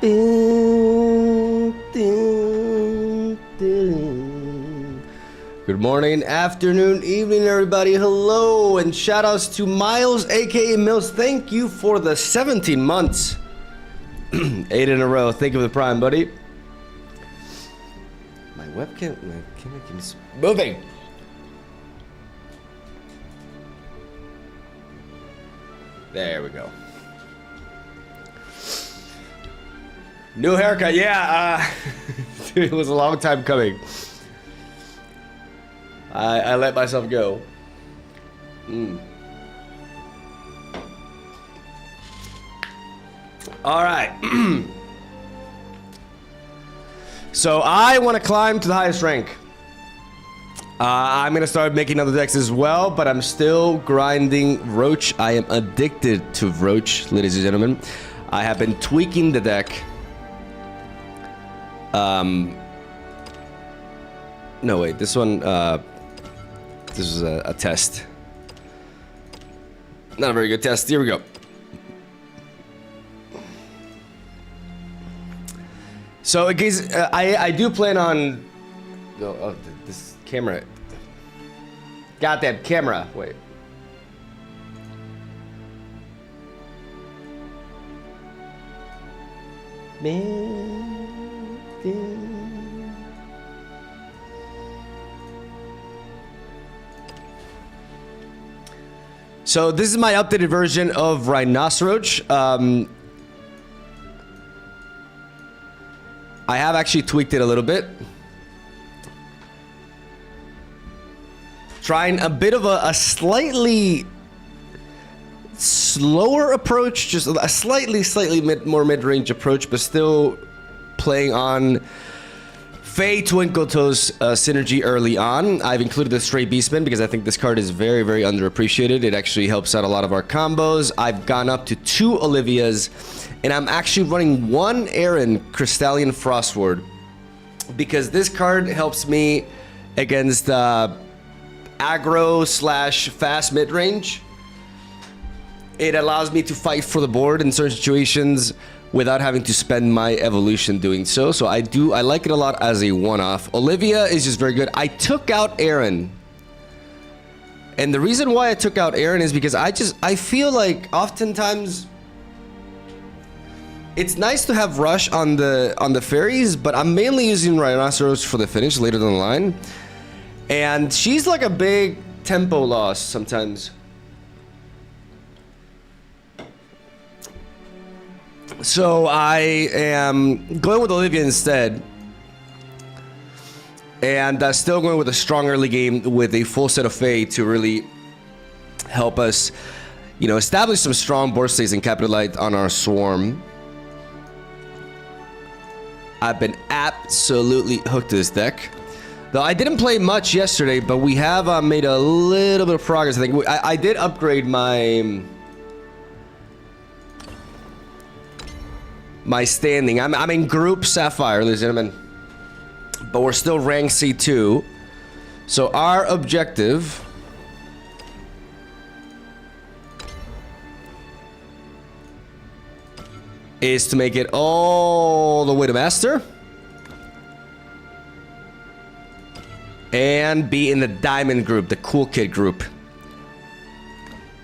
Good morning, afternoon, evening, everybody. Hello, and shout outs to Miles, aka Mills. Thank you for the 17 months. 8 in a row. Thank you for the prime, buddy. My webcam keeps moving. There we go. New haircut, yeah. Dude, it was a long time coming. I let myself go. All right. So I want to climb to the highest rank. I'm gonna start making other decks as well, but I'm still grinding Roach. I am addicted to Roach, ladies and gentlemen. I have been tweaking the deck. No, wait, this one, this was a test. Not a very good test. Here we go. So, in case, I do plan on... Oh, this camera. Goddamn camera. Wait. So this is my updated version of Rhinoach. I have actually tweaked it a little bit. Trying a bit of a slightly slower approach, just a slightly more mid-range approach, but still playing on Fae Twinkle-Toes synergy early on. I've included the Stray Beastman because I think this card is very, very underappreciated. It actually helps out a lot of our combos. I've gone up to 2 Olivias, and I'm actually running 1 Aaron Crystallian Frostward because this card helps me against aggro / fast mid-range. It allows me to fight for the board in certain situations without having to spend my evolution doing so. So I like it a lot as a one-off. Olivia is just very good. I took out Aaron. And the reason why I took out Aaron is because I feel like oftentimes it's nice to have Rush on the fairies, but I'm mainly using Rhinoceros for the finish later down the line. And she's like a big tempo loss sometimes. So I am going with Olivia instead. And still going with a strong early game with a full set of Fae to really help us, you know, establish some strong board states and capitalize on our swarm. I've been absolutely hooked to this deck. Though I didn't play much yesterday, but we have made a little bit of progress. I think I did upgrade my standing. I'm in Group Sapphire, ladies and gentlemen, but we're still rank C2. So our objective is to make it all the way to Master. And be in the Diamond group, the Cool Kid group.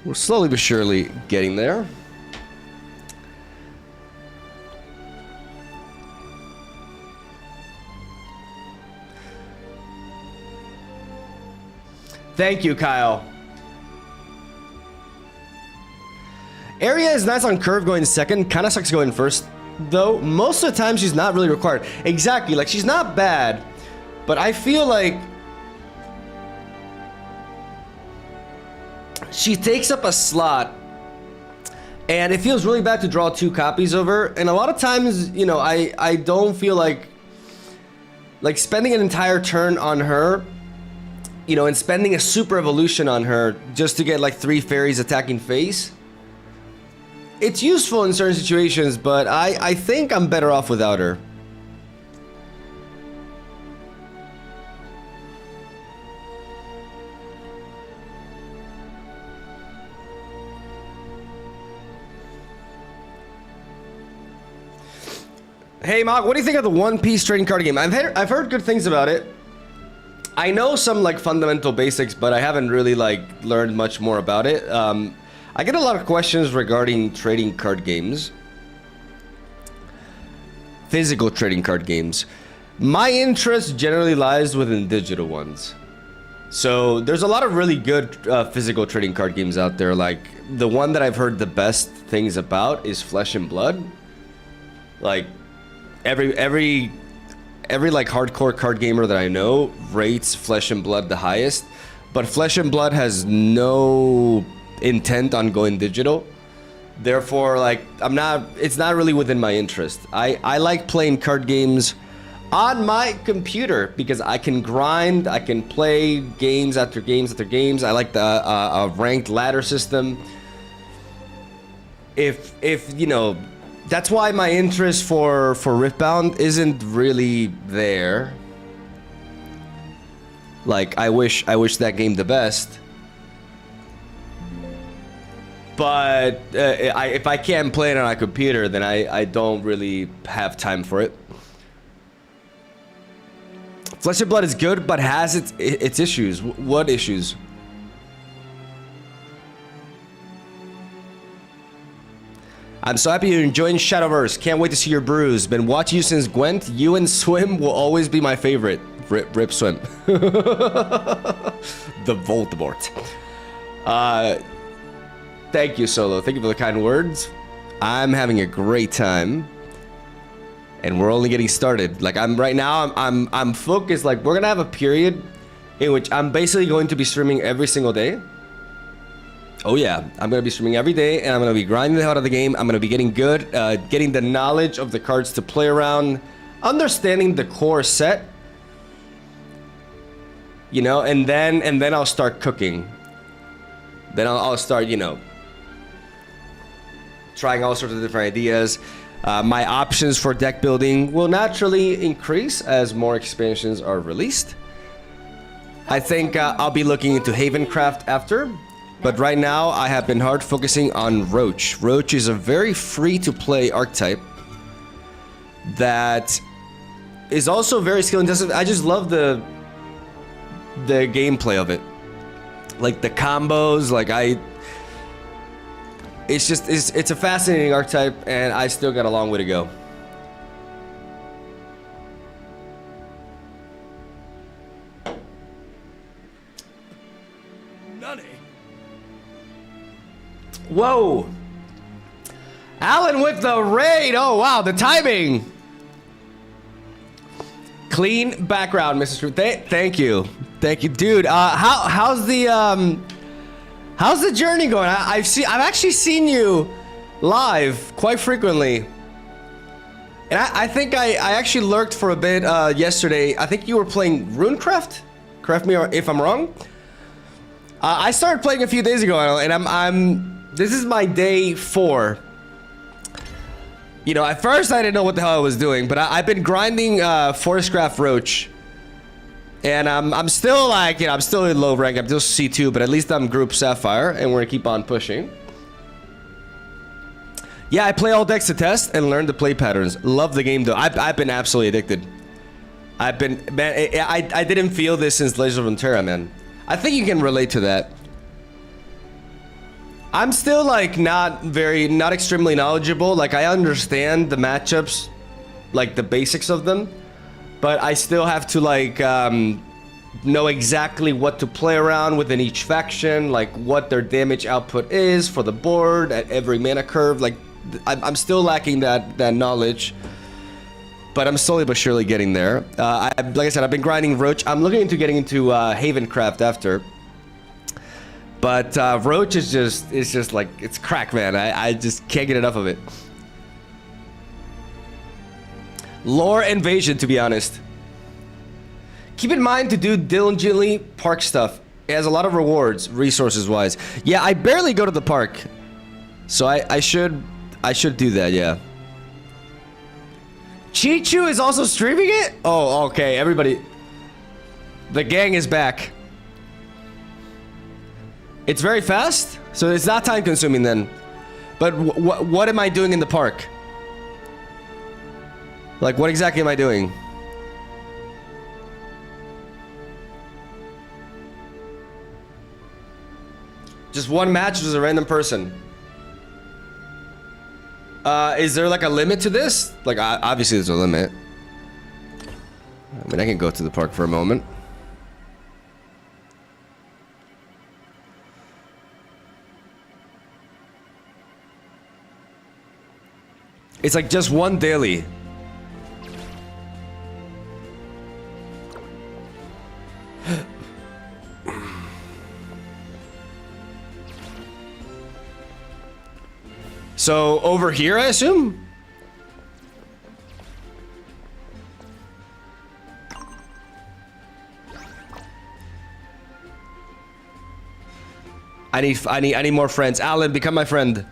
We're slowly but surely getting there. Thank you, Kyle. Area is nice on curve going second. Kind of sucks going first, though. Most of the time, she's not really required. Exactly, like she's not bad, but I feel like she takes up a slot, and it feels really bad to draw 2 copies of her. And a lot of times, you know, I don't feel like spending an entire turn on her, you know, and spending a super evolution on her just to get like 3 fairies attacking face. It's useful in certain situations, but I think I'm better off without her. Hey, Mog, what do you think of the One Piece trading card game? I've heard good things about it. I know some like fundamental basics, but I haven't really like learned much more about it. I get a lot of questions regarding trading card games. Physical trading card games. My interest generally lies within digital ones. So there's a lot of really good physical trading card games out there. Like the one that I've heard the best things about is Flesh and Blood. Like every like hardcore card gamer that I know rates Flesh and Blood the highest, but Flesh and Blood has no intent on going digital. Therefore, like it's not really within my interest. I like playing card games on my computer because I can grind, I can play games after games after games. I like the ranked ladder system. If you know, that's why my interest for Riftbound isn't really there. Like I wish that game the best. But if I can't play it on a computer, then I don't really have time for it. Flesh and Blood is good, but has its issues. What issues? I'm so happy you're enjoying Shadowverse. Can't wait to see your brews. Been watching you since Gwent. You and Swim will always be my favorite. Rip Swim. The Voldemort. Thank you, Solo. Thank you for the kind words. I'm having a great time. And we're only getting started. Like right now I'm focused. Like we're gonna have a period in which I'm basically going to be streaming every single day. Oh yeah, I'm gonna be streaming every day, and I'm gonna be grinding the hell out of the game. I'm gonna be getting good, getting the knowledge of the cards to play around, understanding the core set. You know, and then I'll start cooking. Then I'll start, you know, trying all sorts of different ideas. My options for deck building will naturally increase as more expansions are released. I think I'll be looking into Havencraft after, but right now I have been hard focusing on Roach. Roach is a very free-to-play archetype that is also very skill-intensive. I just love the gameplay of it, like the combos. Like it's a fascinating archetype, and I still got a long way to go. Nunny. Whoa! Alan with the raid! Oh wow, the timing! Clean background, Mrs. Truth. Thank you. Thank you, dude. How's the journey going? I've actually seen you live quite frequently, and I think I actually lurked for a bit yesterday. I think you were playing Runecraft. Correct me if I'm wrong. I started playing a few days ago, and this is my day 4. You know, at first I didn't know what the hell I was doing, but I've been grinding Forestcraft Roach. And I'm still like, you know, I'm still in low rank. I'm still C2, but at least I'm Group Sapphire, and we're gonna keep on pushing. Yeah, I play all decks to test and learn the play patterns. Love the game though. I've been absolutely addicted. I didn't feel this since Legends of Runeterra, man. I think you can relate to that. I'm still like not extremely knowledgeable. Like I understand the matchups, like the basics of them. But I still have to like know exactly what to play around within each faction, like what their damage output is for the board at every mana curve. Like I'm still lacking that knowledge, but I'm slowly but surely getting there. Like I said, I've been grinding Roach. I'm looking into getting into Havencraft after, but Roach is just like it's crack, man. I just can't get enough of it. Lore invasion, to be honest. Keep in mind to do diligently park stuff. It has a lot of rewards, resources-wise. Yeah, I barely go to the park, so I should do that. Yeah. Chichu is also streaming it. Oh, okay. Everybody, the gang is back. It's very fast, so it's not time-consuming then. But what am I doing in the park? Like, what exactly am I doing? Just one match with a random person. Is there like a limit to this? Like, obviously there's a limit. I mean, I can go to the park for a moment. It's like just one daily. So, over here, I assume? I need more friends. Alan, become my friend.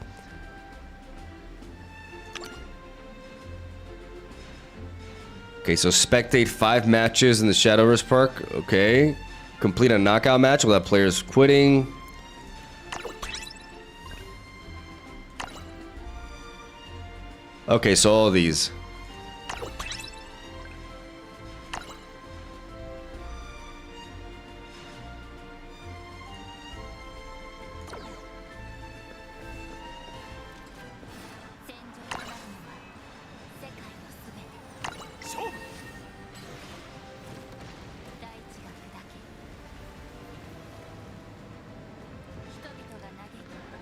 Okay, so spectate 5 matches in the Shadowverse Park. Okay. Complete a knockout match without players quitting. Okay, so all of these.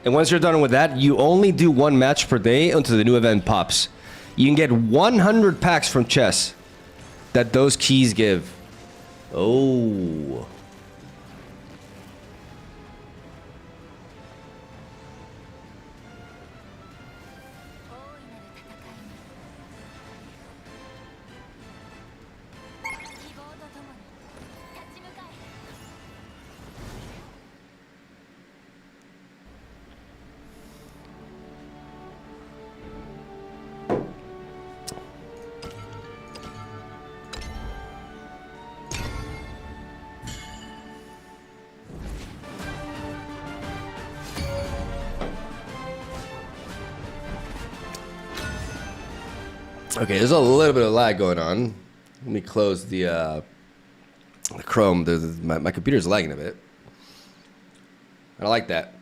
And once you're done with that, you only do 1 match per day until the new event pops. You can get 100 packs from chess that those keys give. Oh. Okay, there's a little bit of lag going on. Let me close the Chrome. My computer's lagging a bit. I don't like that.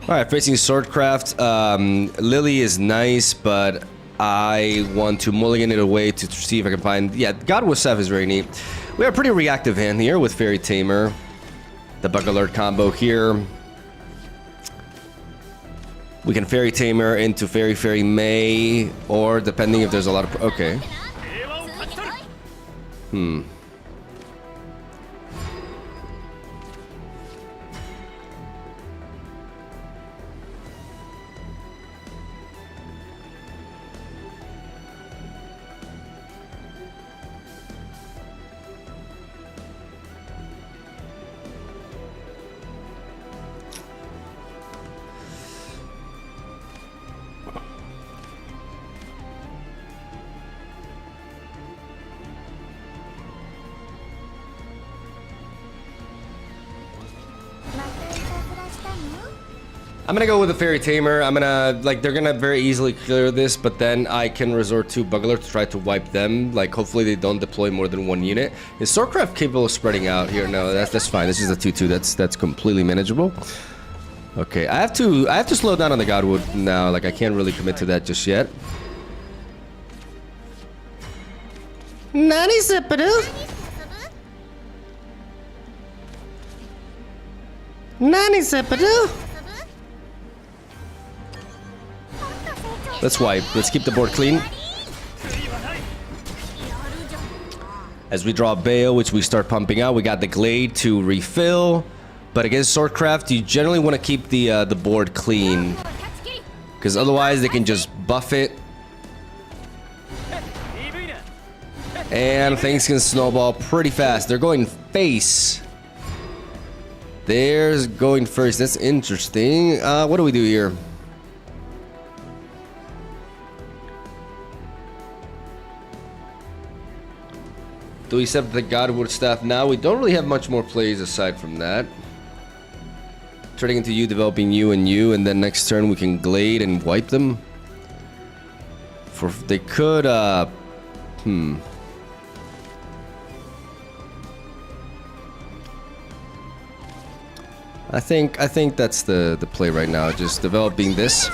Alright, facing Swordcraft. Lily is nice, but I want to mulligan it away to see if I can find... Yeah, God with Seth is very neat. We have a pretty reactive hand here with Fairy Tamer. The Bug Alert combo here. We can Fairy Tamer into Fairy May, or depending if there's a lot of... Okay. I'm gonna go with the Fairy Tamer. I'm gonna, like, they're gonna very easily clear this, but then I can resort to Bug Alert to try to wipe them. Like, hopefully they don't deploy more than 1 unit. Is Swordcraft capable of spreading out here? No, that's fine. This is a 2-2. That's completely manageable. Okay, I have to slow down on the Godwood now. Like, I can't really commit to that just yet. Nani Zippadoo? Nani Zippadoo? Let's wipe. Let's keep the board clean. As we draw Bale, which we start pumping out, we got the Glade to refill. But against Swordcraft, you generally want to keep the board clean, because otherwise they can just buff it, and things can snowball pretty fast. They're going face. There's going first. That's interesting. What do we do here? Do we accept the Godwood staff now? We don't really have much more plays aside from that. Turning into you, developing you and you, and then next turn we can glade and wipe them. They could, I think that's the play right now. Just developing this.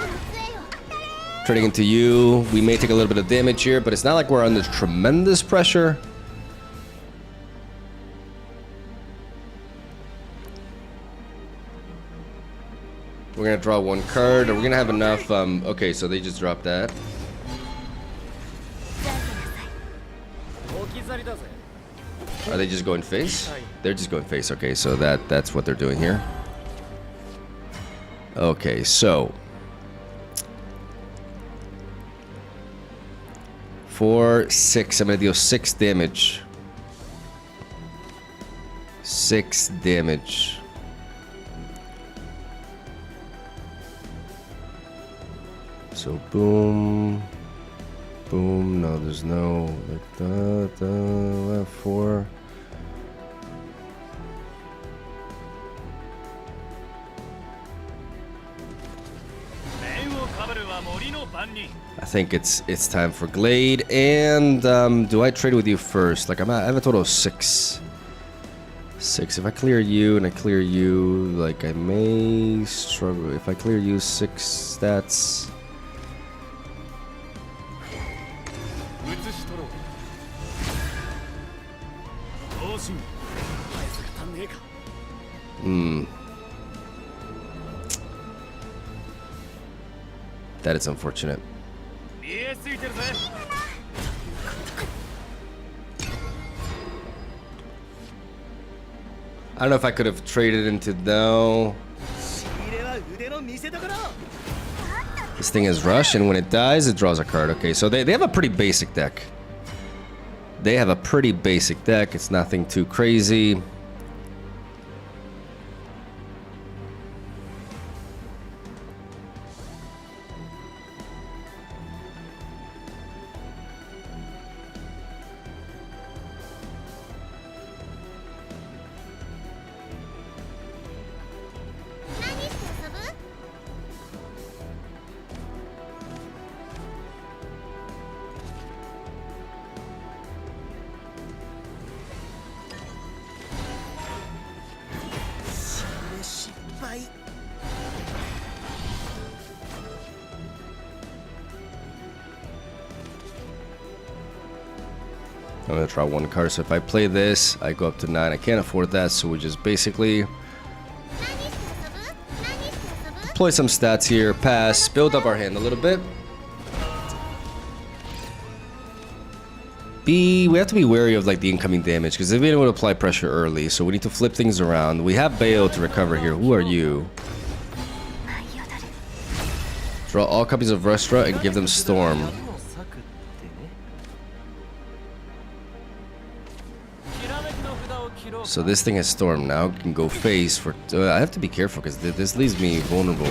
Turning into you. We may take a little bit of damage here, but it's not like we're under tremendous pressure. We're gonna draw one card. Are we gonna have enough? Okay, so they just dropped that. Are they just going face? They're just going face. Okay, so that's what they're doing here. Okay, so 4, 6. I'm gonna deal 6 damage. 6 damage. So boom, boom. No, there's no like left 4. I think it's time for Glade. And do I trade with you first? Like I have a total of 6. 6. If I clear you and I clear you, like I may struggle. If I clear you 6 stats. That is unfortunate. I don't know if I could have traded into no. This thing is rush, and when it dies, it draws a card. Okay, so they have a pretty basic deck. They have a pretty basic deck. It's nothing too crazy. I'm gonna try one card, so if I play this, I go up to 9. I can't afford that, so we just basically play some stats here, pass, build up our hand a little bit. We have to be wary of like the incoming damage, because they've been able to apply pressure early, so we need to flip things around. We have Bayo to recover here. Who are you? Draw all copies of Rustra and give them Storm. So this thing has Storm now. Can go face for. I have to be careful because this leaves me vulnerable.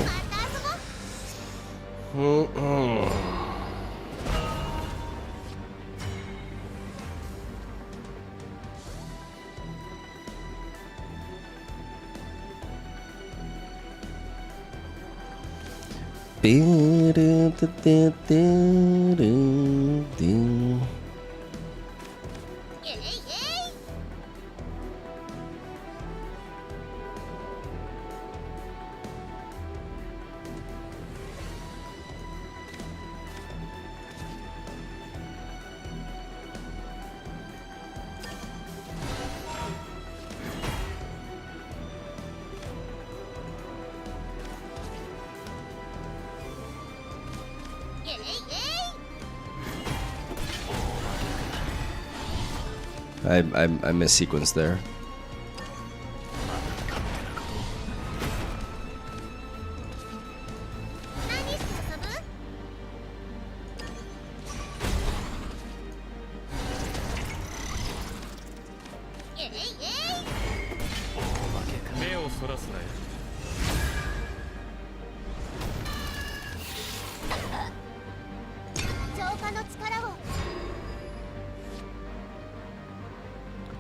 I missequenced there.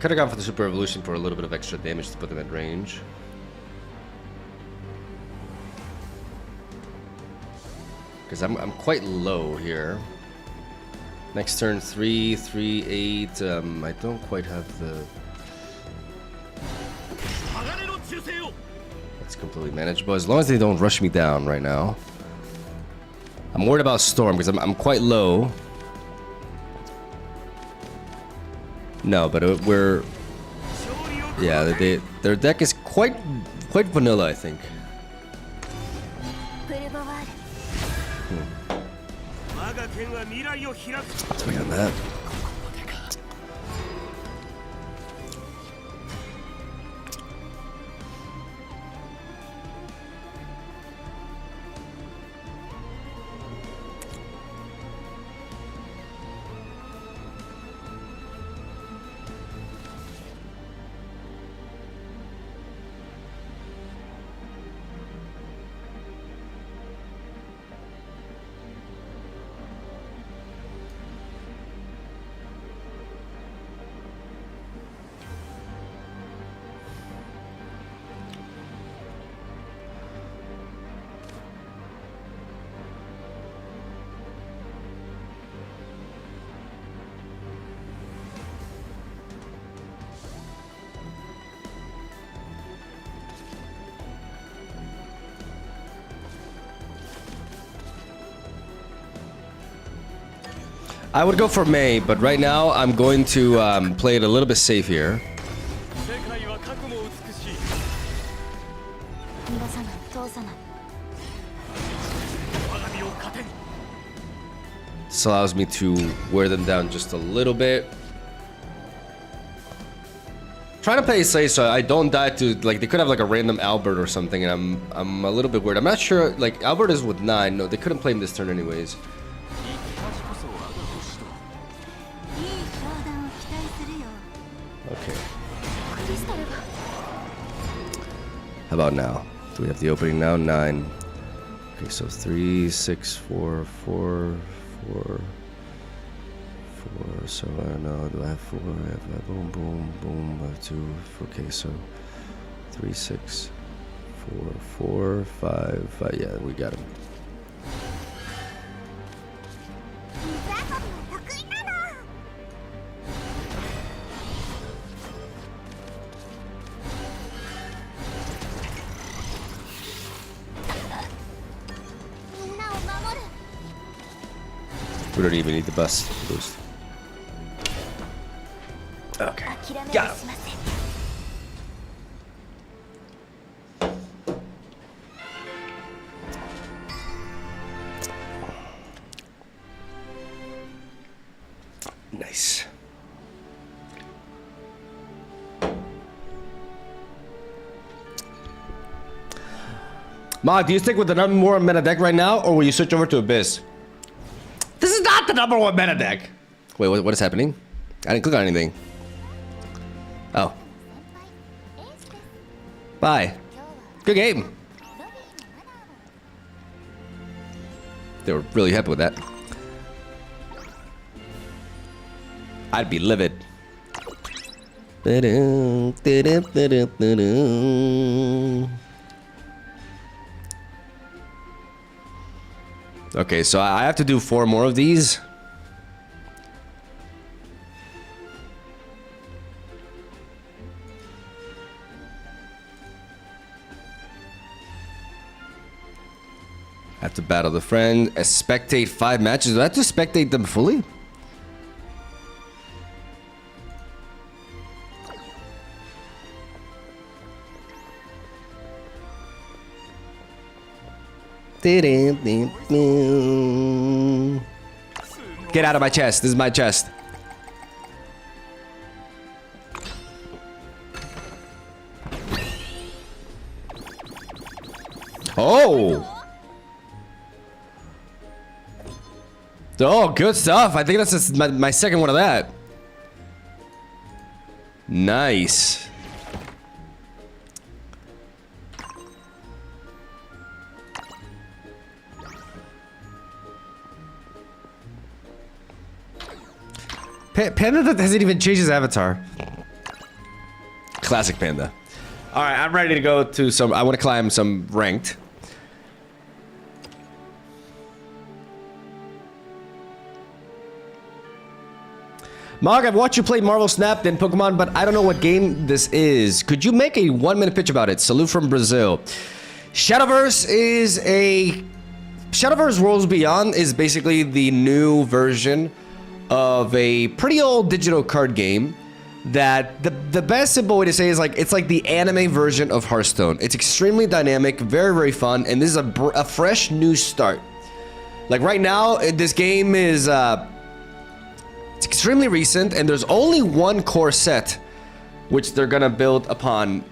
Could have gone for the Super Evolution for a little bit of extra damage to put them at range. because I'm quite low here. Next turn 3, 3, 8. I don't quite have the. That's completely manageable as long as they don't rush me down right now. I'm worried about Storm because I'm quite low. No, but we're. Yeah, their deck is quite vanilla, I think. Let's wait on that. I would go for May, but right now I'm going to play it a little bit safe here. This allows me to wear them down just a little bit. Trying to play it safe so I don't die to, like, they could have like a random Albert or something, and I'm a little bit worried. I'm not sure, like, Albert is with 9. No, they couldn't play him this turn anyways. Okay. How about now? Do we have the opening now? 9. Okay, so 3, 6, 4, 4, 4, 4. So I don't know. Do I have 4? I have boom, boom, boom. I have 2. Okay, so 3, 6, 4, 4, 5, 5. Yeah, we got him. We don't even need the boost. Okay. Got him. Nice. Mog, do you stick with the number one meta deck right now, or will you switch over to Abyss? This is not the number one meta deck. Wait, what is happening? I didn't click on anything. Oh. Bye. Good game. They were really happy with that. I'd be livid. Okay, so I have to do 4 more of these. I have to battle the friend, spectate 5 matches. Do I have to spectate them fully? Get out of my chest. This is my chest. Oh. Oh, good stuff. I think that's just my second one of that. Nice. Panda hasn't even changed his avatar. Classic Panda. Alright, I'm ready to go to some... I want to climb some ranked. Mog, I've watched you play Marvel Snap, then Pokemon, but I don't know what game this is. Could you make a 1-minute pitch about it? Salute from Brazil. Shadowverse is a... Shadowverse Worlds Beyond is basically the new version of a pretty old digital card game that the best simple way to say is like, it's like the anime version of Hearthstone. It's extremely dynamic, very, very fun, and this is a fresh new start. Like right now, this game is... it's extremely recent, and there's only one core set which they're gonna build upon.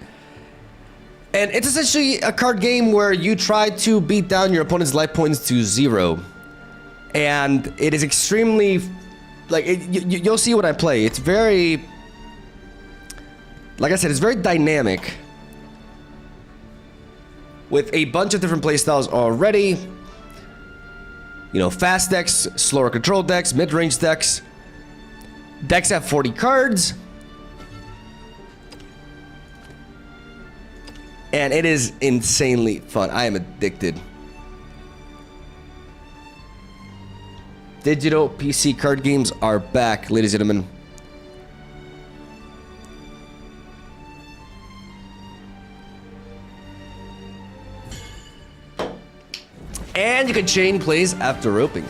And it's essentially a card game where you try to beat down your opponent's life points to 0. And it is extremely... Like, you'll see what I play. It's very... Like I said, it's very dynamic. With a bunch of different playstyles already. You know, fast decks, slower control decks, mid-range decks. Decks have 40 cards. And it is insanely fun. I am addicted. Digital PC card games are back, ladies and gentlemen. And you can chain plays after roping.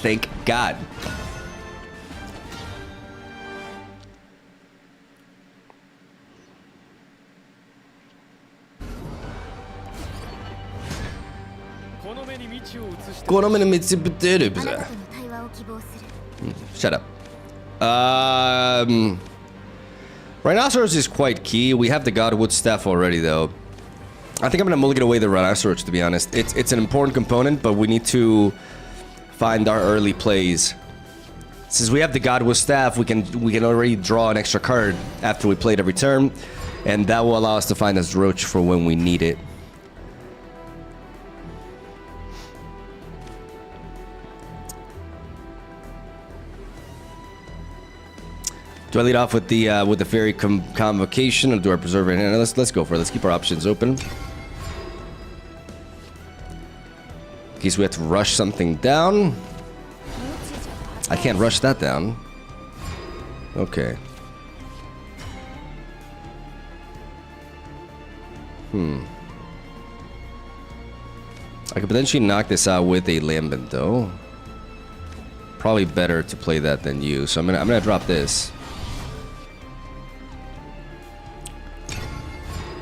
Thank God. Shut up. Rhinoceros is quite key. We have the Godwood staff already, though. I think I'm gonna mulligan away the Rhinoceros, to be honest. It's an important component, but we need to find our early plays. Since we have the Godwood staff, we can already draw an extra card after we play it every turn, and that will allow us to find us Roach for when we need it. Do I lead off with the Fairy Convocation, or do I preserve it? Let's go for it. Let's keep our options open. In case we have to rush something down. I can't rush that down. Okay. I could potentially knock this out with a Lambent, though. Probably better to play that than you. So I'm gonna drop this.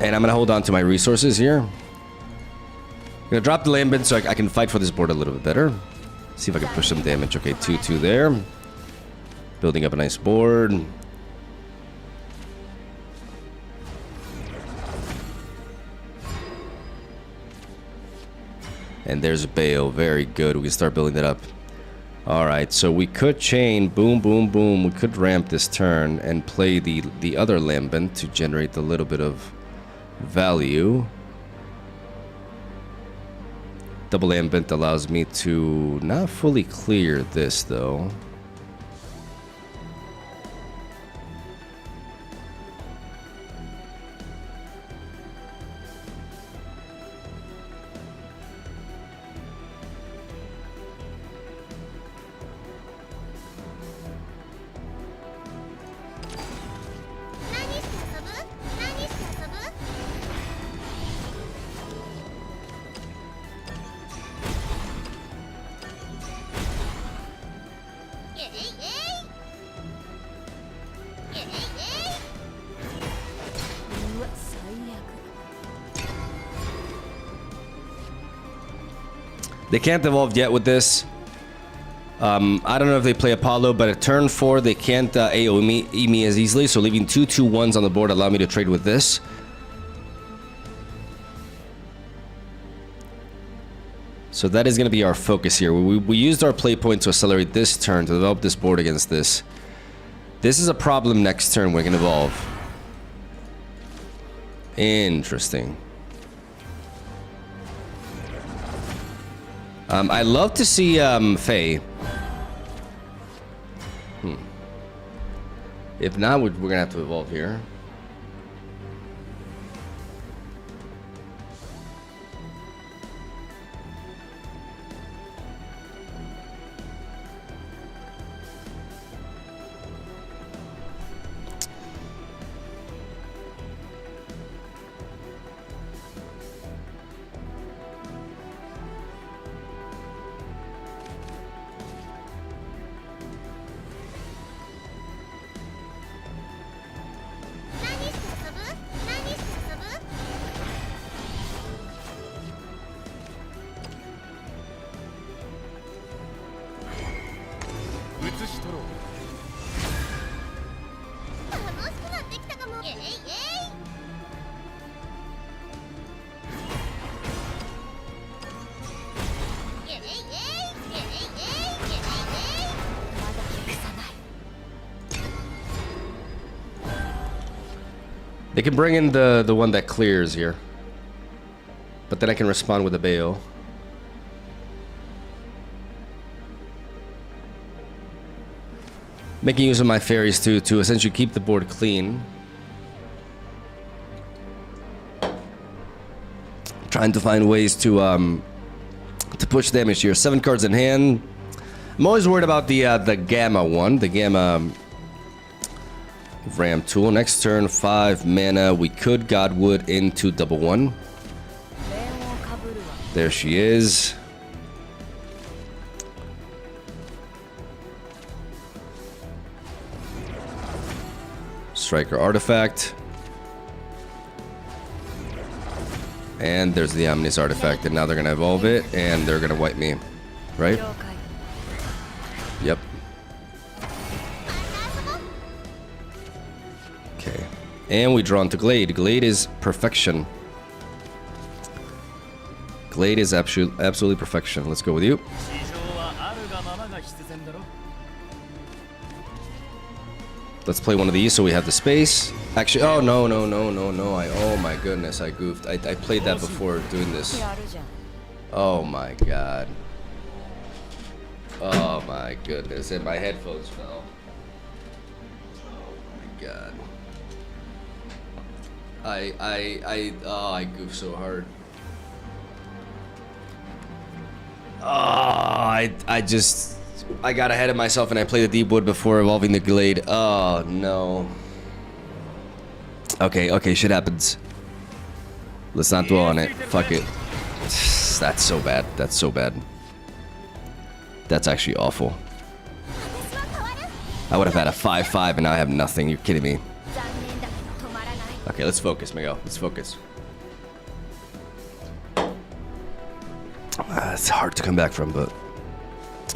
And I'm gonna hold on to my resources here. I'm gonna drop the Lambent so I can fight for this board a little bit better. See if I can push some damage. Okay, 2-2 there. Building up a nice board. And there's Bayo. Very good. We can start building that up. Alright, so we could chain. Boom, boom, boom. We could ramp this turn and play the other Lambent to generate a little bit of value. Double Lambent allows me to not fully clear this, though. They can't evolve yet with this. I don't know if they play Apollo, but at turn 4, they can't AoE me as easily, so leaving 2/2/1s on the board allow me to trade with this. So that is going to be our focus here. We used our play point to accelerate this turn to develop this board against this. This is a problem next turn we can evolve. Interesting. I love to see Faye. If not, we're gonna have to evolve here. They can bring in the one that clears here. But then I can respond with a Bayo. Making use of my fairies too to essentially keep the board clean. Trying to find ways to push damage here. 7 cards in hand. I'm always worried about the Gamma one, the Gamma Ram tool. Next turn, 5 mana. We could Godwood into double 1. There she is. Striker artifact. And there's the Omnis artifact, and now they're gonna evolve it, and they're gonna wipe me, right? Yep. Okay. And we draw into Glade. Glade is perfection. Glade is absolutely perfection. Let's go with you. Let's play one of these so we have the space. Actually, oh no. Oh my goodness, I goofed. I played that before doing this. Oh my god. Oh my goodness, and my headphones fell. Oh my god. I goofed so hard. I got ahead of myself and I played the deep wood before evolving the Glade. Oh no. Okay, shit happens. Let's not dwell on it. Fuck it. That's so bad. That's so bad. That's actually awful. I would have had a 5/5 and now I have nothing. You're kidding me. Okay, let's focus, Miguel. Let's focus. It's hard to come back from, but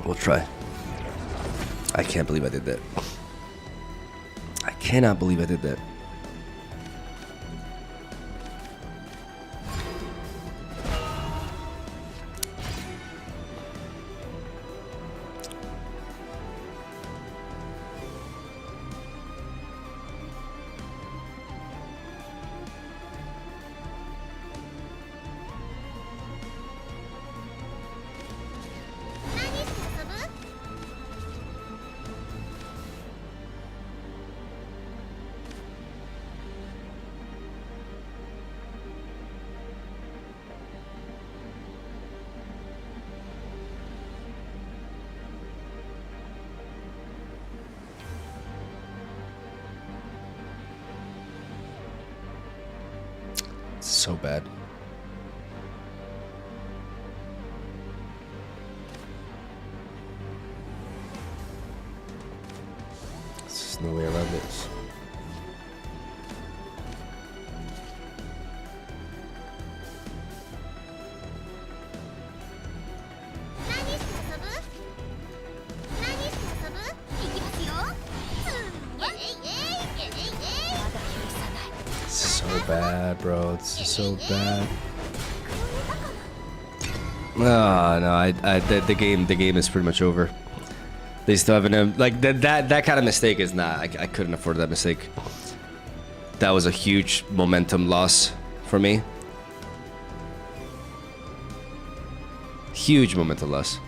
we'll try. I can't believe I did that. I cannot believe I did that. So bad. There's just no way around this. Bad, bro. It's so bad. Oh no, the game is pretty much over. They still haven't like that kind of mistake is not. I couldn't afford that mistake. That was a huge momentum loss for me. Huge momentum loss.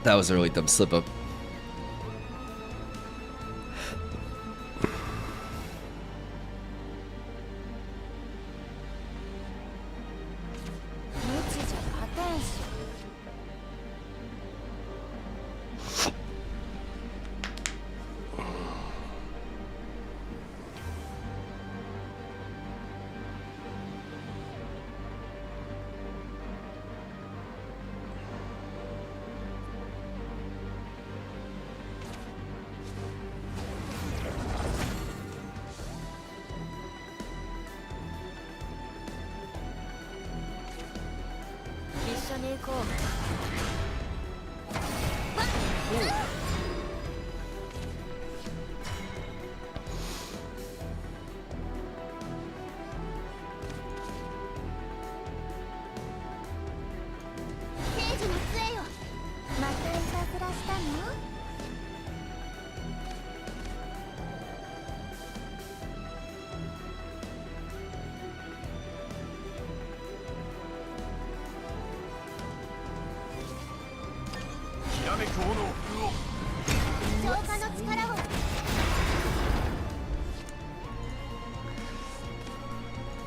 That was a really dumb slip up.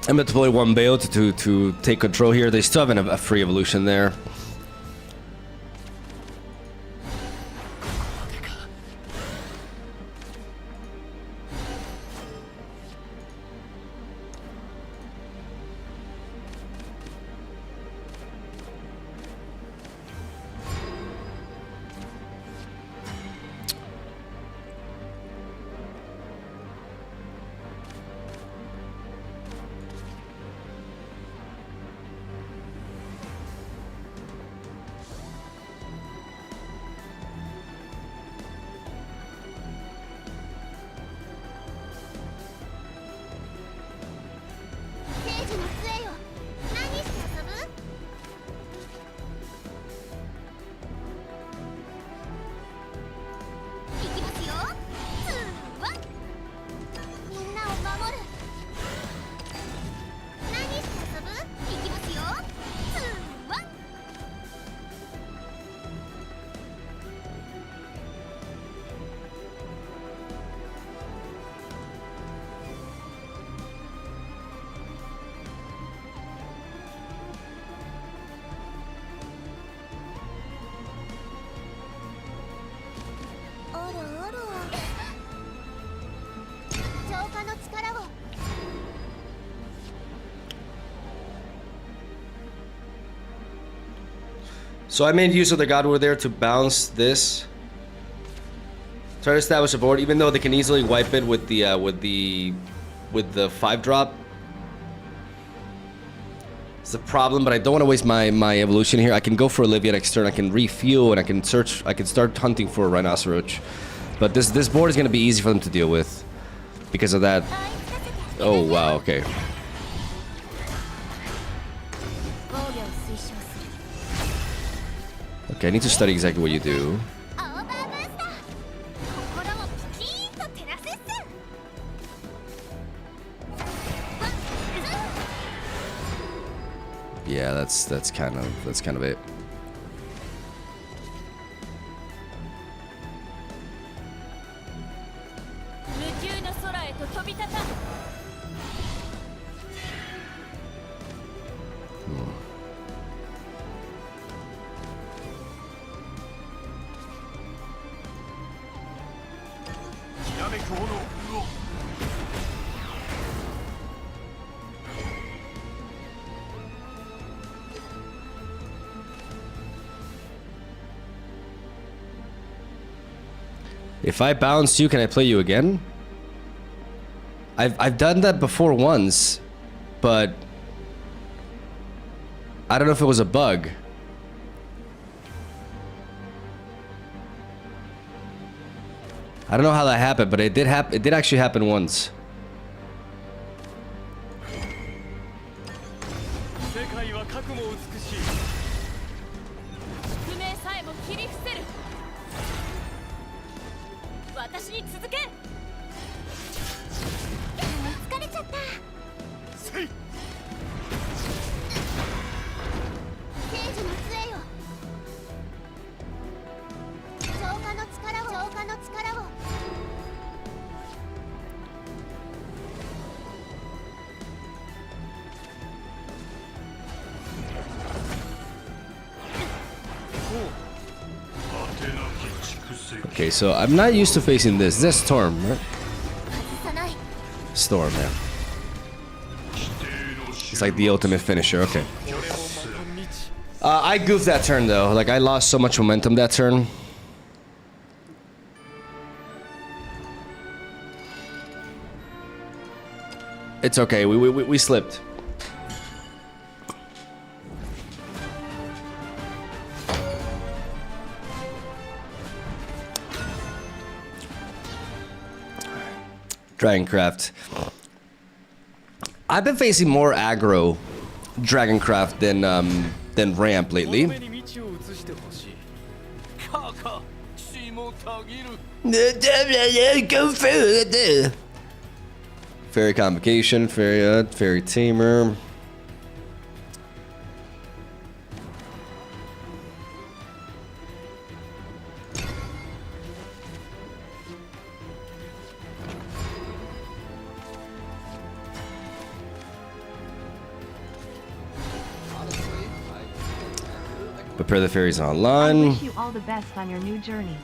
I'm going to deploy one Bale to take control here. They still have a free evolution there. So I made use of the God War there to bounce this. Try to establish a board, even though they can easily wipe it with the 5-drop. It's a problem, but I don't want to waste my evolution here. I can go for Olivia next turn. I can refuel and I can search. I can start hunting for a Rhinoceros. But this board is going to be easy for them to deal with because of that. Oh wow, okay. Okay, I need to study exactly what you do. Yeah, that's kind of it. If I bounce you, can I play you again? I've done that before once, but I don't know if it was a bug. I don't know how that happened, but it did happen. It did actually happen once. Okay, so I'm not used to facing this. This is Storm, right? Storm, yeah. It's like the ultimate finisher, okay. I goofed that turn though. Like I lost so much momentum that turn. It's okay, we slipped. Dragoncraft. I've been facing more aggro Dragoncraft than ramp lately. Go through it. Fairy Convocation, Fairy Tamer. Prepare the fairies I online. wish you all the best on your new journey.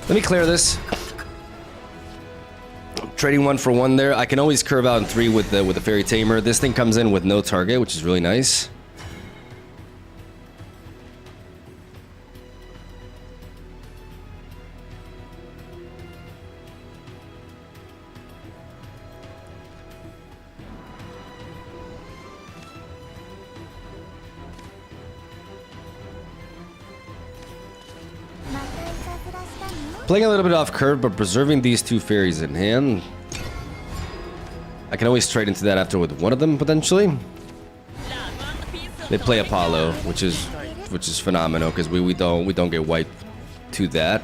Let me clear this. Trading 1 for 1 there. I can always curve out in 3 with the fairy tamer. This thing comes in with no target, which is really nice. Playing a little bit off curve, but preserving these 2 fairies in hand. I can always trade into that after with one of them potentially. They play Apollo, which is phenomenal because we don't get wiped to that.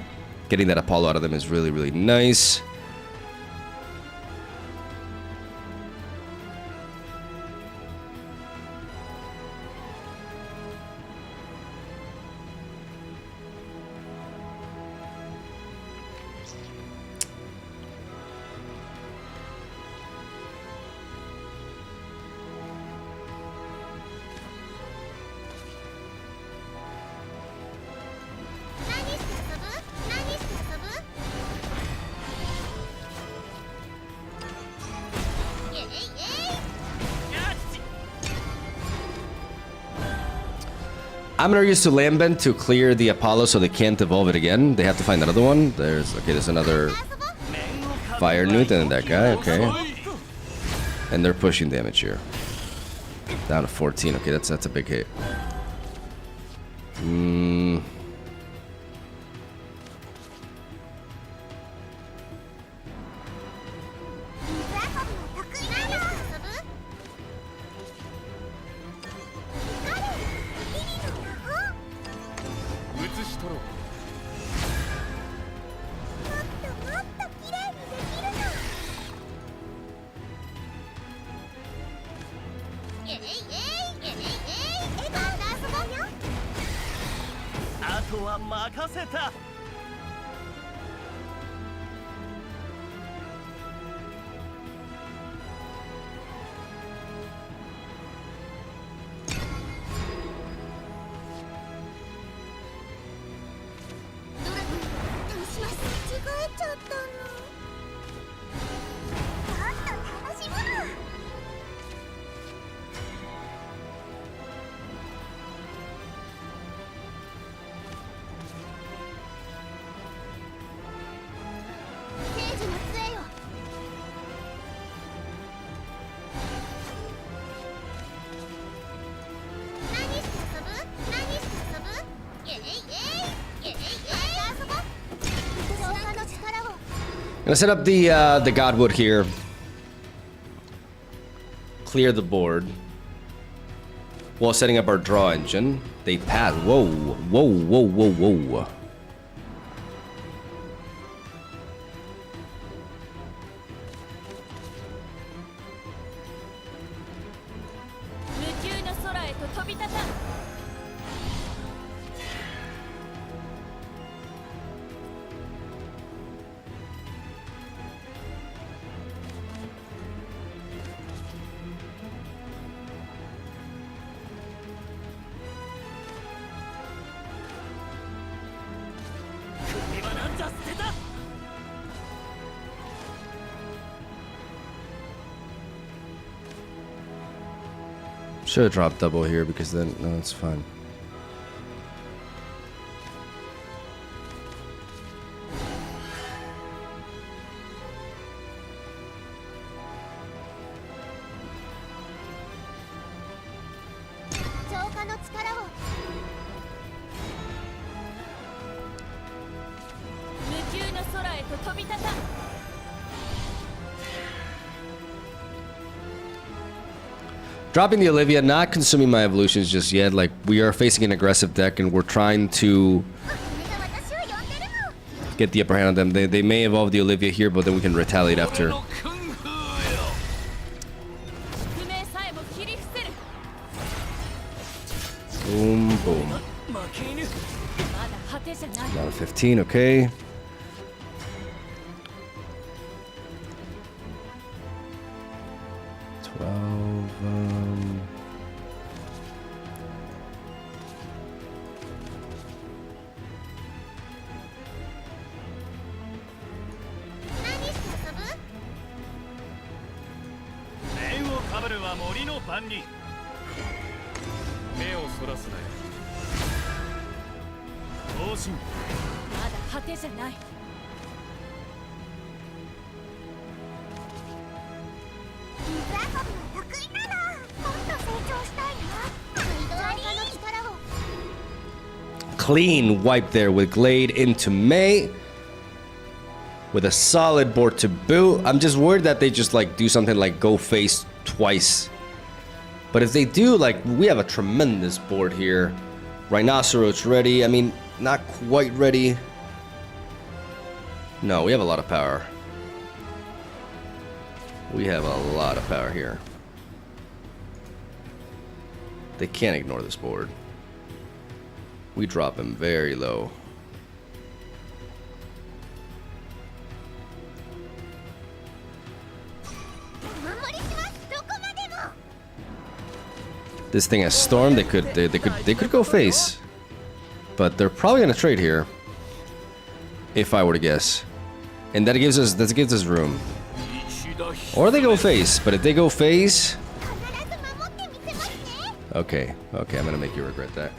Getting that Apollo out of them is really nice. I'm gonna use to land bend to clear the Apollo so they can't evolve it again. They have to find another one. There's another fire newt and that guy, okay. And they're pushing damage here. Down to 14. Okay, that's a big hit. Gonna set up the Godwood here. Clear the board. While setting up our draw engine. They pass. Whoa. Whoa. Should have dropped double here because then no, it's fine. Dropping the Olivia, not consuming my evolutions just yet. Like, we are facing an aggressive deck and we're trying to get the upper hand on them. They may evolve the Olivia here, but then we can retaliate after. Boom, boom. Down to 15, okay. Clean wipe there with Glade into May. With a solid board to boot. I'm just worried that they just like do something like go face twice. But if they do, like, we have a tremendous board here. Rhinoceros ready. I mean, not quite ready. No, we have a lot of power. We have a lot of power here. They can't ignore this board. We drop him very low. This thing has Storm. They could go face, but they're probably gonna trade here. If I were to guess, and that gives us room. Or they go face, but if they go face, okay, I'm gonna make you regret that.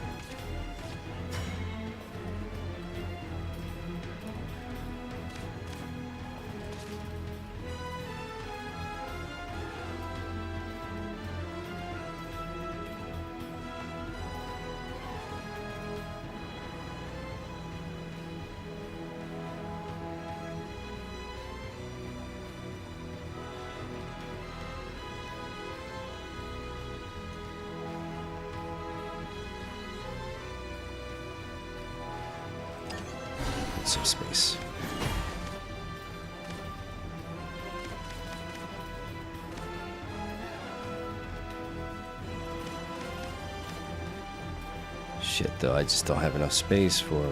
Some space. Shit, though, I just don't have enough space for.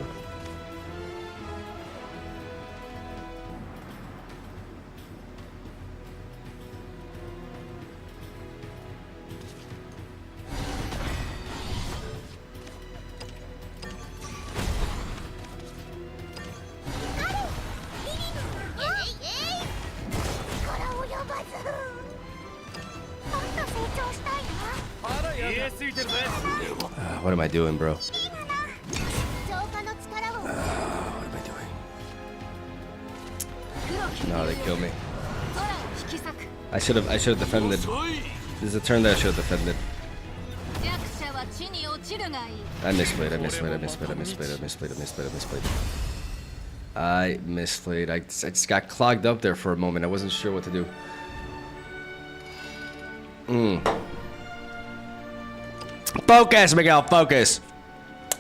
What am I doing, bro? What am I doing? No, they killed me. I should have defended. This is a turn that I should have defended. I misplayed. I just got clogged up there for a moment. I wasn't sure what to do. Focus, Miguel, focus.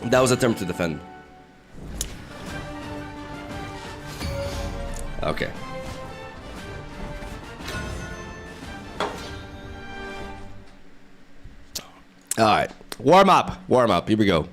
That was a turn to defend. Okay. All right. Warm up. Here we go.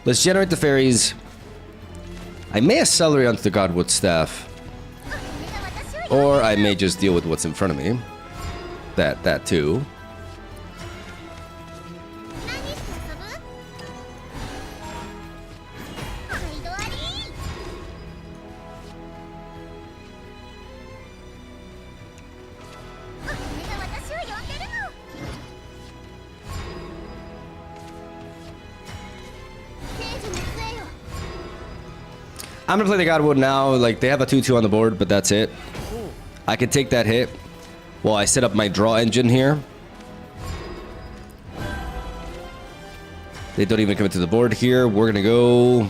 Let's generate the fairies. I may accelerate onto the Godwood Staff. Or I may just deal with what's in front of me. That too. I'm gonna play the Godwood now. Like, they have a 2/2 on the board, but that's it. I can take that hit while I set up my draw engine here. They don't even commit to the board here. We're gonna go...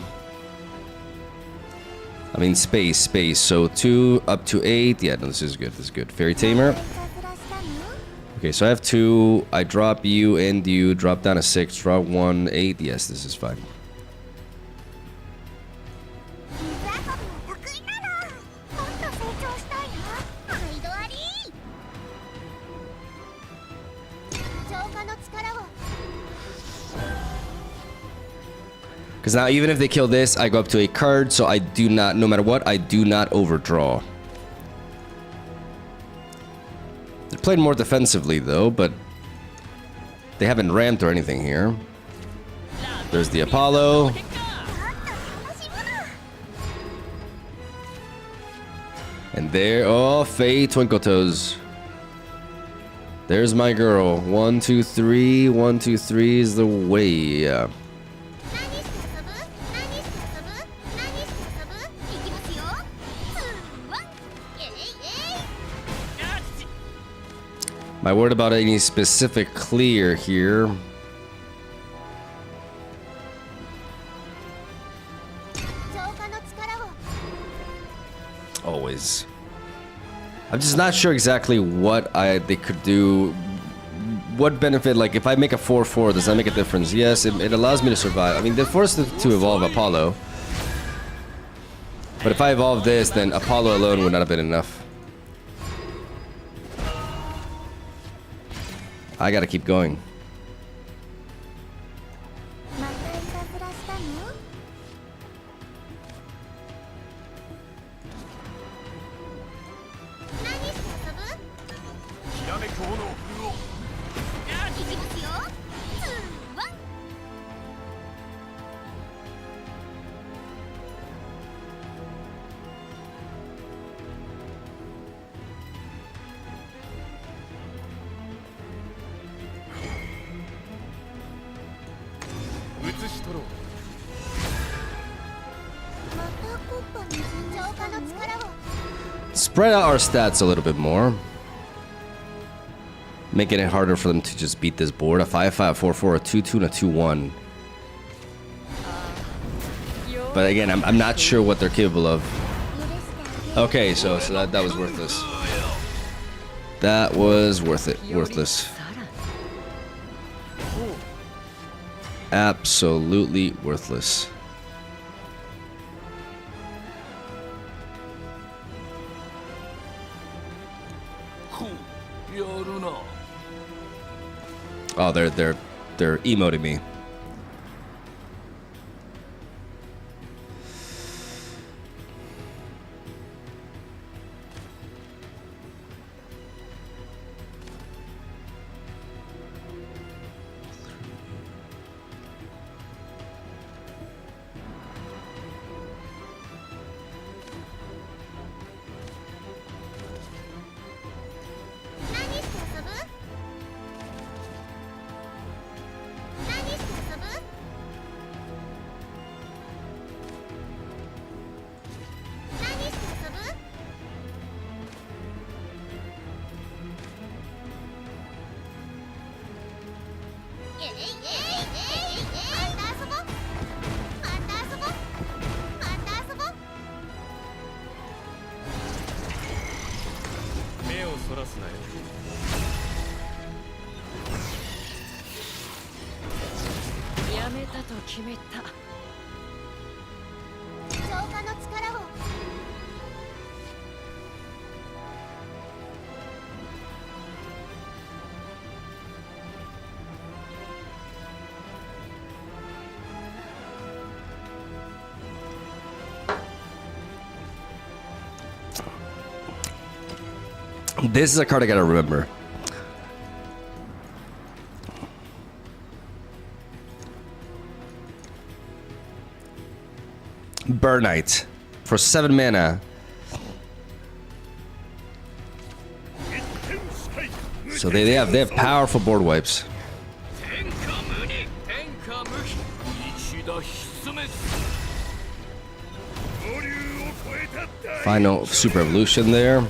I mean, space. So 2 up to 8. Yeah, no, this is good. This is good. Fairy Tamer. Okay, so I have 2. I drop you and you. Drop down a 6. Drop 1, 8. Yes, this is fine. Because now even if they kill this, I go up to a card, so I do not, no matter what, I do not overdraw. They're playing more defensively though, but they haven't rammed or anything here. There's the Apollo. And there, oh, Faye Twinkle Toes. There's my girl. 1, 2, 3. 1, 2, 3 is the way. My word about any specific clear here. Always. I'm just not sure exactly what they could do. What benefit, like if I make a 4/4, does that make a difference? Yes, it allows me to survive. I mean, they're forced to evolve Apollo. But if I evolve this, then Apollo alone would not have been enough. I gotta keep going. Spread out our stats a little bit more. Making it harder for them to just beat this board. A 5/5, 4/4, a 2/2, and a 2/1. But again, I'm not sure what they're capable of. Okay, so that was worthless. That was worthless. Absolutely worthless. Oh, they're emoting me. This is a card I gotta remember. Burnite for 7 mana. So they have powerful board wipes. Final super evolution there.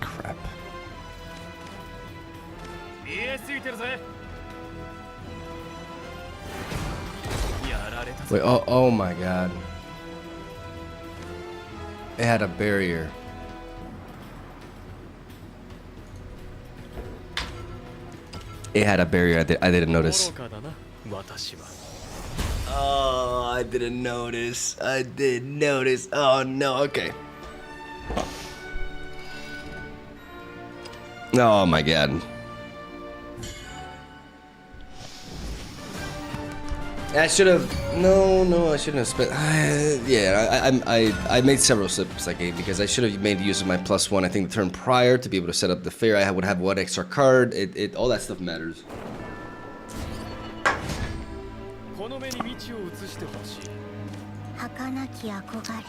Crap. Wait, oh my god. It had a barrier. It had a barrier. I didn't notice. Oh, I didn't notice. I didn't notice. Oh no, okay. Oh my god. I should have. No, I shouldn't have spent. Yeah, I made several slips that game because I should have made use of my +1. I think the turn prior to be able to set up the fair. I would have one extra card. It all that stuff matters.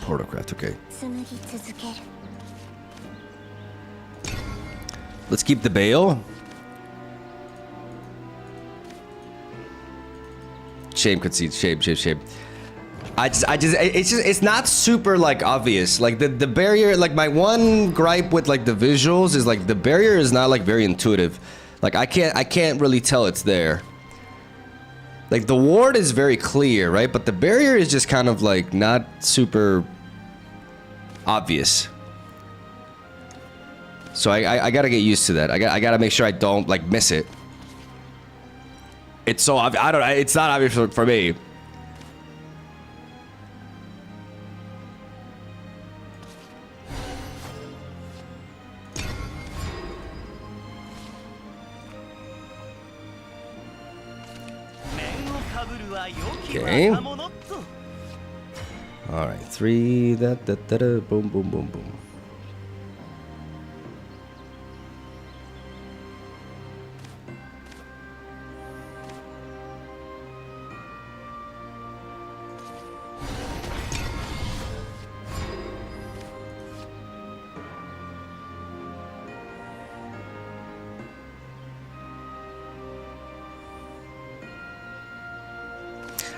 Portalcraft, okay. Let's keep the Bale. Shame concede, shame. It's not super like obvious. Like the barrier, like my one gripe with like the visuals is like the barrier is not like very intuitive. Like I can't really tell it's there. Like the ward is very clear, right? But the barrier is just kind of like not super obvious. So I gotta get used to that. I gotta make sure I don't like miss it. It's so obvious. I don't know. It's not obvious for me. Okay. All right. 3. Boom, boom, boom, boom.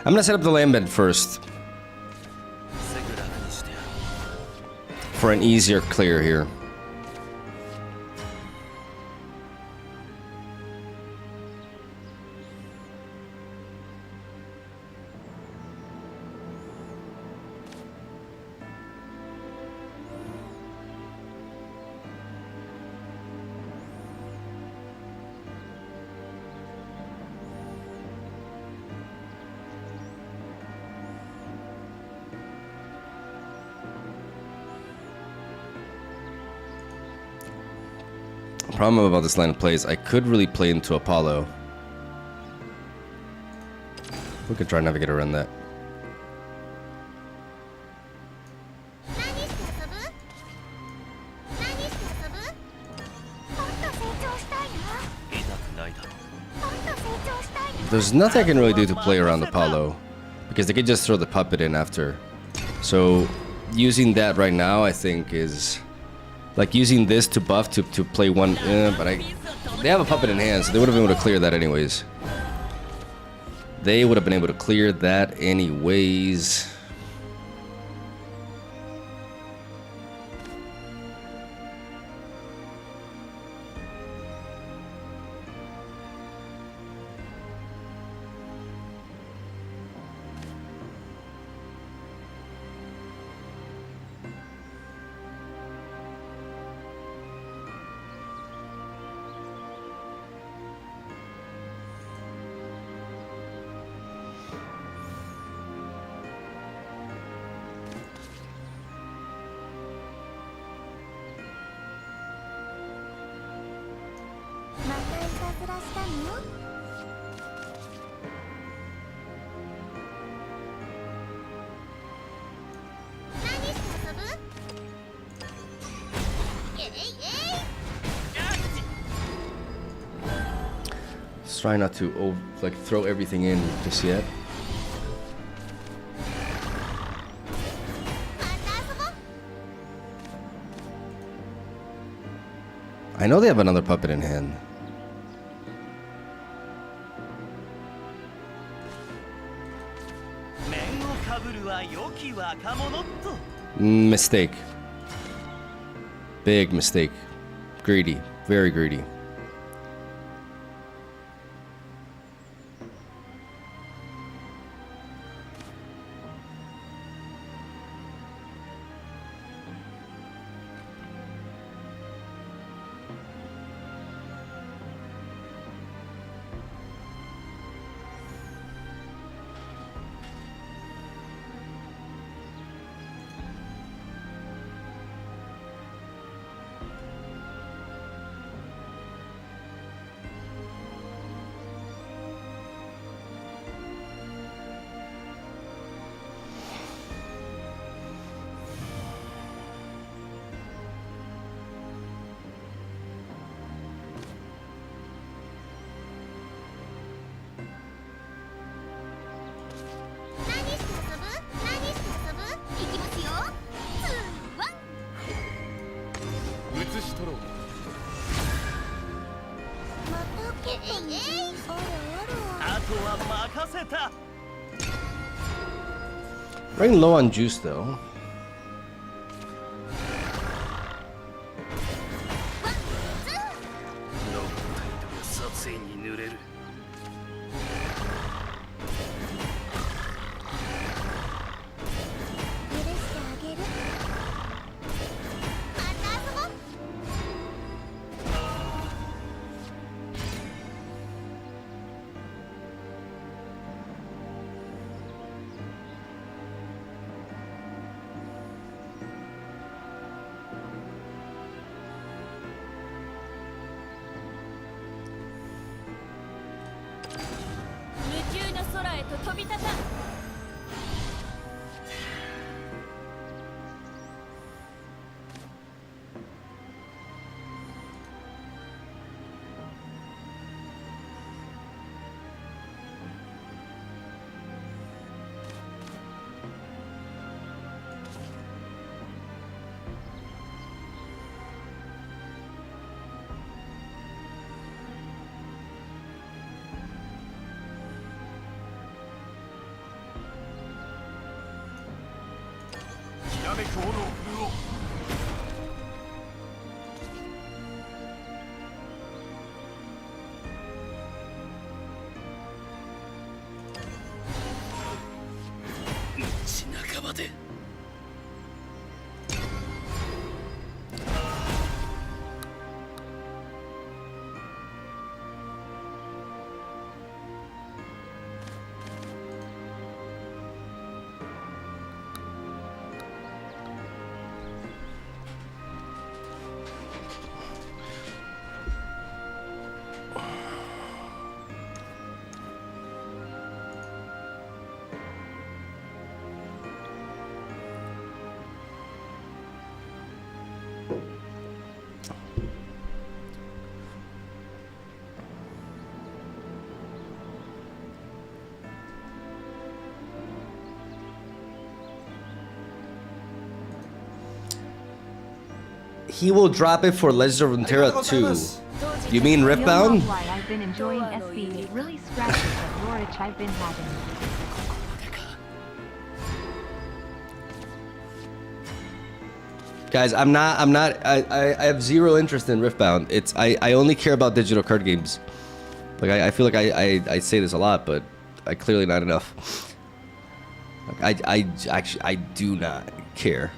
I'm gonna set up the land bed first for an easier clear here. Problem about this line of plays, I could really play into Apollo. We could try and navigate around that. There's nothing I can really do to play around Apollo, because they could just throw the puppet in after. So using that right now, I think is like using this to buff to play one. But they have a puppet in hand, so they would have been able to clear that anyways. They would have been able to clear that anyways. Let's try not to like throw everything in just yet. I know they have another puppet in hand. Mistake. Big mistake. Greedy. Very greedy. Running low on juice though. He will drop it for Legends of Runeterra 2. You mean Riftbound? MegaMogwai, I've been enjoying SB. It really scratches the Rhinoach I've been having. Guys, I have zero interest in Riftbound. I only care about digital card games. Like I feel like I say this a lot, but I clearly not enough. Like I do not care.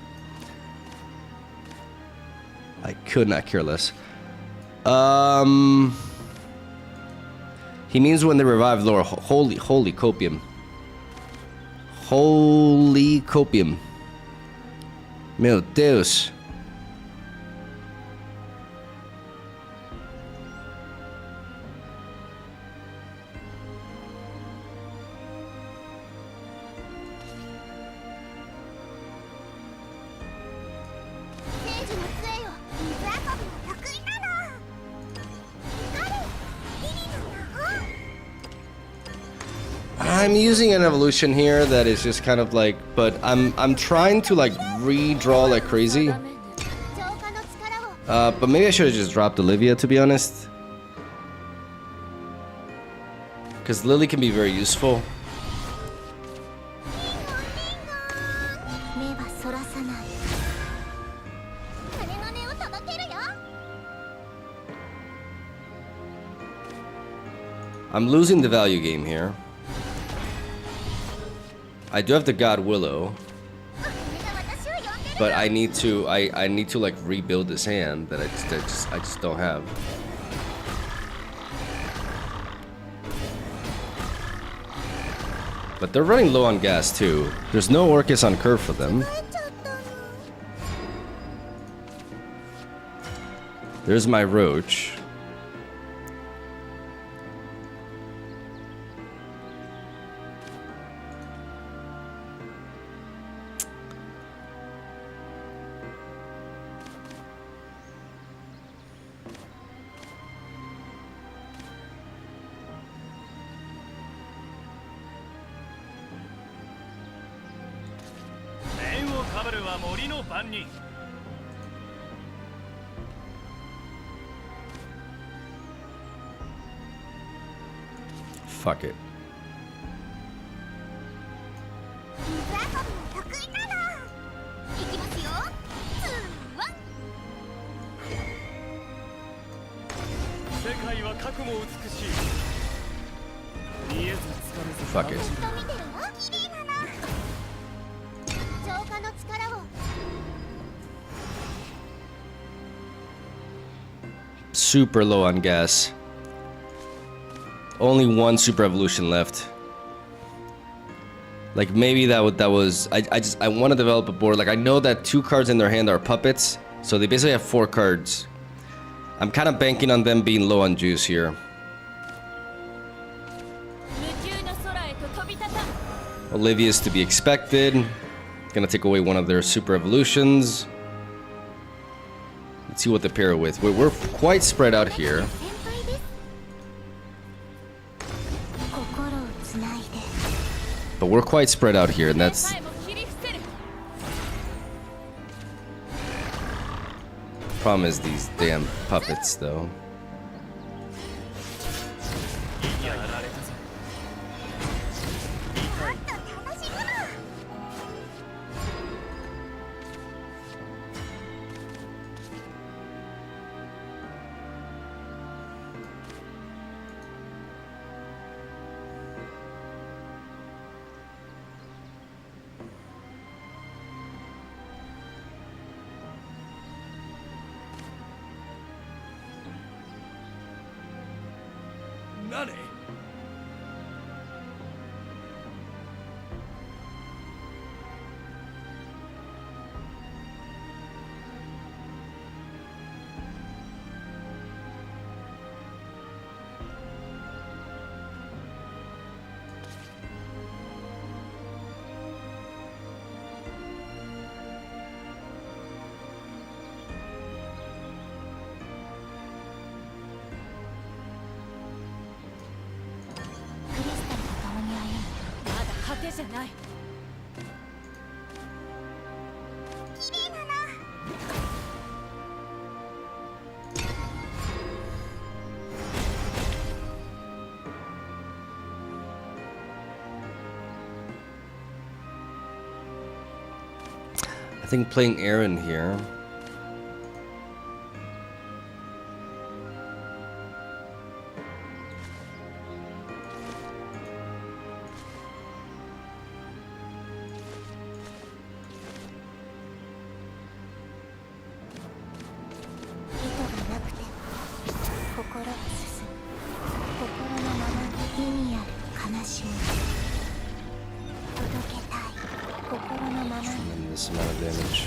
I could not care less. He means when they revive lore. Holy copium. Holy copium. Meu Deus. I'm using an evolution here that is just kind of like, but I'm trying to like redraw like crazy. But maybe I should have just dropped Olivia, to be honest. Because Lily can be very useful. I'm losing the value game here. I do have the God Willow, but I need to like rebuild this hand that I just don't have. But they're running low on gas too. There's no Orcus on curve for them. There's my Roach. Fuck it. Fuck it. Super low on gas. Only one super evolution left. Like maybe that was I want to develop a board. Like I know that 2 cards in their hand are puppets, so they basically have 4 cards. I'm kind of banking on them being low on juice here. Olivia's to be expected. Gonna take away one of their super evolutions. Let's see what they pair with. We're quite spread out here. But we're quite spread out here, and that's... Problem is these damn puppets, though. I think playing Aaron here. Tremendous amount of damage.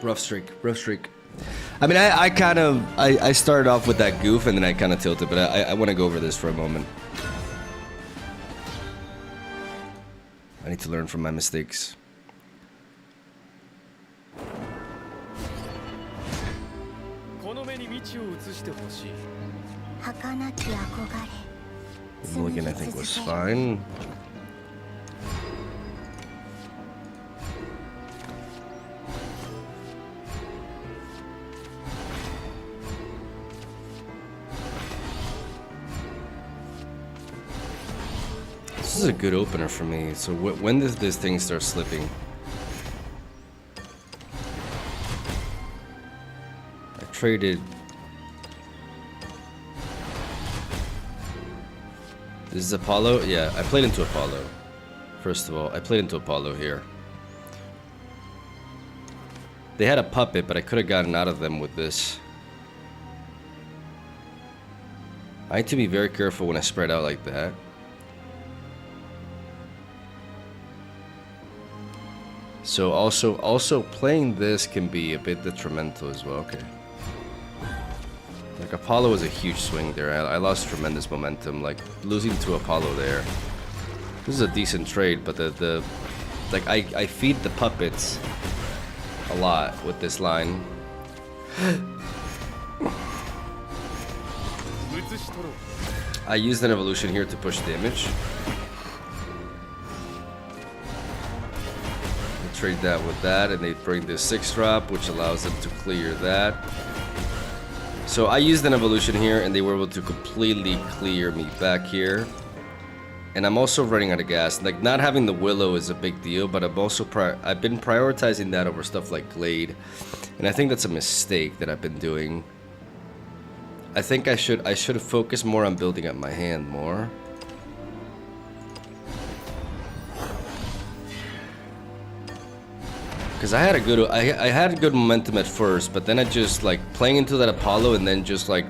Rough streak, rough streak. I mean, I started off with that goof and then I kind of tilted, but I want to go over this for a moment. I need to learn from my mistakes. Mulligan, I think, was fine. This is a good opener for me. So when does this thing start slipping? I traded. This is Apollo? Yeah, I played into Apollo. First of all, I played into Apollo here. They had a puppet, but I could have gotten out of them with this. I need to be very careful when I spread out like that. So also playing this can be a bit detrimental as well. Okay. Like Apollo was a huge swing there. I lost tremendous momentum. Like losing to Apollo there. This is a decent trade, but the like I feed the puppets a lot with this line. I used an evolution here to push damage. Trade that with that, and they bring this 6-drop, which allows them to clear that. So I used an evolution here, and they were able to completely clear me back here. And I'm also running out of gas. Like, not having the Willow is a big deal, but I've been prioritizing that over stuff like Glade, and I think that's a mistake that I've been doing. I think I should focus more on building up my hand more. Because I had good momentum at first, but then I just like playing into that Apollo, and then just like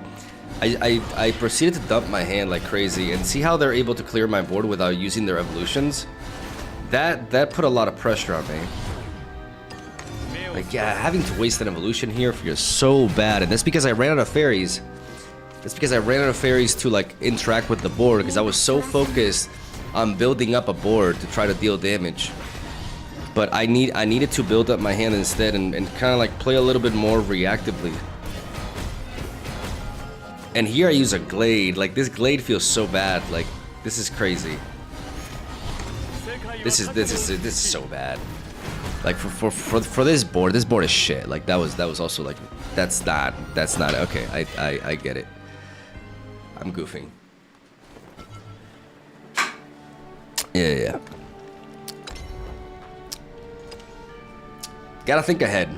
I proceeded to dump my hand like crazy, and see how they're able to clear my board without using their evolutions. That put a lot of pressure on me. Like, yeah, having to waste an evolution here feels so bad, and that's because I ran out of fairies. That's because I ran out of fairies to like interact with the board, because I was so focused on building up a board to try to deal damage. But I needed to build up my hand instead, and kind of like play a little bit more reactively. And here I use a Glade. Like, this Glade feels so bad. Like, this is crazy. This is so bad. Like for this board is shit. Like that was also like that's not okay. I get it. I'm goofing. Yeah. Gotta think ahead.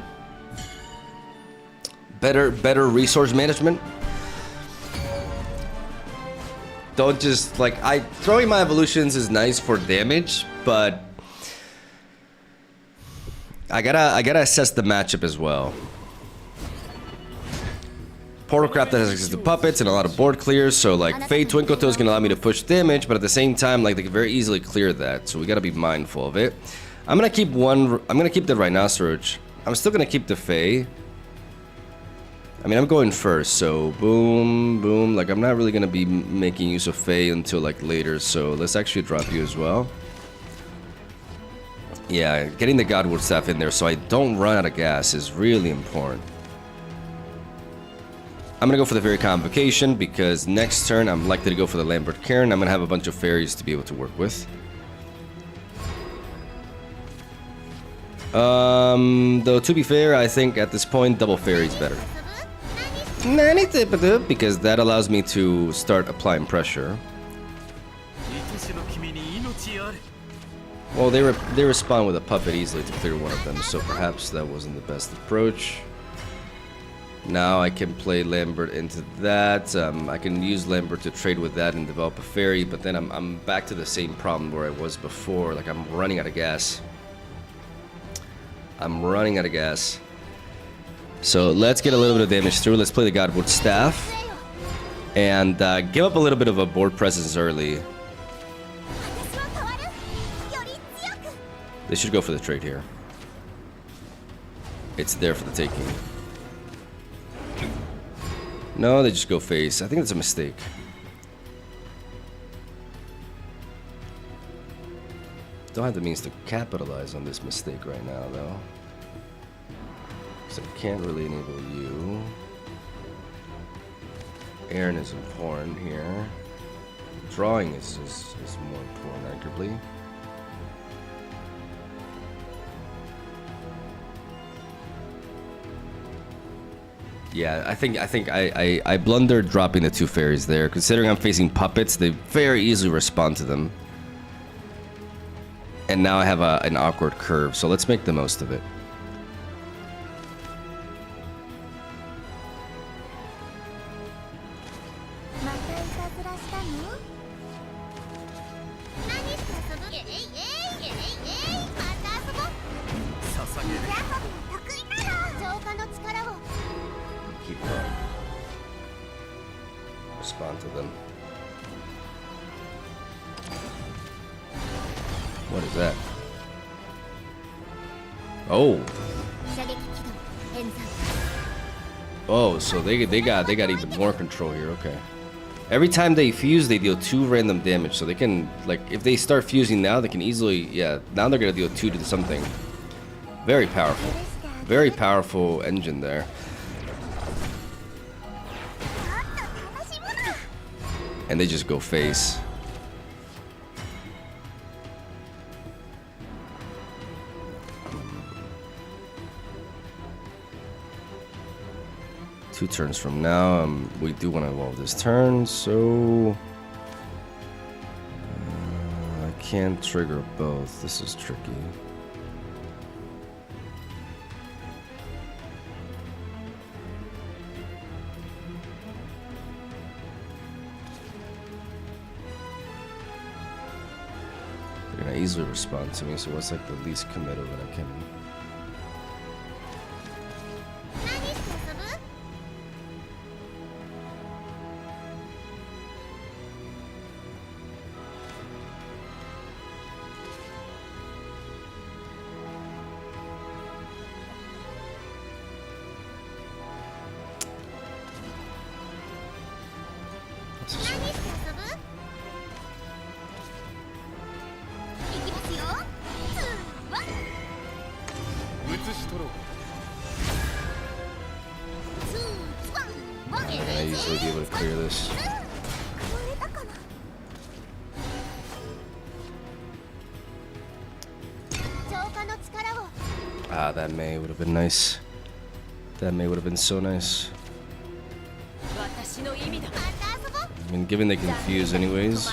Better resource management. Don't just like throwing my evolutions is nice for damage, but I gotta assess the matchup as well. Portalcraft has access to puppets and a lot of board clears, so like Fade Twinkle Toes can allow me to push damage, but at the same time, like they can very easily clear that, so we gotta be mindful of it. I'm gonna keep the Rhinoceros. I'm still gonna keep the Fae. I mean, I'm going first, so boom, boom. Like, I'm not really gonna be making use of Fae until like later, so let's actually drop you as well. Yeah, getting the Godwood Staff in there so I don't run out of gas is really important. I'm gonna go for the Fairy Convocation because next turn I'm likely to go for the Lambert Cairn. I'm gonna have a bunch of fairies to be able to work with. Though to be fair, I think at this point double fairy is better. Because that allows me to start applying pressure. Well, they respond with a puppet easily to clear one of them, so perhaps that wasn't the best approach. Now I can play Lambert into that. I can use Lambert to trade with that and develop a fairy, but then I'm back to the same problem where I was before. Like, I'm running out of gas. I'm running out of gas. So let's get a little bit of damage through. Let's play the Godwood Staff. And give up a little bit of a board presence early. They should go for the trade here. It's there for the taking. No, they just go face. I think that's a mistake. Don't have the means to capitalize on this mistake right now, though. So I can't really enable you. Aaron is important here. Drawing is more important, arguably. Yeah, I think I blundered dropping the 2 fairies there. Considering I'm facing puppets, they very easily respond to them. And now I have an awkward curve, so let's make the most of it. Keep up. Respond to them. What is that? Oh. Oh, so they got even more control here. Okay. Every time they fuse, they deal 2 random damage. So they can, like, if they start fusing now, they can easily, yeah. Now they're gonna deal 2 to something. Very powerful. Very powerful engine there. And they just go face. Two turns from now, we do want to evolve this turn, so I can't trigger both. This is tricky. They're gonna easily respond to me, so what's like the least committal that I can? Easily be able to clear this. Ah, that May would have been nice. That May would have been so nice. I mean, given they confuse anyways.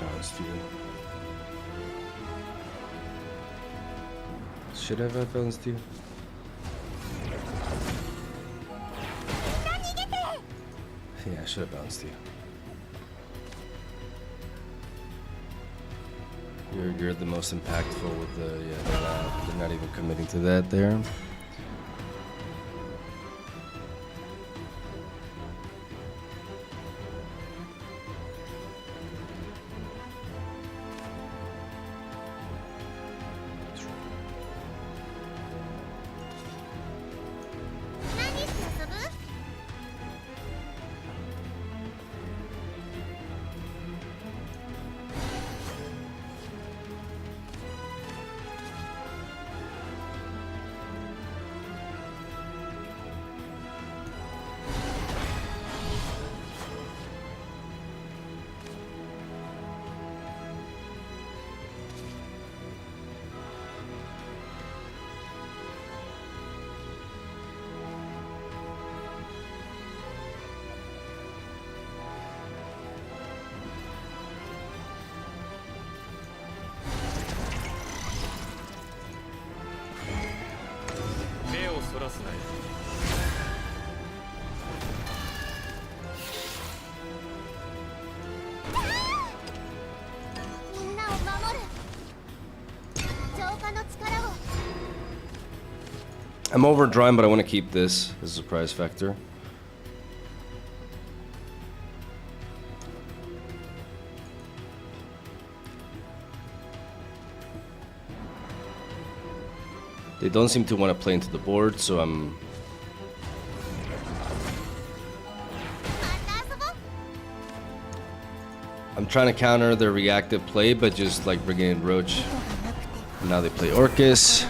Bounced you. Should I have bounced you? Yeah, I should have bounced you. You're the most impactful with the they're not even committing to that there. I'm overdrawing, but I want to keep this as a surprise factor. They don't seem to want to play into the board, so I'm trying to counter their reactive play, but just like bringing in Roach. Now they play Orcus.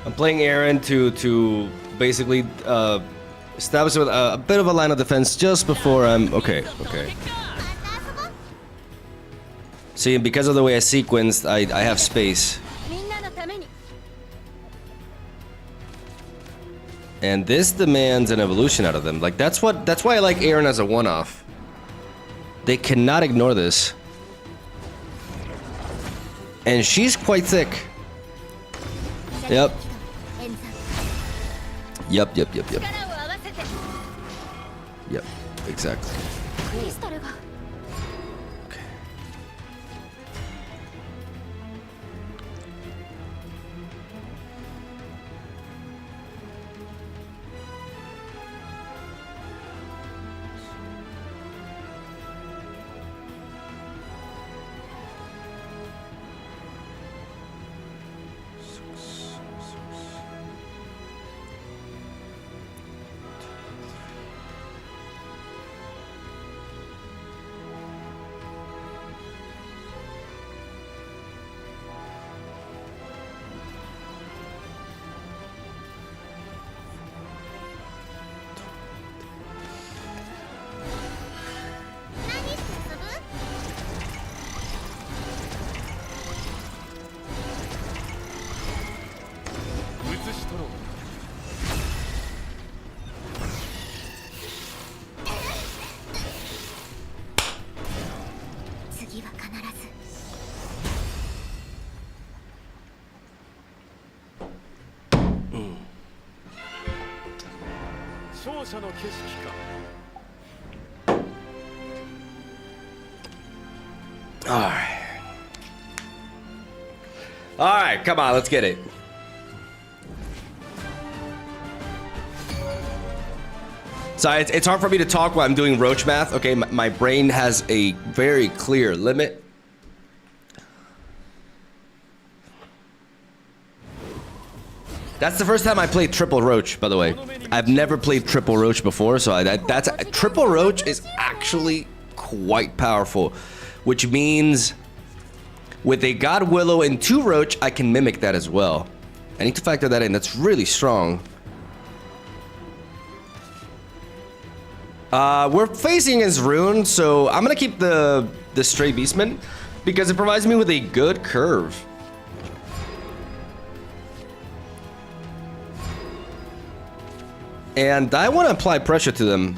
I'm playing Aaron to basically establish a bit of a line of defense just before I'm... Okay. See, because of the way I sequenced, I have space. And this demands an evolution out of them. Like, that's why I like Aaron as a one-off. They cannot ignore this. And she's quite thick. Yep. Yep, exactly. Okay. Alright, come on, let's get it. So it's hard for me to talk while I'm doing roach math. Okay, my brain has a very clear limit. That's the first time I played triple roach, by the way. I've never played triple roach before, so triple roach is actually quite powerful, which means with a God Willow and 2 roach, I can mimic that as well. I need to factor that in. That's really strong. We're facing against Rune, so I'm gonna keep the Stray Beastman because it provides me with a good curve. And I want to apply pressure to them.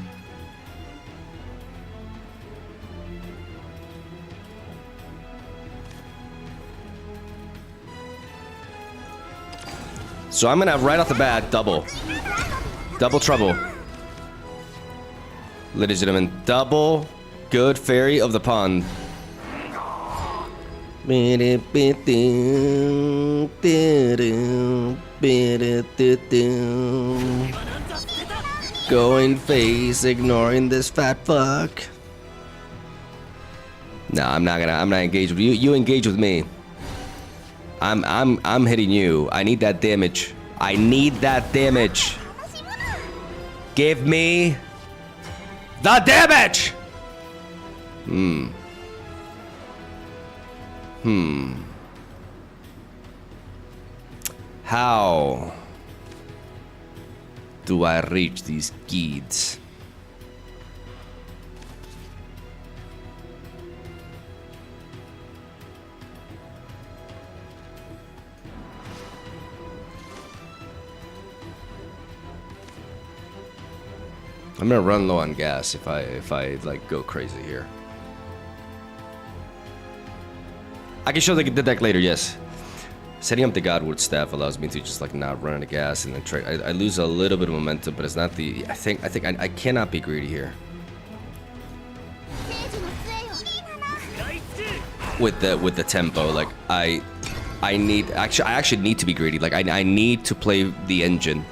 So I'm gonna right off the bat double trouble, ladies and gentlemen. Double good fairy of the pond. Going face, ignoring this fat fuck. No, I'm not engage with you. You engage with me. I'm hitting you. I need that damage. I need that damage. Give me the damage. How do I reach these kids? I'm gonna run low on gas if I like go crazy here. I can show the deck later, yes. Setting up the Godwood staff allows me to just like not run out of gas and then trade. I lose a little bit of momentum, but it's not the. I think I cannot be greedy here. with the tempo. Like I actually need to be greedy. Like I need to play the engine.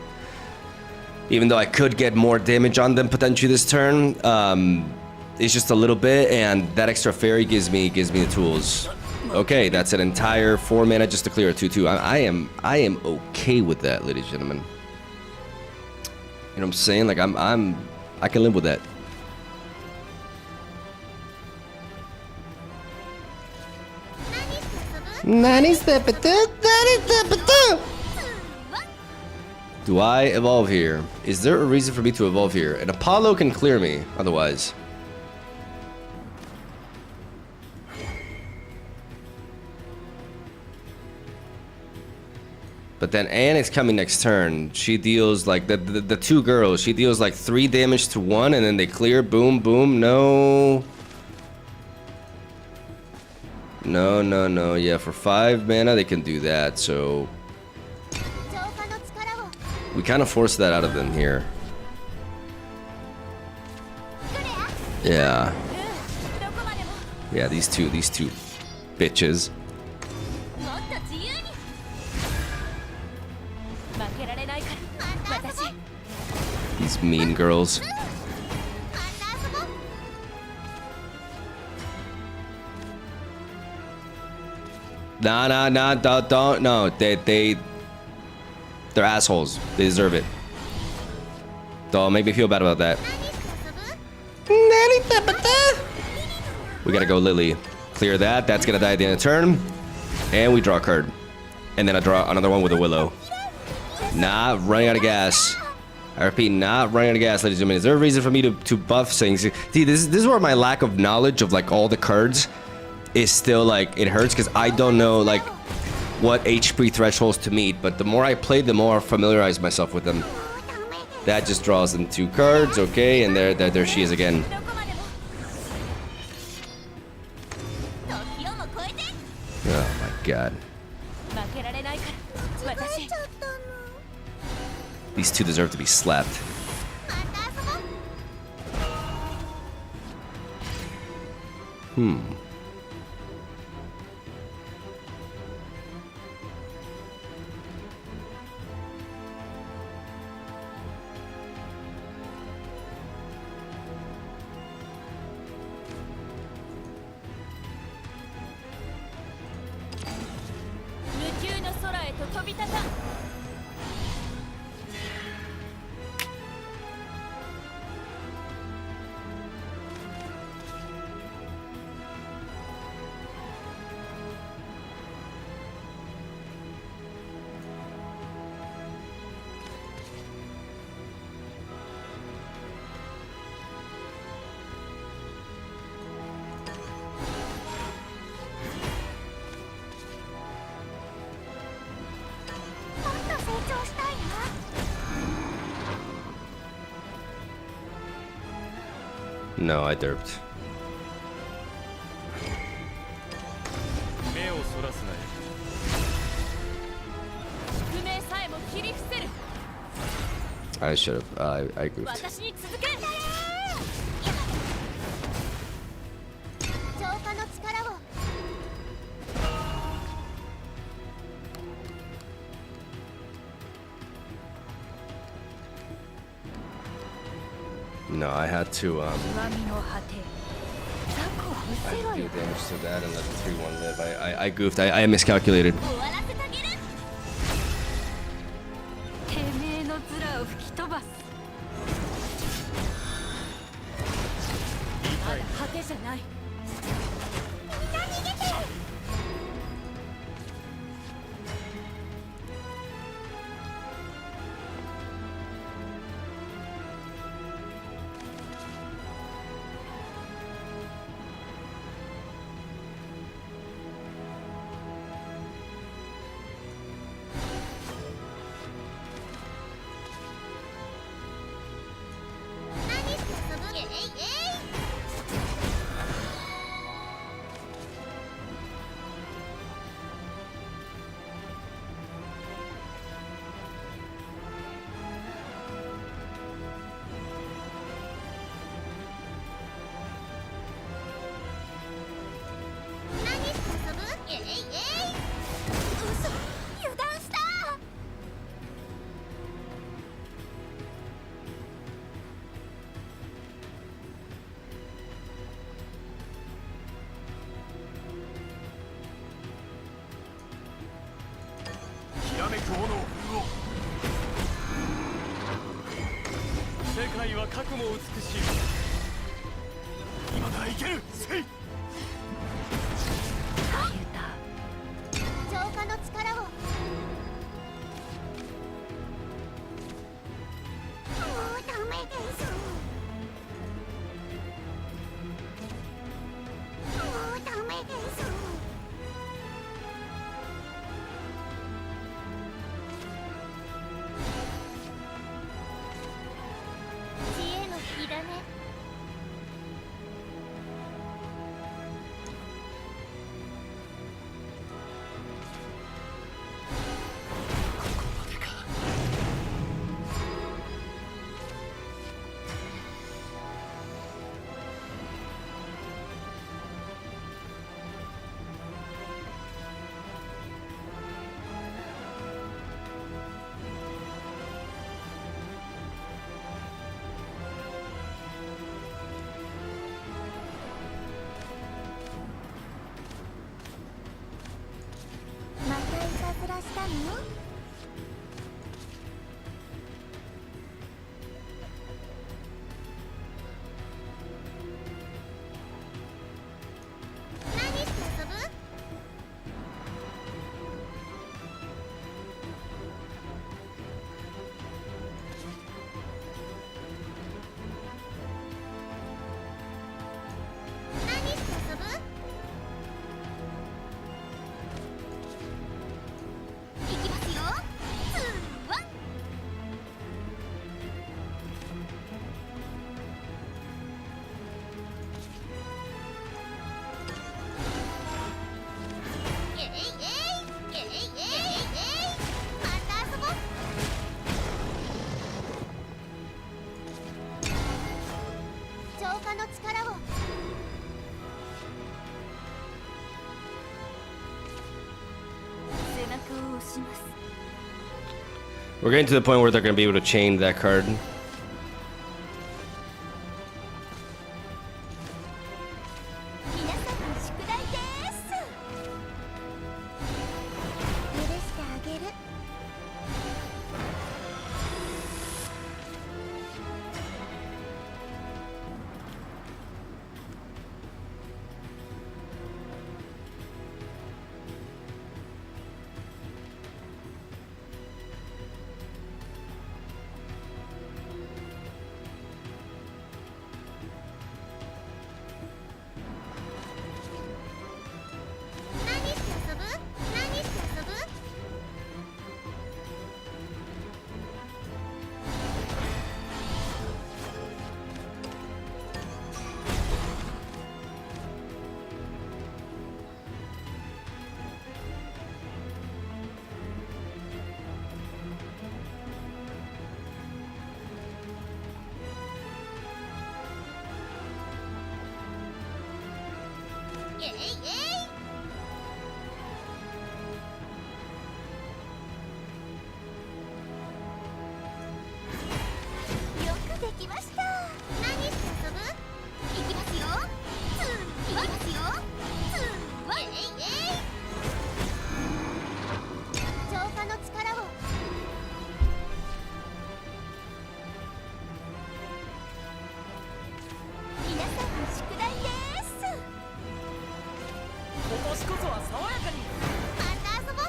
Even though I could get more damage on them potentially this turn, it's just a little bit, and that extra fairy gives me the tools. Okay, that's an entire 4 mana just to clear a 2/2. I am okay with that, ladies and gentlemen. You know what I'm saying? Like I can live with that. Do I evolve here? Is there a reason for me to evolve here? An Apollo can clear me otherwise. But then Anne is coming next turn. She deals like the two girls. She deals like 3 damage to 1, and then they clear. Boom, boom. No. No, no, no. Yeah, for 5 mana they can do that. So we kind of force that out of them here. Yeah. Yeah, these two bitches. These mean girls. Nah, don't, no, they're assholes. They deserve it. Don't make me feel bad about that. We gotta go Lily. Clear that, that's gonna die at the end of the turn. And we draw a card. And then I draw another one with a Willow. Not running out of gas. I repeat, not running out of gas, ladies and gentlemen. Is there a reason for me to buff things? See, this is where my lack of knowledge of like all the cards is still like, it hurts because I don't know like what HP thresholds to meet, but the more I play, the more I familiarize myself with them. That just draws them 2 cards, okay, and there she is again. Oh my god. These two deserve to be slapped. No, I derped. I should have. I goofed. No, I had to I had to do damage to that and let the 3/1 live. I goofed. I miscalculated. ける。せい。浄化の力を。もうダメです。もうダメです。知恵の火だね。またいたずらしたの？何して遊ぶ？何して遊ぶ？いきますよ。ツーワン。えいえいえいえいえいえい。また遊ぼう。浄化の力を。背中を押します。 We're getting to the point where they're going to be able to chain that card. 皆さんの宿題です。許してあげる。何して遊ぶ？何して遊ぶ？えいえい。よくできました。何して遊ぶ？いきますよ。ツーワン。いきますよ。ツーワン。えいえい。浄化の力を。皆さんの宿題です。今年こそは爽やかに。また遊ぼう。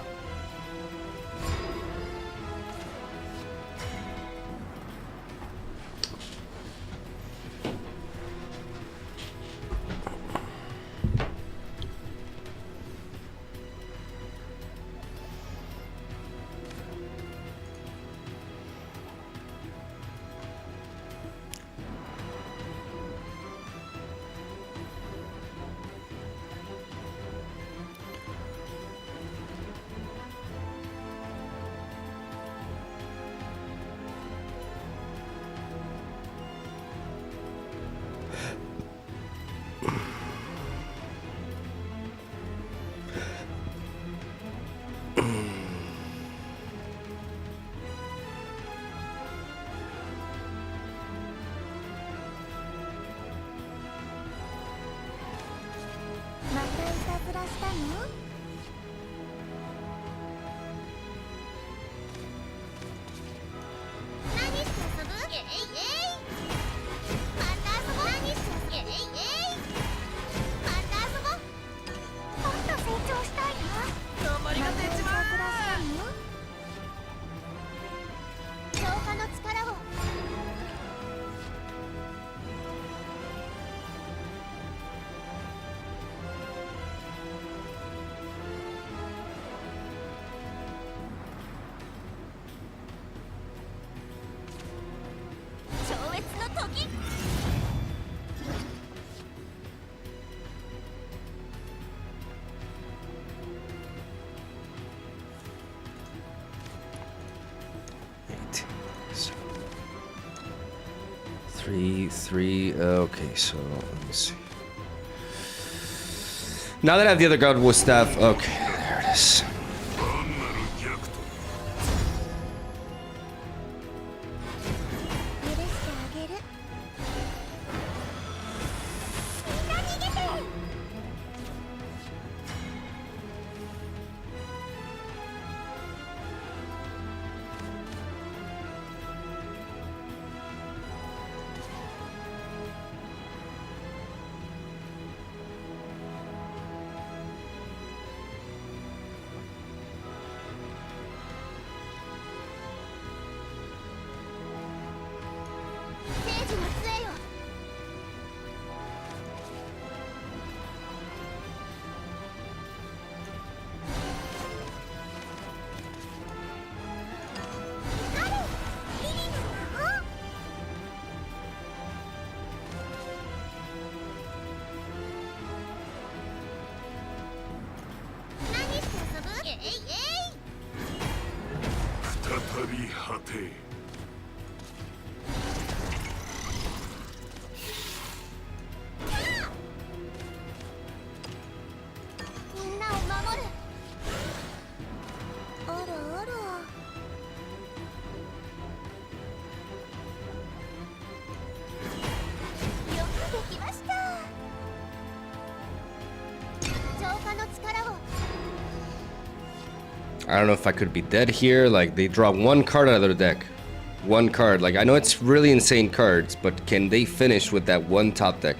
またいたずらしたの？何して遊ぶ？えいえい。また遊ぼう。何して遊ぶ？えいえい。3. Okay, so let me see. Now that I have the other god with staff, okay, there it is. I don't know if I could be dead here. Like, they draw one card out of their deck. One card. Like, I know it's really insane cards, but can they finish with that one top deck?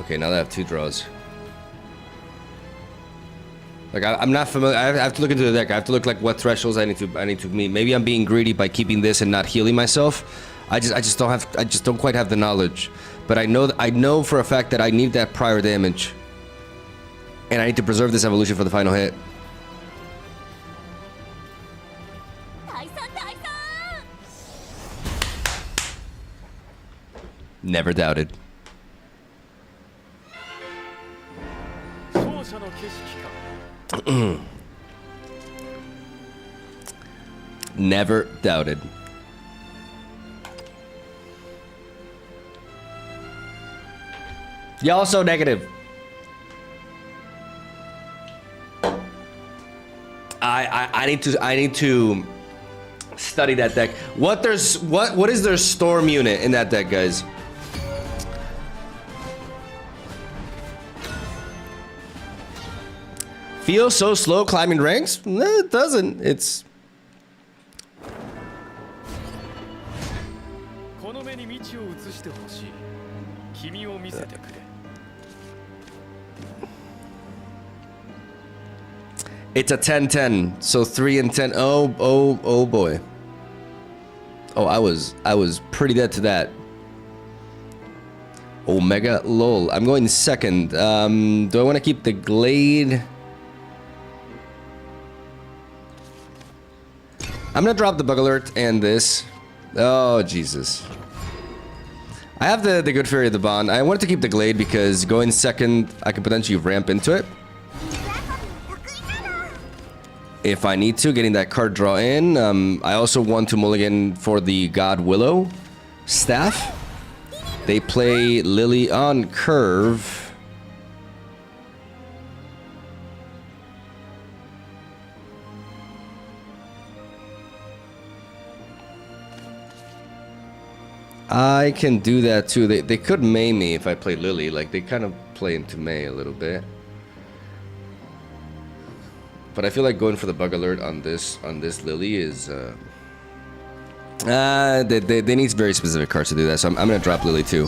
Okay, now they have 2 draws. Like, I'm not familiar. I have to look into the deck. I have to look like what thresholds I need to meet. Maybe I'm being greedy by keeping this and not healing myself. I just don't quite have the knowledge. But I know for a fact that I need that prior damage. And I need to preserve this evolution for the final hit. Never doubted. Never doubted. Y'all so negative. I need to study that deck. What is their storm unit in that deck, guys? Feels so slow climbing ranks? No, it doesn't. It's a 10-10, so 3 and 10. Oh boy. Oh, I was pretty dead to that. Omega lol. I'm going second. Do I want to keep the Glade? I'm gonna drop the Bug Alert and this. Oh Jesus. I have the Good Fairy of the Bond. I wanted to keep the Glade because going second, I could potentially ramp into it. If I need to, getting that card draw in. I also want to mulligan for the God Willow staff. They play Lily on curve. I can do that too. They could May me if I play Lily. Like, they kind of play into May a little bit. But I feel like going for the Bug Alert on this Lily is they need very specific cards to do that. So I'm gonna drop Lily too.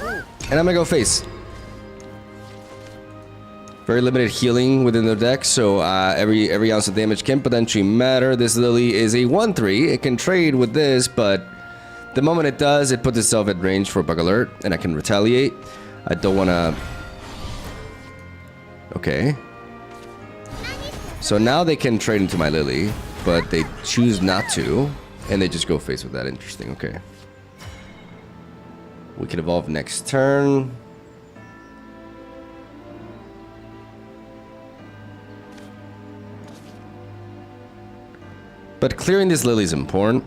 And I'm gonna go face. Very limited healing within their deck, so every ounce of damage can potentially matter. This Lily is a 1/3. It can trade with this, but the moment it does, it puts itself at range for Bug Alert, and I can retaliate. I don't want to... Okay. So now they can trade into my Lily, but they choose not to, and they just go face with that. Interesting, okay. We can evolve next turn. But clearing this lily is important.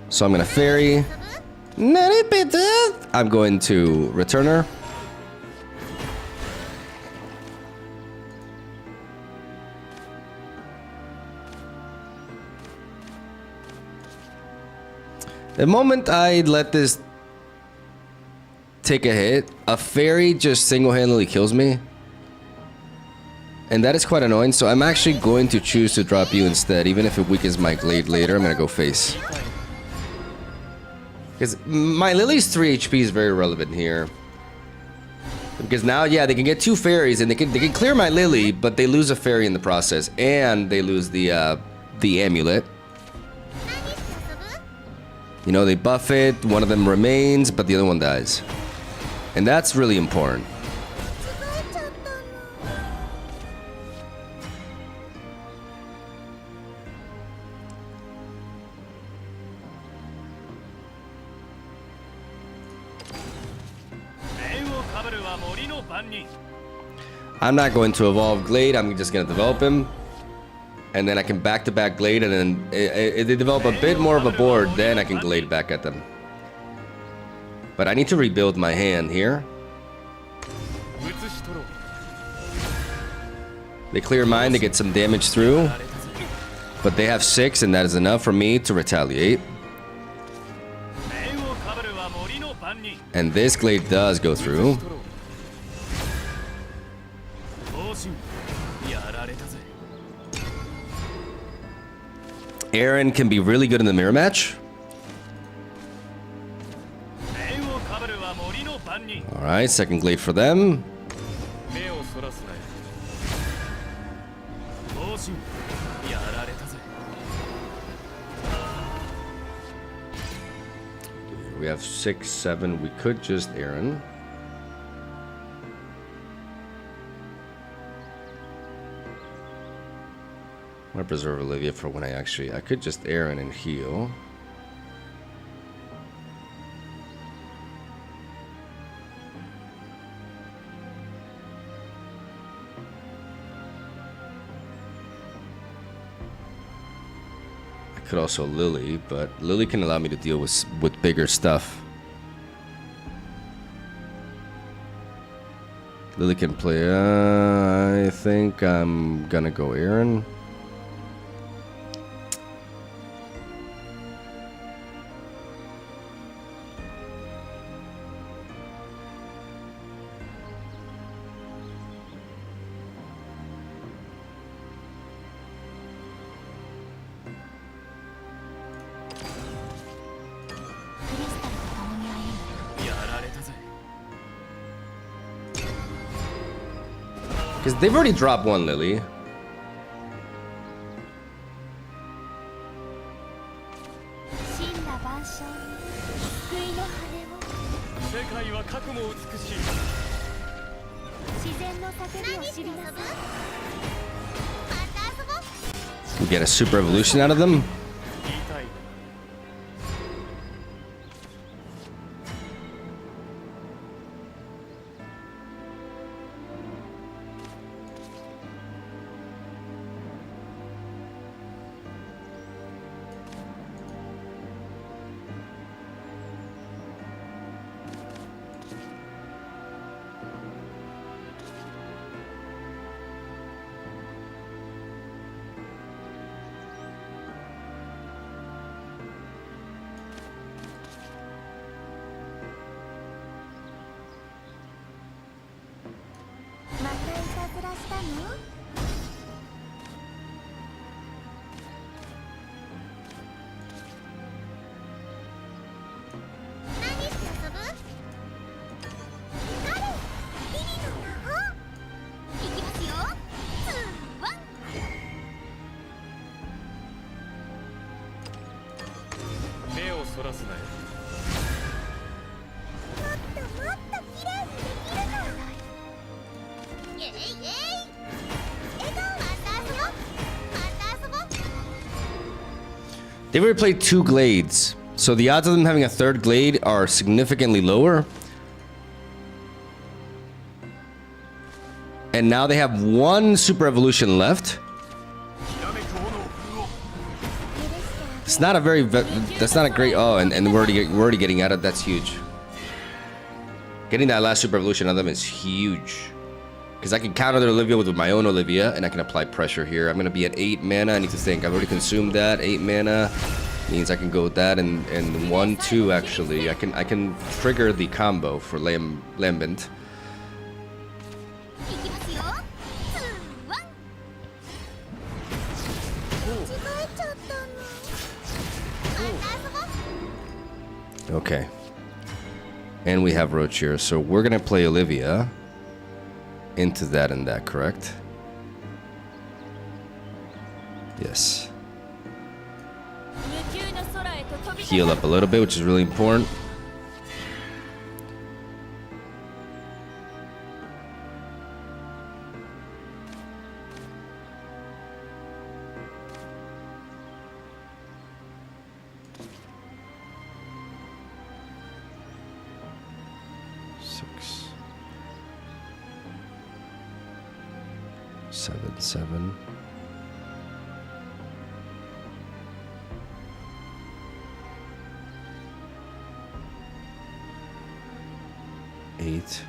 So I'm gonna fairy. I'm going to return her. The moment I let this take a hit, a fairy just single-handedly kills me. And that is quite annoying, so I'm actually going to choose to drop you instead. Even if it weakens my glade later, I'm gonna go face. Because my Lily's 3 HP is very relevant here. Because now, yeah, they can get 2 fairies and they can clear my Lily, but they lose a fairy in the process. And they lose the amulet. You know, they buff it, one of them remains, but the other one dies. And that's really important. I'm not going to evolve Glade, I'm just going to develop him. And then I can back-to-back Glade, and then if they develop a bit more of a board, then I can Glade back at them. But I need to rebuild my hand here. They clear mine to get some damage through. But they have 6, and that is enough for me to retaliate. And this Glade does go through. Aaron can be really good in the mirror match. Alright, second Glade for them. We have 6, 7. We could just Aaron. I'm gonna preserve Olivia for when I could just Aaron and heal. I could also Lily, but Lily can allow me to deal with bigger stuff. Lily can play, I think I'm gonna go Aaron. Because they've already dropped 1 Lily. We get a super evolution out of them. They've already played 2 Glades, so the odds of them having a 3rd Glade are significantly lower. And now they have 1 Super Evolution left. That's not a very. That's not a great. Oh, and we're already getting at it. That's huge. Getting that last super evolution on them is huge. Because I can counter their Olivia with my own Olivia, and I can apply pressure here. I'm gonna be at 8 mana. I need to think. I've already consumed that. 8 mana means I can go with that and 1/2 actually. I can trigger the combo for Lambent. いきますよ。2、1。間違えちゃったの。また遊ぼう。 Okay. And we have Roach here, so we're gonna play Olivia into that and that, correct? Yes. Heal up a little bit, which is really important. Seven. Eight.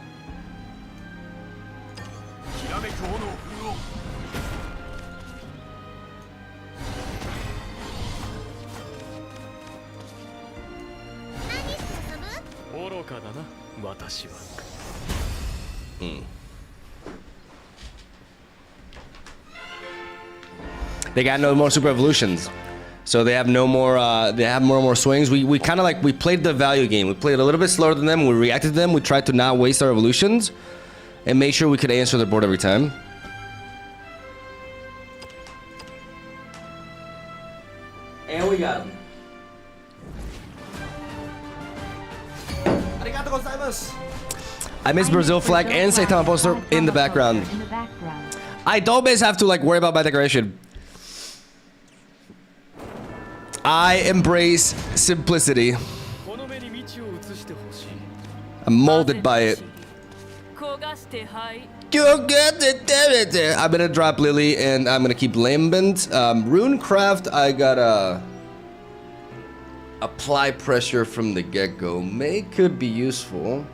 きらめく炎を振るおう。何して遊ぶ？愚かだな、私は。They got no more super evolutions, so they have no more. They have more swings. We kind of like we played the value game. We played a little bit slower than them. We reacted to them. We tried to not waste our evolutions, and make sure we could answer the board every time. And we got him. Arigatou gozaimasu. I miss Brazil flag and Saitama poster in the background. I don't always have to like worry about my decoration. I embrace simplicity. I'm molded by it. I'm gonna drop Lily and I'm gonna keep Lambent. Runecraft, I gotta apply pressure from the get-go. May could be useful,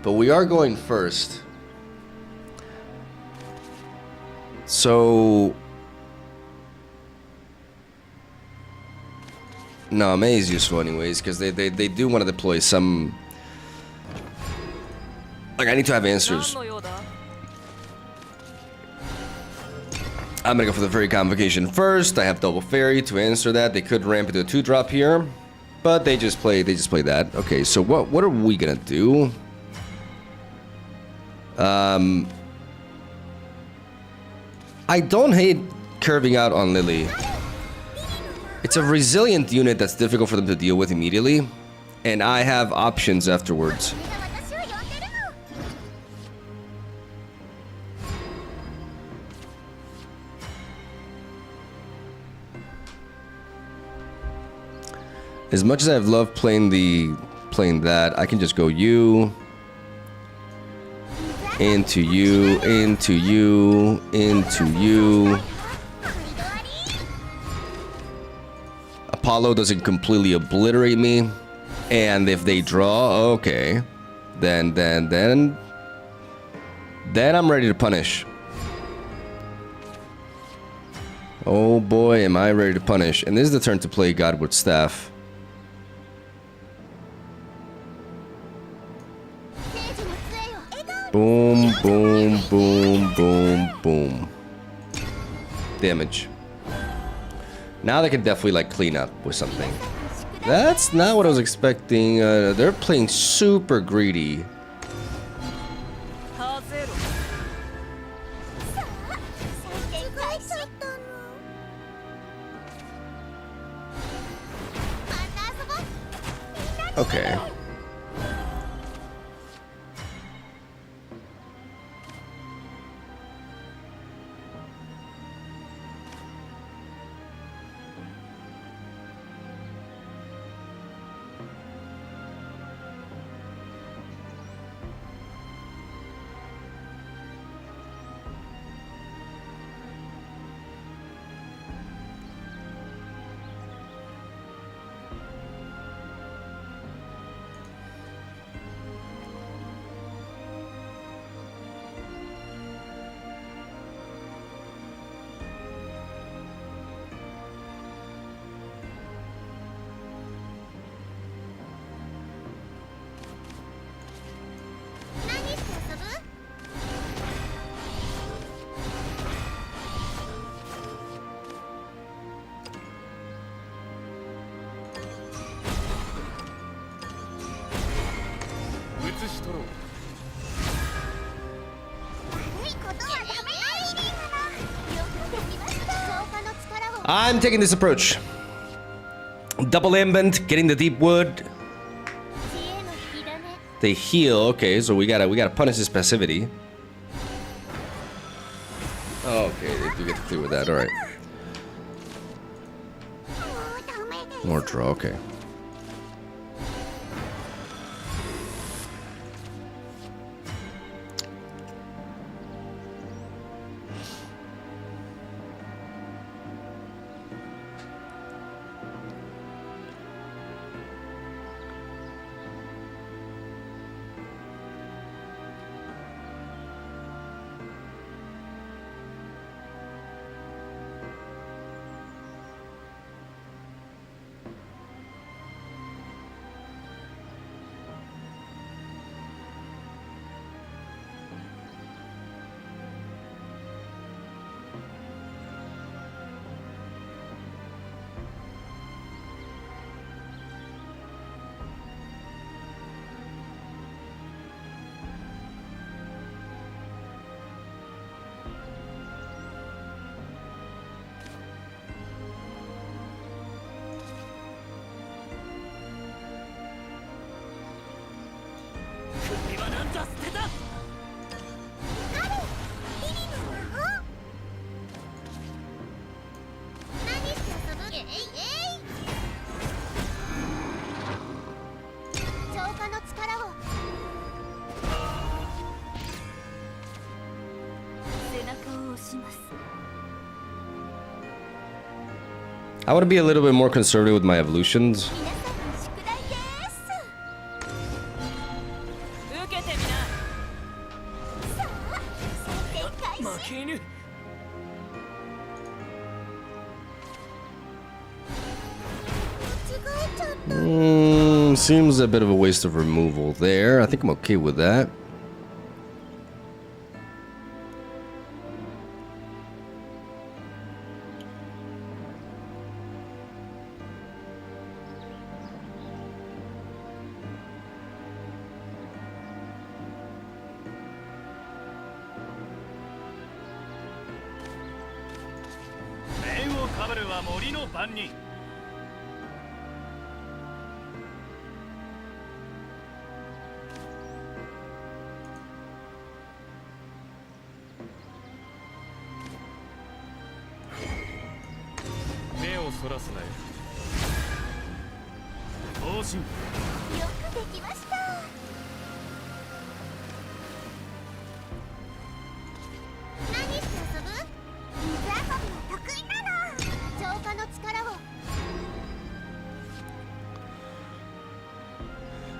but we are going first. So no, May is useful anyways, because they do want to deploy some. Like, I need to have answers. I'm gonna go for the Fairy Convocation first. I have Double Fairy to answer that. They could ramp into a 2-drop here, but they just play that. Okay, so what are we gonna do? I don't hate curving out on Lily. It's a resilient unit that's difficult for them to deal with immediately, and I have options afterwards. As much as I've loved playing that, I can just go you, into you, into you, into you. Apollo doesn't completely obliterate me, and if they draw, okay, then I'm ready to punish. Oh boy, am I ready to punish. And this is the turn to play Godwood Staff. Boom, boom, boom, boom, boom. Damage. Now they can definitely like clean up with something. That's not what I was expecting. They're playing super greedy. Okay. I'm taking this approach. Double ambient, getting the deep wood. They heal. Okay, so we gotta punish his passivity. Oh, okay, they do get to clear with that. All right. More draw. Okay. I want to be a little bit more conservative with my evolutions. Seems a bit of a waste of removal there. I think I'm okay with that.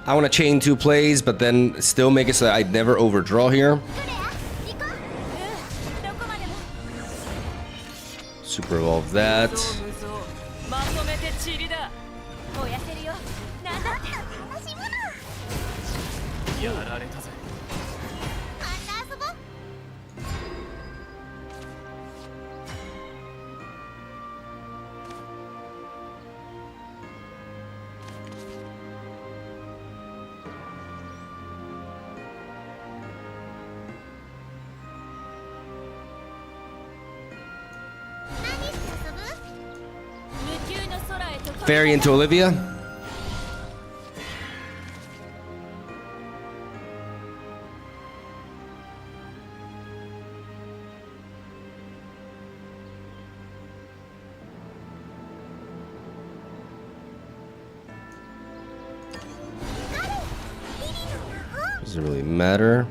I want to chain 2 plays, but then still make it so that I never overdraw here. Super evolve that. Fairy into Olivia. Doesn't really matter.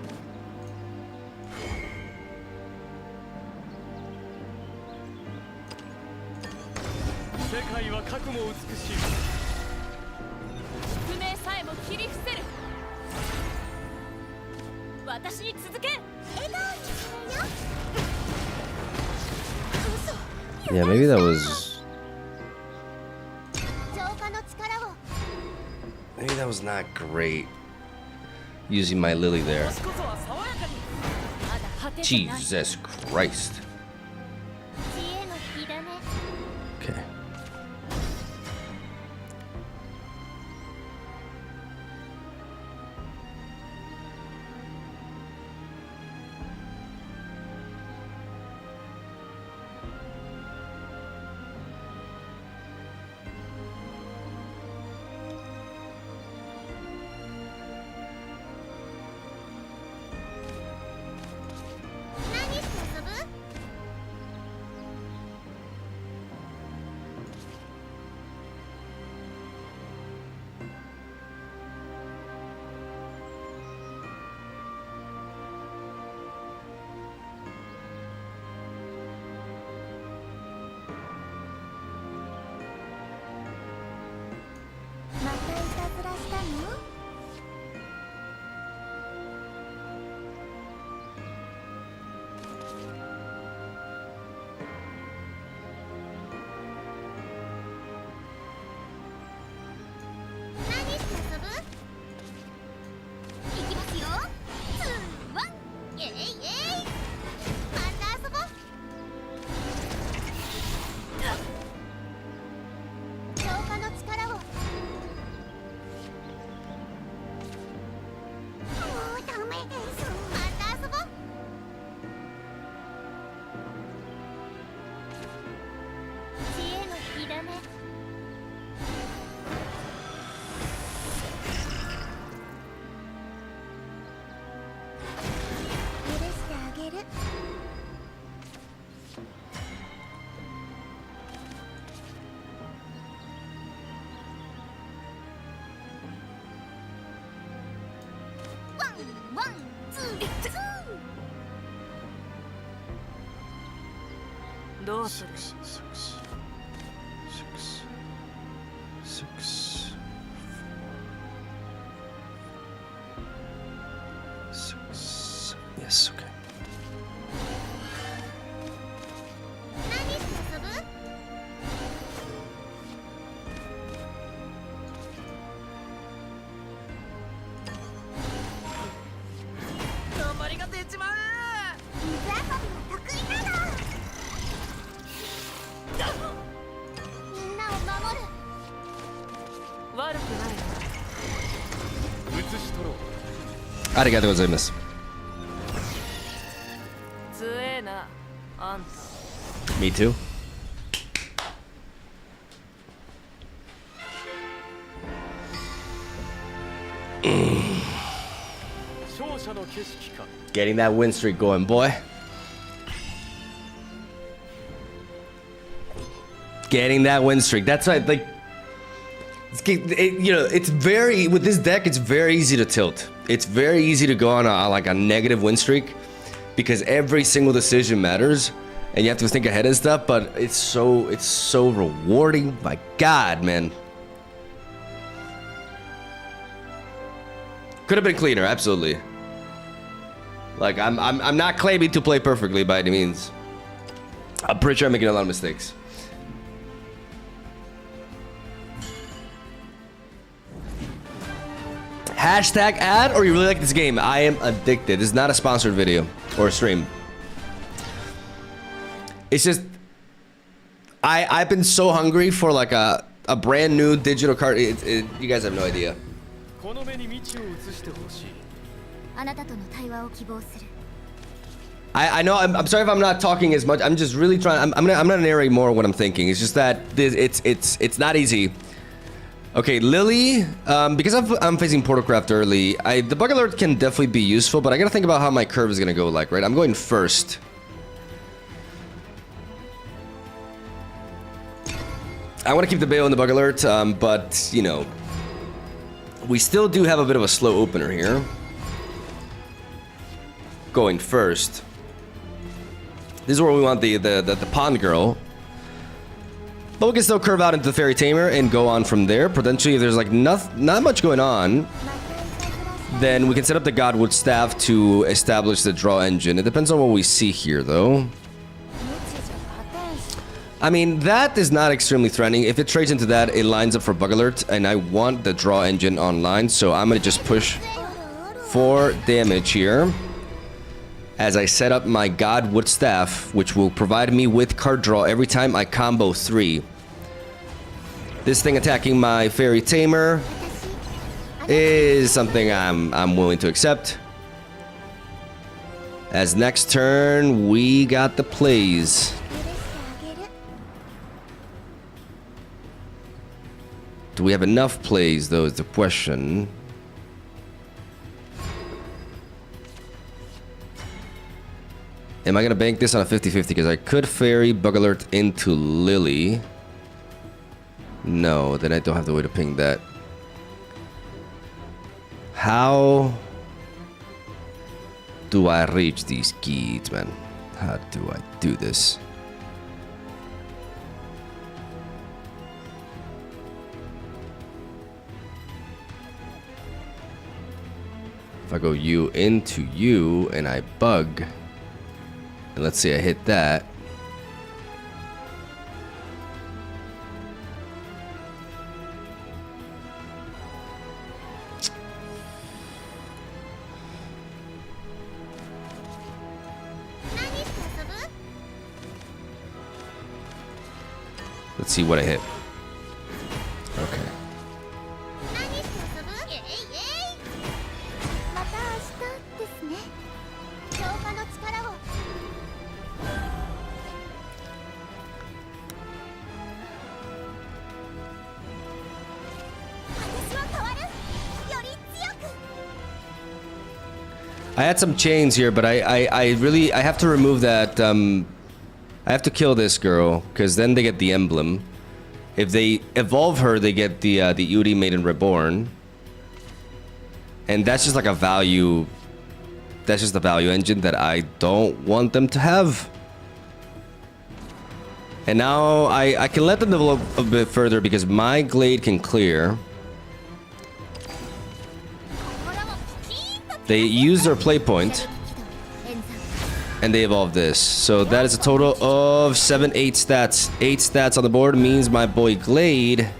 Yeah, maybe that was... Maybe that was not great. Using my Lily there. Jesus Christ. Okay. ワンツーツーどうする？ Yes, okay. 何して遊ぶ？頑張りが出ちまう。水遊びは得意なの。みんなを守る。悪くない。移し取ろう。Arigatou gozaimasu. 強えな、あんた。 Me too. 勝者の景色か。 Getting that win streak going, boy. Getting that win streak. That's right. Like, you know, it's very with this deck. It's very easy to tilt. It's very easy to go on like a negative win streak because every single decision matters, and you have to think ahead and stuff. But it's so rewarding. My God, man. Could have been cleaner, absolutely. Like I'm not claiming to play perfectly by any means. I'm pretty sure I'm making a lot of mistakes. Hashtag ad, or you really like this game? I am addicted. This is not a sponsored video or a stream. It's just I've been so hungry for like a brand new digital card. You guys have no idea. この目に道を移してほしい。あなたとの対話を希望する。 I know I'm sorry if I'm not talking as much. I'm just really trying. I'm gonna narrate more what I'm thinking. It's just that it's not easy. Okay, Lily. Because I'm facing Portalcraft early, the bug alert can definitely be useful, but I gotta think about how my curve is gonna go. Like, right? I'm going first. I want to keep the bail in the bug alert, but you know, we still do have a bit of a slow opener here. Going first. This is where we want the pond girl. But we can still curve out into the fairy tamer and go on from there. Potentially, if there's like not much going on, then we can set up the Godwood staff to establish the draw engine. It depends on what we see here, though. I mean, that is not extremely threatening. If it trades into that, it lines up for bug alert, and I want the draw engine online, so I'm gonna just push for damage here as I set up my Godwood staff, which will provide me with card draw every time I combo 3. This thing attacking my fairy tamer is something I'm willing to accept. As next turn, we got the plays. Do we have enough plays, though, is the question. Am I going to bank this on a 50-50? Because I could fairy bug alert into Lily. No, then I don't have the way to ping that. How do I reach these keys, man? How do I do this? If I go you into you and I bug, and let's say I hit that. Let's see what I hit. Okay. I had some chains here, but I really have to remove that. I have to kill this girl because then they get the emblem. If they evolve her, they get the Yuri Maiden Reborn, and that's just like a value that's just the value engine that I don't want them to have. And now I can let them develop a bit further because my Glade can clear. They use their play point. And they evolve this. So that is a total of 8 stats. 8 stats on the board means my boy Glade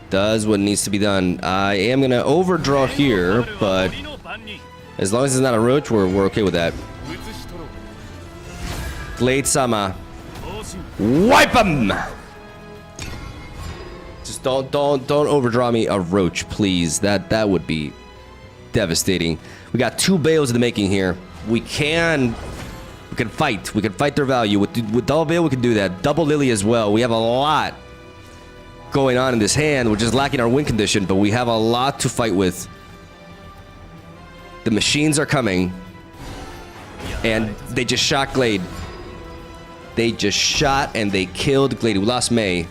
does what needs to be done. I am going to overdraw here, but as long as it's not a roach, we're okay with that. Glade-sama. Wipe him! Just don't overdraw me a roach, please. That would be devastating. We got 2 bales in the making here. We can fight. We can fight their value. With double bale, we can do that. Double lily as well. We have a lot going on in this hand. We're just lacking our win condition, but we have a lot to fight with. The machines are coming. And they just shot Glade. They just shot and they killed Glade. We lost May.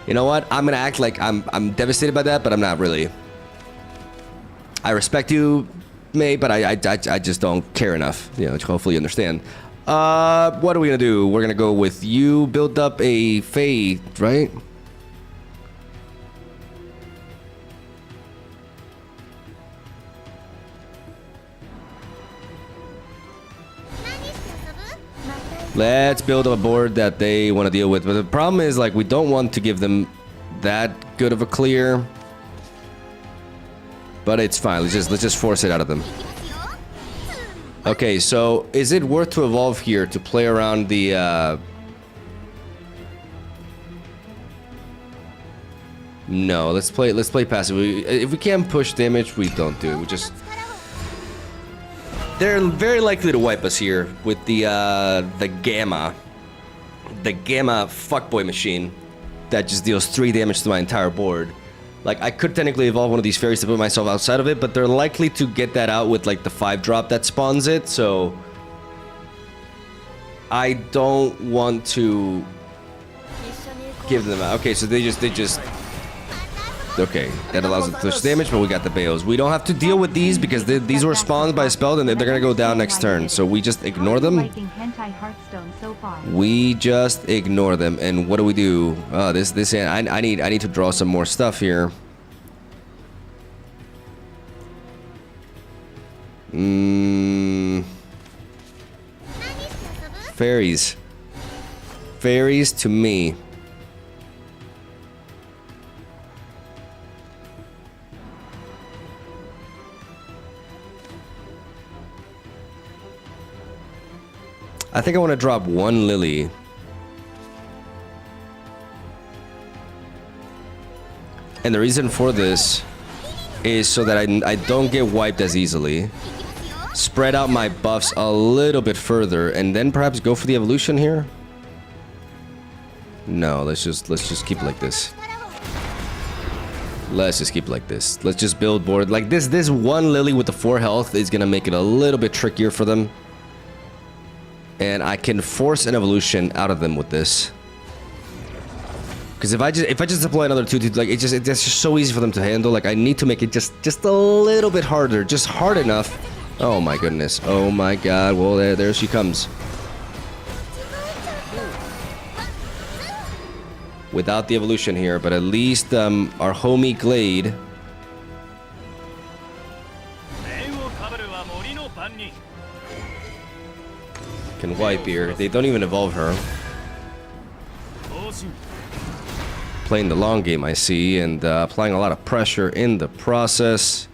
You know what? I'm gonna act like I'm devastated by that, but I'm not really. I respect you, May, but I just don't care enough. You know, hopefully you understand. What are we gonna do? We're gonna go with you. Build up a Fae, right? Let's build a board that they want to deal with. But the problem is, like, we don't want to give them that good of a clear. But it's fine. Let's just force it out of them. Okay, so is it worth to evolve here to play around the No, let's play passive. If we can't push damage, we don't do it. We just They're very likely to wipe us here with the Gamma fuckboy machine that just deals 3 damage to my entire board. Like, I could technically evolve one of these fairies to put myself outside of it, but they're likely to get that out with like the 5-drop that spawns it, so I don't want to give them out. Okay, so they just okay, that allows it to push damage, but we got the bales. We don't have to deal with these because these were spawned by a spell and they're gonna go down next turn. So we just ignore them. We just ignore them. And what do? This I need to draw some more stuff here. Fairies. Fairies to me. I think I want to drop 1 lily. And the reason for this is so that I don't get wiped as easily. Spread out my buffs a little bit further and then perhaps go for the evolution here. No, let's just keep it like this. Let's just keep it like this. Let's just build board like this. This 1 lily with the 4 health is gonna make it a little bit trickier for them. And I can force an evolution out of them with this. Because if I just deploy another 2, like it's just so easy for them to handle. Like I need to make it just a little bit harder, just hard enough. Oh my goodness! Oh my God! Well, there she comes. Without the evolution here, but at least our homie Glade. Can wipe here. They don't even evolve her. Playing the long game, I see, and applying a lot of pressure in the process.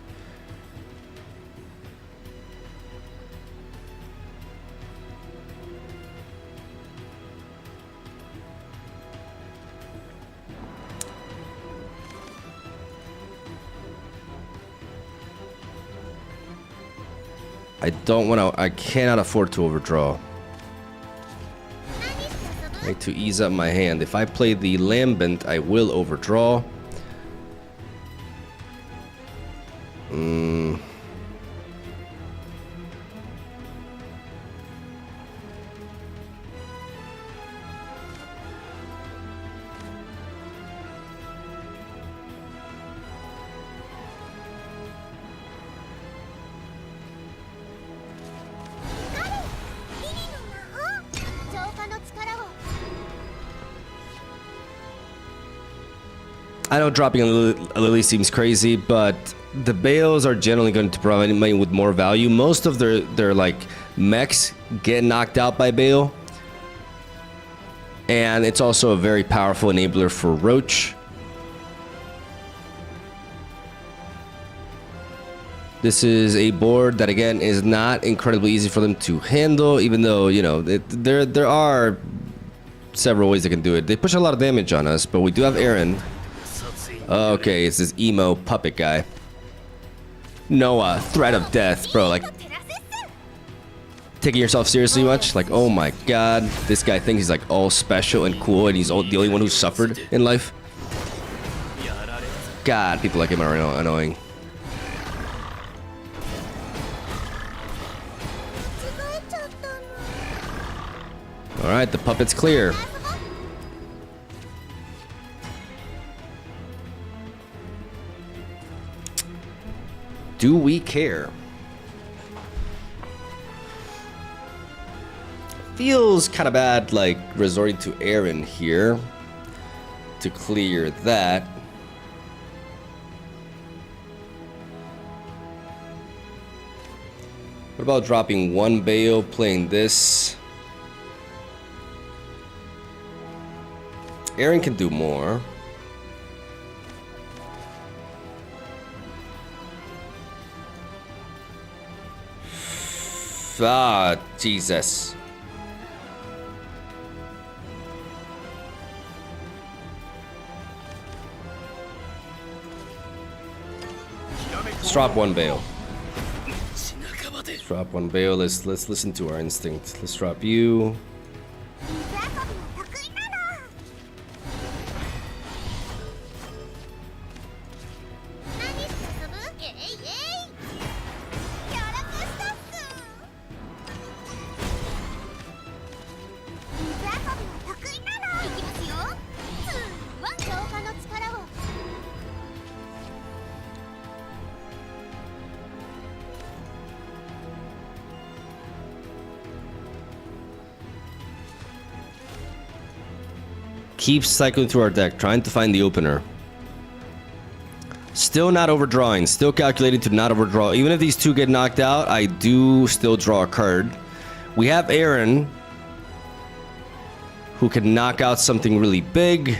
I don't want to. I cannot afford to overdraw. I need to ease up my hand. If I play the Lambent, I will overdraw. I know dropping a Lily seems crazy, but the Bales are generally going to provide me with more value. Most of their like mechs get knocked out by Bale. And it's also a very powerful enabler for Roach. This is a board that, again, is not incredibly easy for them to handle, even though, you know, there are several ways they can do it. They push a lot of damage on us, but we do have Aaron. Okay, it's this emo puppet guy. Noah, threat of death, bro. Like, taking yourself seriously much? Like, oh my god, this guy thinks he's like all special and cool, and he's the only one who suffered in life. God, people like him are annoying. All right, the puppet's clear. Do we care? Feels kind of bad, like, resorting to Aaron here to clear that. What about dropping one Bale, playing this? Aaron can do more. Ah, Jesus. Let's drop one Bale. Let's drop one Bale. Let's listen to our instinct. Let's drop you. Keep cycling through our deck, trying to find the opener. Still not overdrawing, still calculating to not overdraw. Even if these two get knocked out, I do still draw a card. We have Aaron, who can knock out something really big.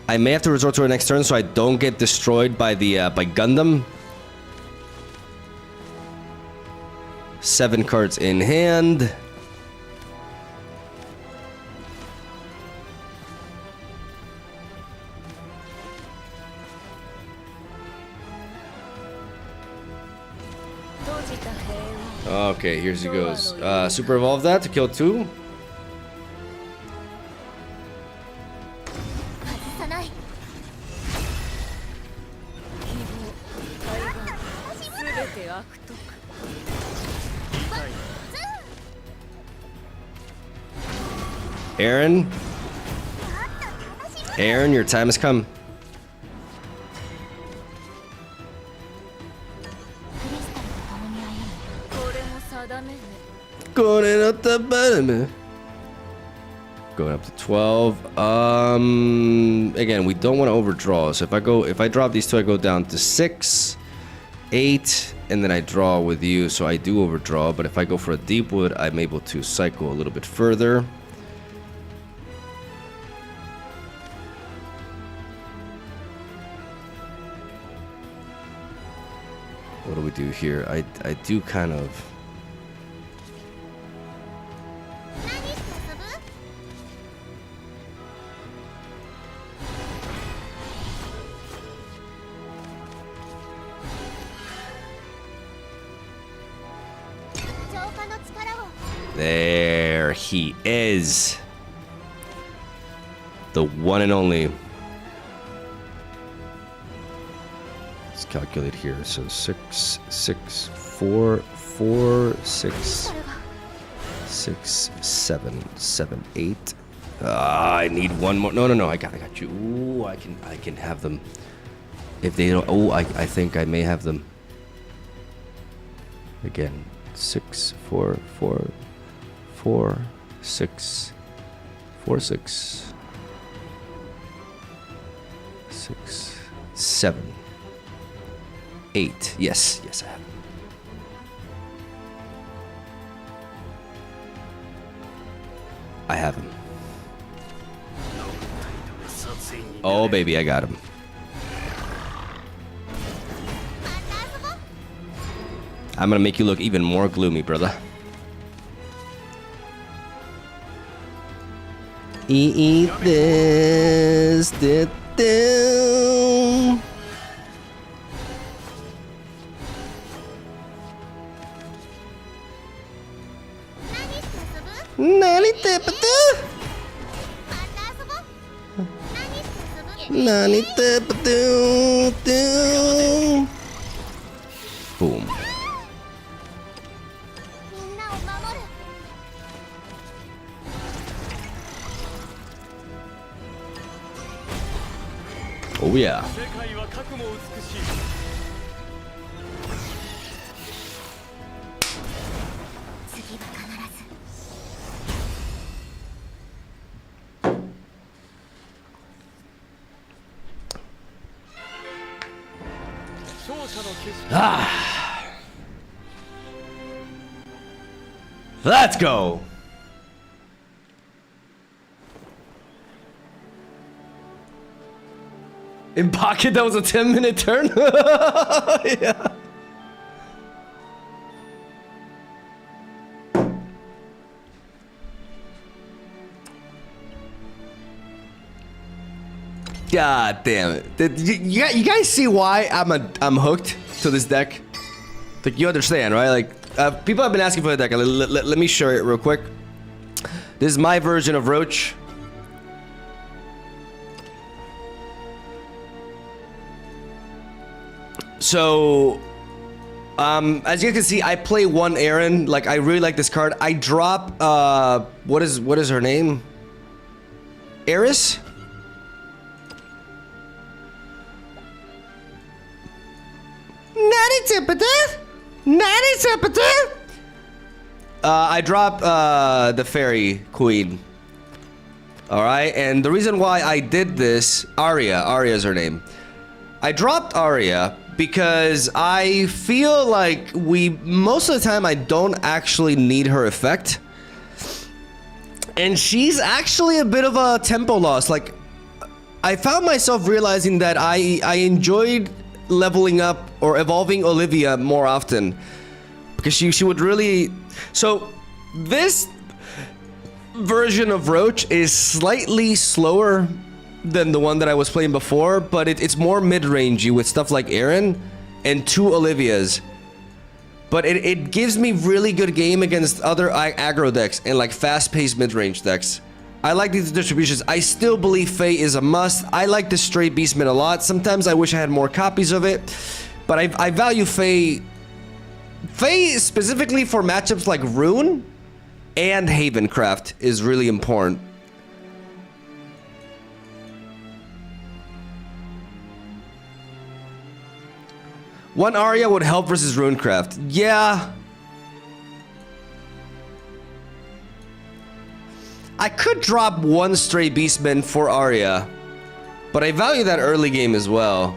I may have to resort to our next turn so I don't get destroyed by the by Gundam. 7 cards in hand. Okay, here he goes. Super evolve that to kill 2. Aaron? Aaron, your time has come. Going up the bottom. Going up to 12. Again, we don't want to overdraw. So if I drop these two, I go down to 6, 8, and then I draw with you. So I do overdraw. But if I go for a deep wood, I'm able to cycle a little bit further. What do we do here? I do kind of. There he is. The one and only. Let's calculate here. So 6, 6, 4, 4, 6, 6, 7, 7, 8. I need one more. No. I got you. Ooh, I can have them. If they don't. Oh, I think I may have them. Again. 6, 4, 4, 4, 6, 4, 6, 6, 7, 8. Yes, yes, I have. I have him. Oh, baby, I got him. I'm gonna make you look even more gloomy, brother. Eat this. Nani tepatu? Nani tepatu? Boom. Oh yeah. 世界はかくも美しい Let's go. In pocket, that was a 10-minute turn. Yeah. God damn it! You guys see why I'm hooked to this deck? Like, you understand, right? Like, people have been asking for the deck. Let me show it real quick. This is my version of Roach. So, as you can see, I play one Aaron. Like, I really like this card. I drop, what is her name? Eris? I drop the fairy queen. Alright, and the reason why I did this, Arya is her name. I dropped Arya because I feel like most of the time I don't actually need her effect. And she's actually a bit of a tempo loss. Like, I found myself realizing that I enjoyed leveling up or evolving Olivia more often, because she would really. So this version of Roach is slightly slower than the one that I was playing before, but it's more mid-rangey with stuff like Aaron and 2 Olivias. But it gives me really good game against other aggro decks and like fast-paced mid-range decks. I like these distributions. I still believe Fae is a must. I like the Stray Beastman a lot. Sometimes I wish I had more copies of it, but I value Fae. Fae specifically for matchups like Rune and Havencraft is really important. One Arya would help versus Runecraft. Yeah. I could drop one Stray Beastman for Arya, but I value that early game as well.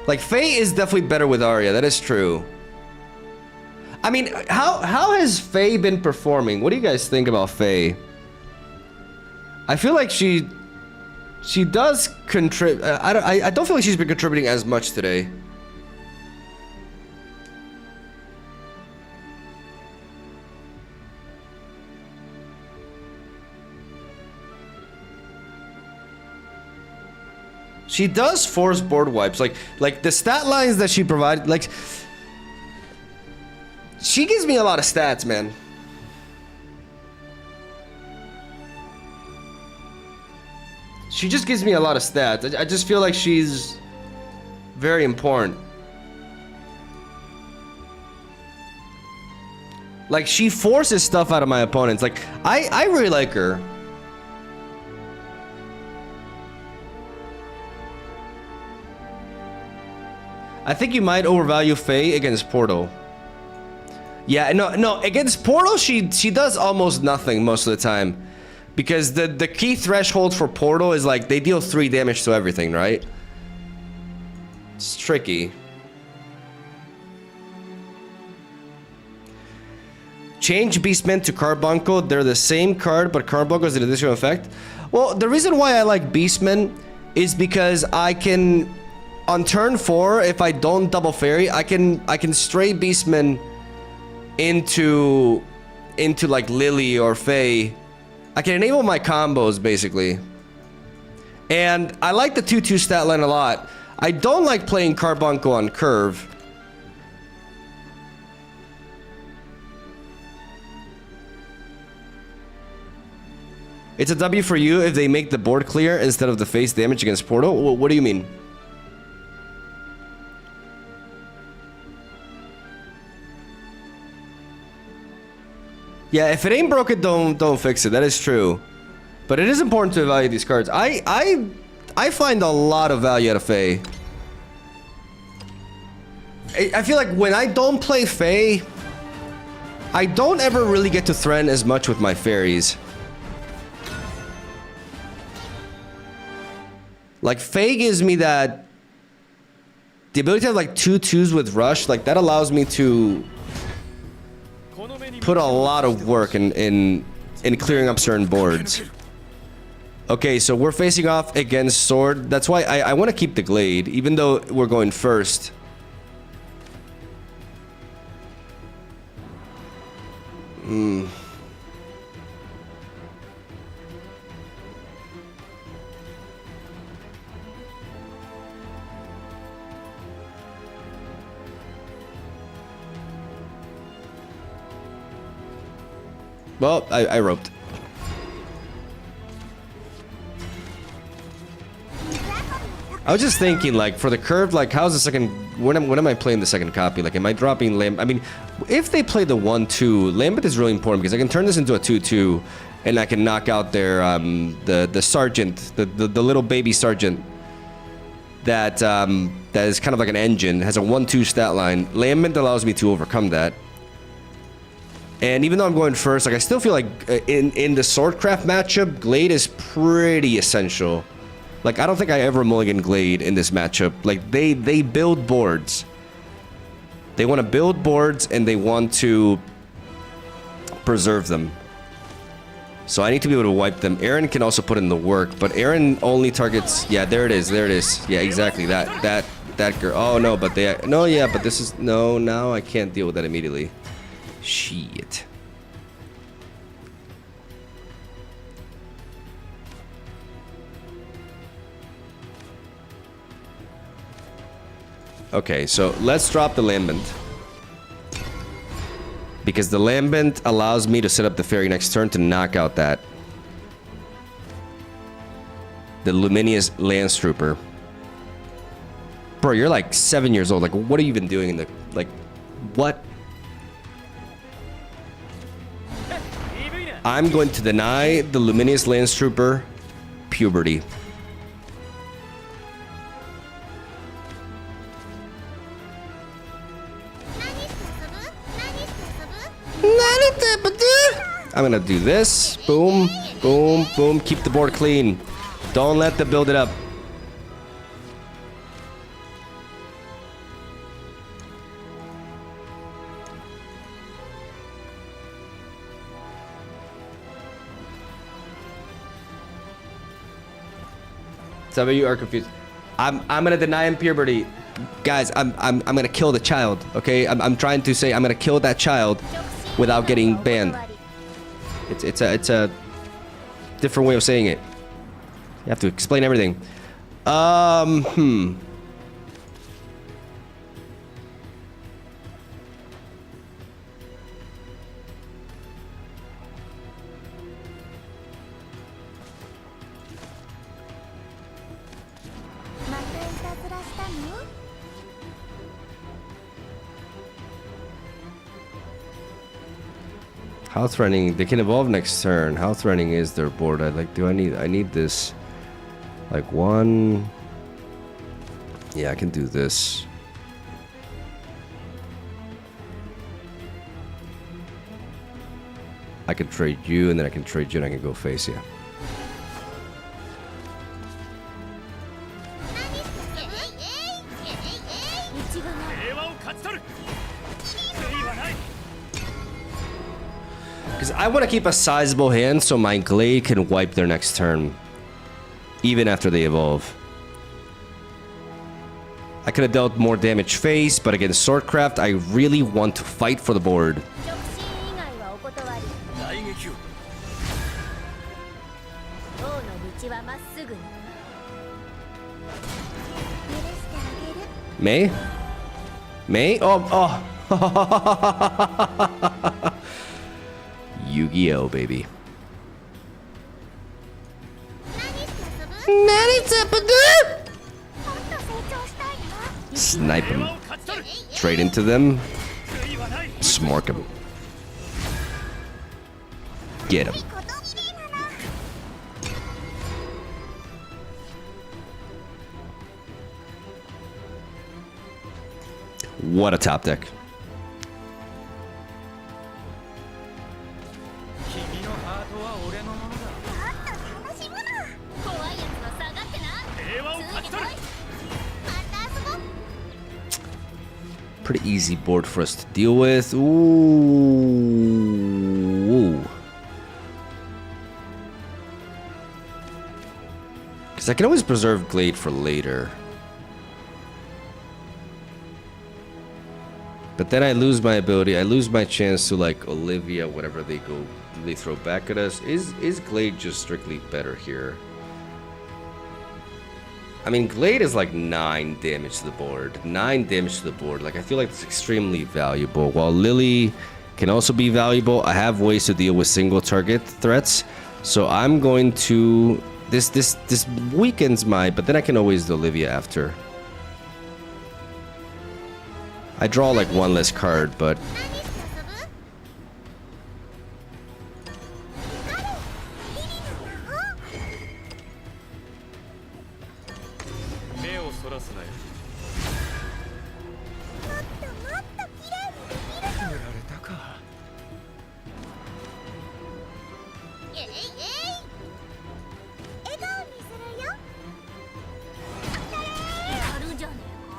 Like, Fae is definitely better with Arya, that is true. I mean, how has Fae been performing? What do you guys think about Fae? I feel like she does contribute. I don't feel like she's been contributing as much today. She does force board wipes, like the stat lines that she provided. Like, she gives me a lot of stats, man. She just gives me a lot of stats. I just feel like she's very important. Like, she forces stuff out of my opponents. Like, I really like her. I think you might overvalue Fae against Portal. Yeah, no. Against Portal, she does almost nothing most of the time, because the key threshold for Portal is like they deal 3 damage to everything, right? It's tricky. Change Beastmen to Carbuncle. They're the same card, but Carbuncle is an additional effect. Well, the reason why I like Beastmen is because I can, on turn 4, if I don't double fairy, I can stray Beastmen into like Lily or Faye. I can enable my combos basically. And I like the 2/2 stat line a lot. I don't like playing Carbuncle on curve. It's a W for you if they make the board clear instead of the face damage against Portal. What do you mean? Yeah, if it ain't broken, don't fix it. That is true. But it is important to evaluate these cards. I find a lot of value out of Faye. I feel like when I don't play Faye, I don't ever really get to threaten as much with my fairies. Like, Faye gives me that... the ability to have, like, 2/2s with Rush. Like, that allows me to... put a lot of work in clearing up certain boards. Okay, so we're facing off against Sword. That's why I want to keep the Glade, even though we're going first. Well, I roped. I was just thinking, like, for the curve, like, how's the second... When am I playing the second copy? Like, am I dropping Lambent? I mean, if they play the 1/2, Lambent is really important because I can turn this into a 2/2 and I can knock out their, the Sergeant, the little baby Sergeant that is kind of like an engine, has a 1/2 stat line. Lambent allows me to overcome that. And even though I'm going first, like, I still feel like in the Swordcraft matchup, Glade is pretty essential. Like, I don't think I ever mulligan Glade in this matchup. Like, they build boards. They want to build boards and they want to preserve them. So I need to be able to wipe them. Aaron can also put in the work, but Aaron only targets... Yeah, there it is. There it is. Yeah, exactly. That girl. Oh, no, but they... No, yeah, but this is... No, now I can't deal with that immediately. Shit. Okay, so let's drop the Lambent. Because the Lambent allows me to set up the fairy next turn to knock out that. The Luminous Lance Trooper. Bro, you're like 7 years old. Like, what are you even doing in the... Like, what? I'm going to deny the Luminous Lance Trooper puberty. I'm gonna do this. Boom, boom, boom. Keep the board clean. Don't let them build it up. Some of you are confused. I'm gonna deny him puberty, guys. I'm gonna kill the child. Okay, I'm trying to say I'm gonna kill that child without getting banned. It's a different way of saying it. You have to explain everything. House running, they can evolve next turn. House running is their board. I need this. Like one. Yeah, I can do this. I can trade you, and then I can trade you, and I can go face you. 平和を勝ち取る悔いはない Because I want to keep a sizable hand so my Glade can wipe their next turn, even after they evolve. I could have dealt more damage face, but against Swordcraft, I really want to fight for the board. 直進以外はお断り。大撃を王の道はまっすぐに。許してあげる。 May? May? Oh. Yu-Gi-Oh, baby. 何して遊ぶ？もっと成長したいな。 Snipe 平 him. 和を勝ち取る Trade into them. 悔いはない Smork him. Get him. いいこと綺麗だな。 What a top deck. 君のハートは俺のものだもっと楽しむな。怖いやつは下がってな。平和を勝ち取る また遊ぼう。 Pretty easy board for us to deal with. Ooh. Because I can always preserve Glade for later. But then I lose my ability. I lose my chance to like Olivia, whatever they throw back at us. Is Glade just strictly better here? I mean, Glade is like 9 damage to the board. 9 damage to the board. Like, I feel like it's extremely valuable. While Lily can also be valuable, I have ways to deal with single target threats. So I'm going to... This weakens my... But then I can always do Olivia after. I draw like 1 less card, but... 何して遊ぶ？光る。リリの魔法。目をそらすなよもっともっと綺麗にできる決められたかえいえい笑顔にするよやるじゃねえか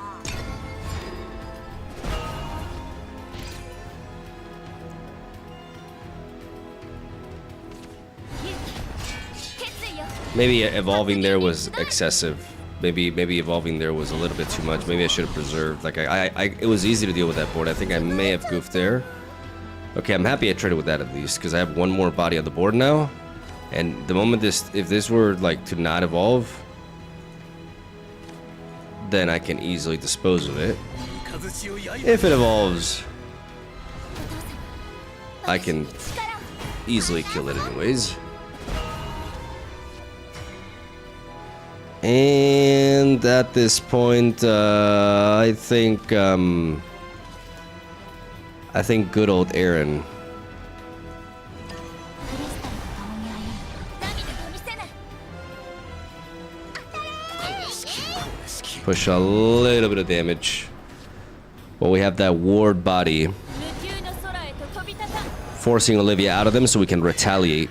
Maybe evolving there was excessive. Maybe evolving there was a little bit too much. Maybe I should have preserved. Like it was easy to deal with that board. I think I may have goofed there. Okay, I'm happy I traded with that at least because I have 1 more body on the board now. And the moment if this were like to not evolve, then I can easily dispose of it. 雷を刃 If it evolves, I can easily kill it anyways. And at this point, I think good old Aaron. クリスタルと共に歩む Push a little bit of damage. Well, we have that ward body, 無球の空へと飛び立たん forcing Olivia out of them so we can retaliate.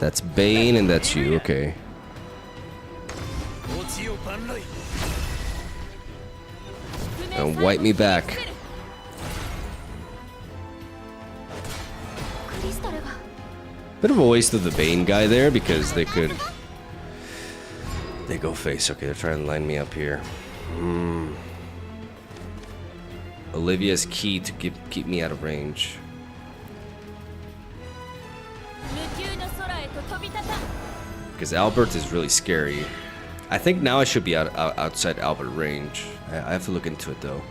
That's Bane and that's you, okay. 落ちよ万来 And wipe me back. クリスタルが Bit of a waste of the Bane guy there because they could... They go face. Okay, they're trying to line me up here. Olivia's key to keep me out of range. 無球の空へと飛び立たん Because Albert is really scary. I think now I should be outside Albert range. I have to look into it though.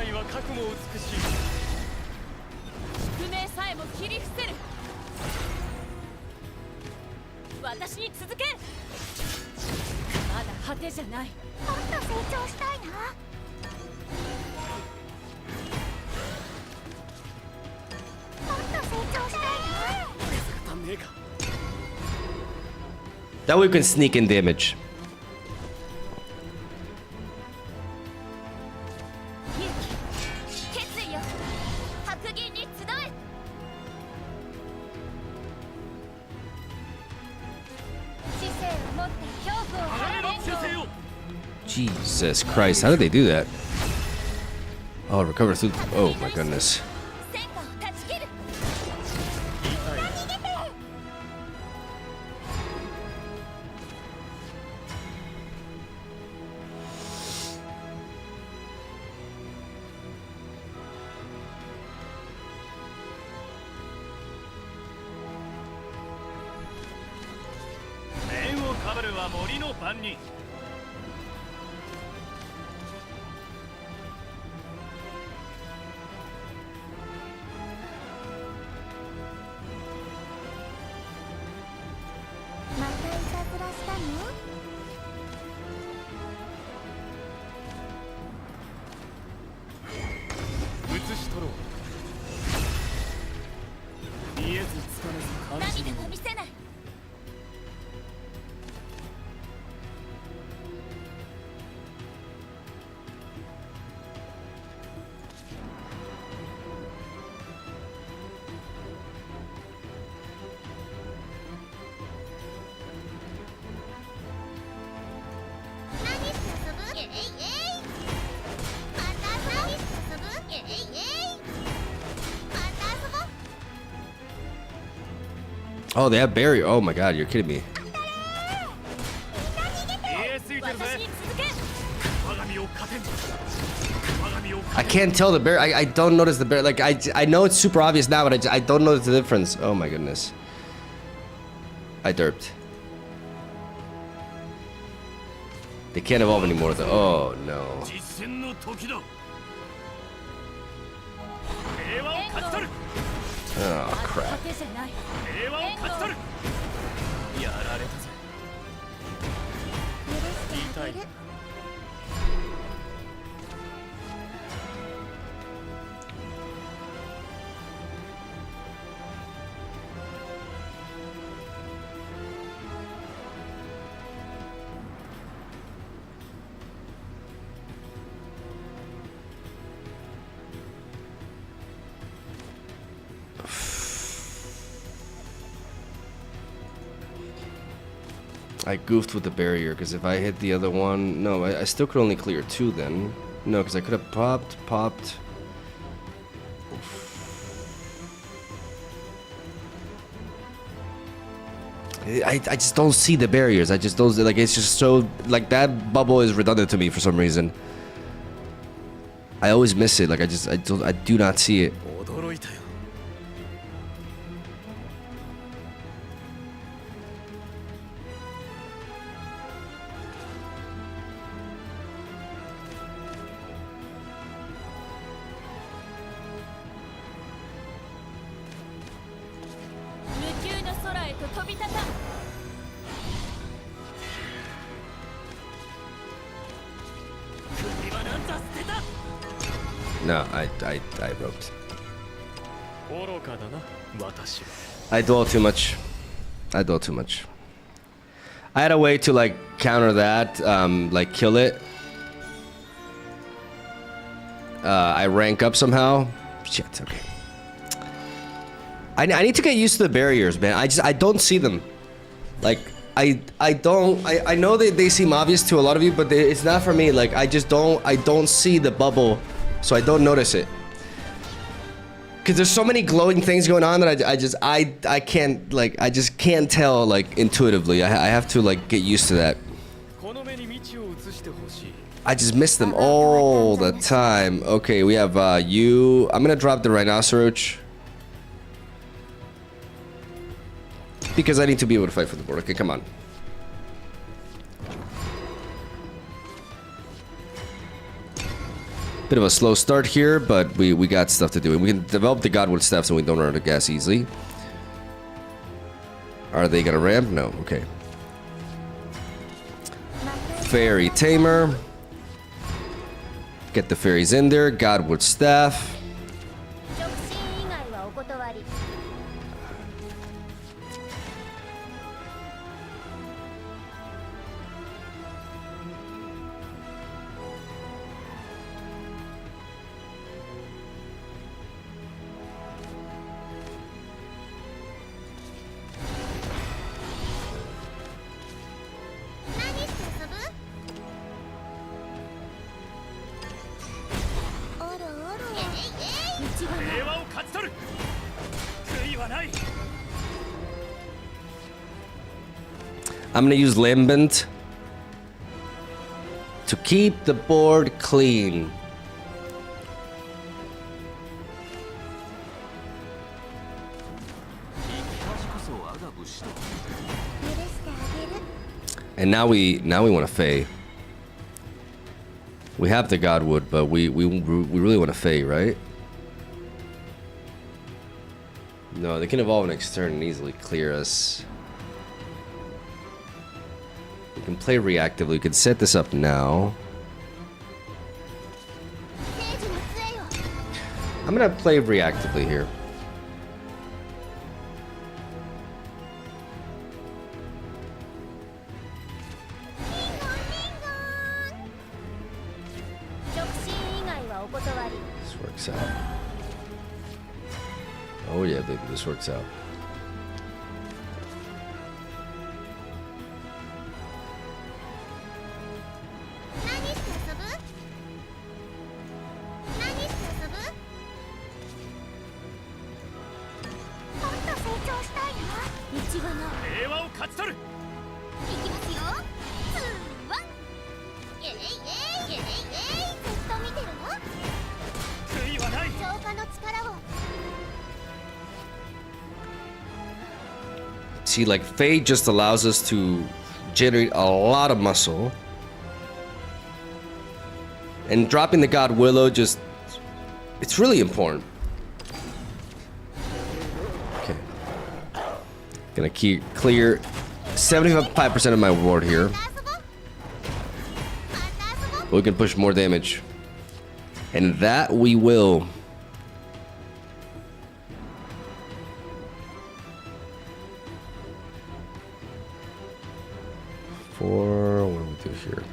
いは覚悟美しい。宿命さえも切り伏せる。私に続け。まだ果てじゃない。もっと成長したいな。もっと成長したいな。足んねえか。 That way we can sneak in damage. 勇気、決意よ。白銀に集え。知性を持って恐怖を晴られんと。 せよ。 Jesus Christ, how did they do that? Oh, recover through. Oh my goodness. 戦火を断ち切る。面をかぶるは森の番人。 またいたずらしたの？写し取ろう。見えずつかめず感じ涙も見せない。 何して遊ぶ？イエイイエイ。また何して遊ぶ？イエイイエイ。また遊ぼう。 Oh, they have barrier. Oh my god, you're kidding me. 見えすぎてるぜ。私に続け。我が身を糧に。我が身を I can't tell the barrier. I don't notice the barrier. Like, I know it's super obvious now, but I don't notice the difference. Oh my goodness. I derped. They can't evolve anymore though. Oh no. 実戦の時だ。平和を勝ち取る。 Oh 果 crap. てじゃない。平和を勝ち取る。やられたぜ。許してあげる。 I goofed with the barrier because if I hit the other one, no, I still could only clear 2 then. No, because I could have popped. I just don't see the barriers. I just don't, like, it's just so, like, that bubble is redundant to me for some reason. I always miss it. Like, I do not see it. 驚いたよ。 無休の空へと飛び立たん。 首はなんざ捨てた。 No, I roped. 愚かだな、私は。 I dwell too much. I dwell too much. I had a way to like counter that, like kill it. I rank up somehow. Shit. Okay. I need to get used to the barriers, man. I don't see them. Like I know they seem obvious to a lot of you, but it's not for me. Like I don't see the bubble, so I don't notice it. Cause there's so many glowing things going on that I can't, like, I just can't tell, like, intuitively. I have to, like, get used to that. この目に道を移してほしい。 I just miss them all the time. Okay, we have you. I'm gonna drop the Rhinoceros because I need to be able to fight for the board. Okay, come on. Bit of a slow start here, but we got stuff to do. And we can develop the Godwood staff so we don't run out of gas easily. Are they gonna ramp? No. Okay. Fairy Tamer. Get the fairies in there. Godwood staff. 直進以外はお断り 何して遊ぶおろおろ道がない平和を勝ち取る悔いはない I'm gonna use Lambent to keep the board clean. 許してあげる And now we want to Fae. We have the Godwood, but we really want to Fae, right? No, they can evolve next turn and easily clear us. We can play reactively. We can set this up now. 聖樹の杖よ I'm gonna play reactively here. 直進以外はお断り This works out. Oh yeah, baby, this works out. 何して遊ぶ何して遊ぶもっと成長したいな道がない平和を勝ち取るいきますよ2、1イエイイエイイエイイエイずっと見てるの悔いはない浄化の力を See, like, Fae just allows us to generate a lot of muscle. And dropping the God Willow just... It's really important. Okay. Gonna clear 75% of my ward here. 遊ぼまた遊ぼ But we can push more damage. And that we will. For what do we do here?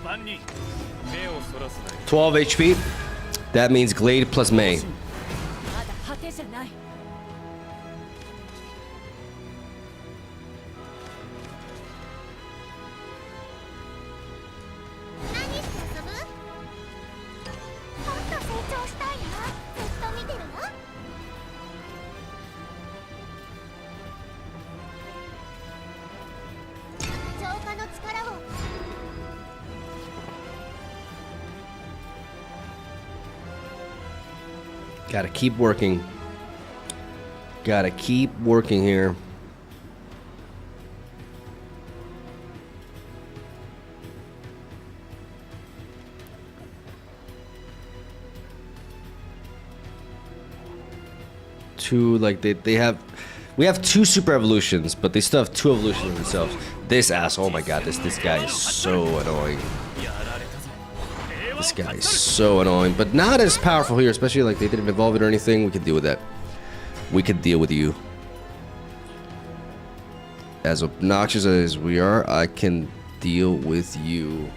Bunny. 12 HP. That means Glade plus May. まだ果てじゃない。Gotta keep working. Gotta keep working here. Two, like they have, we have 2 super evolutions, but they still have 2 evolutions themselves. This ass, oh my god, this guy is so annoying. This guy is so annoying, but not as powerful here, especially like they didn't evolve it or anything. We could deal with that. We could deal with you. As obnoxious as we are, I can deal with you.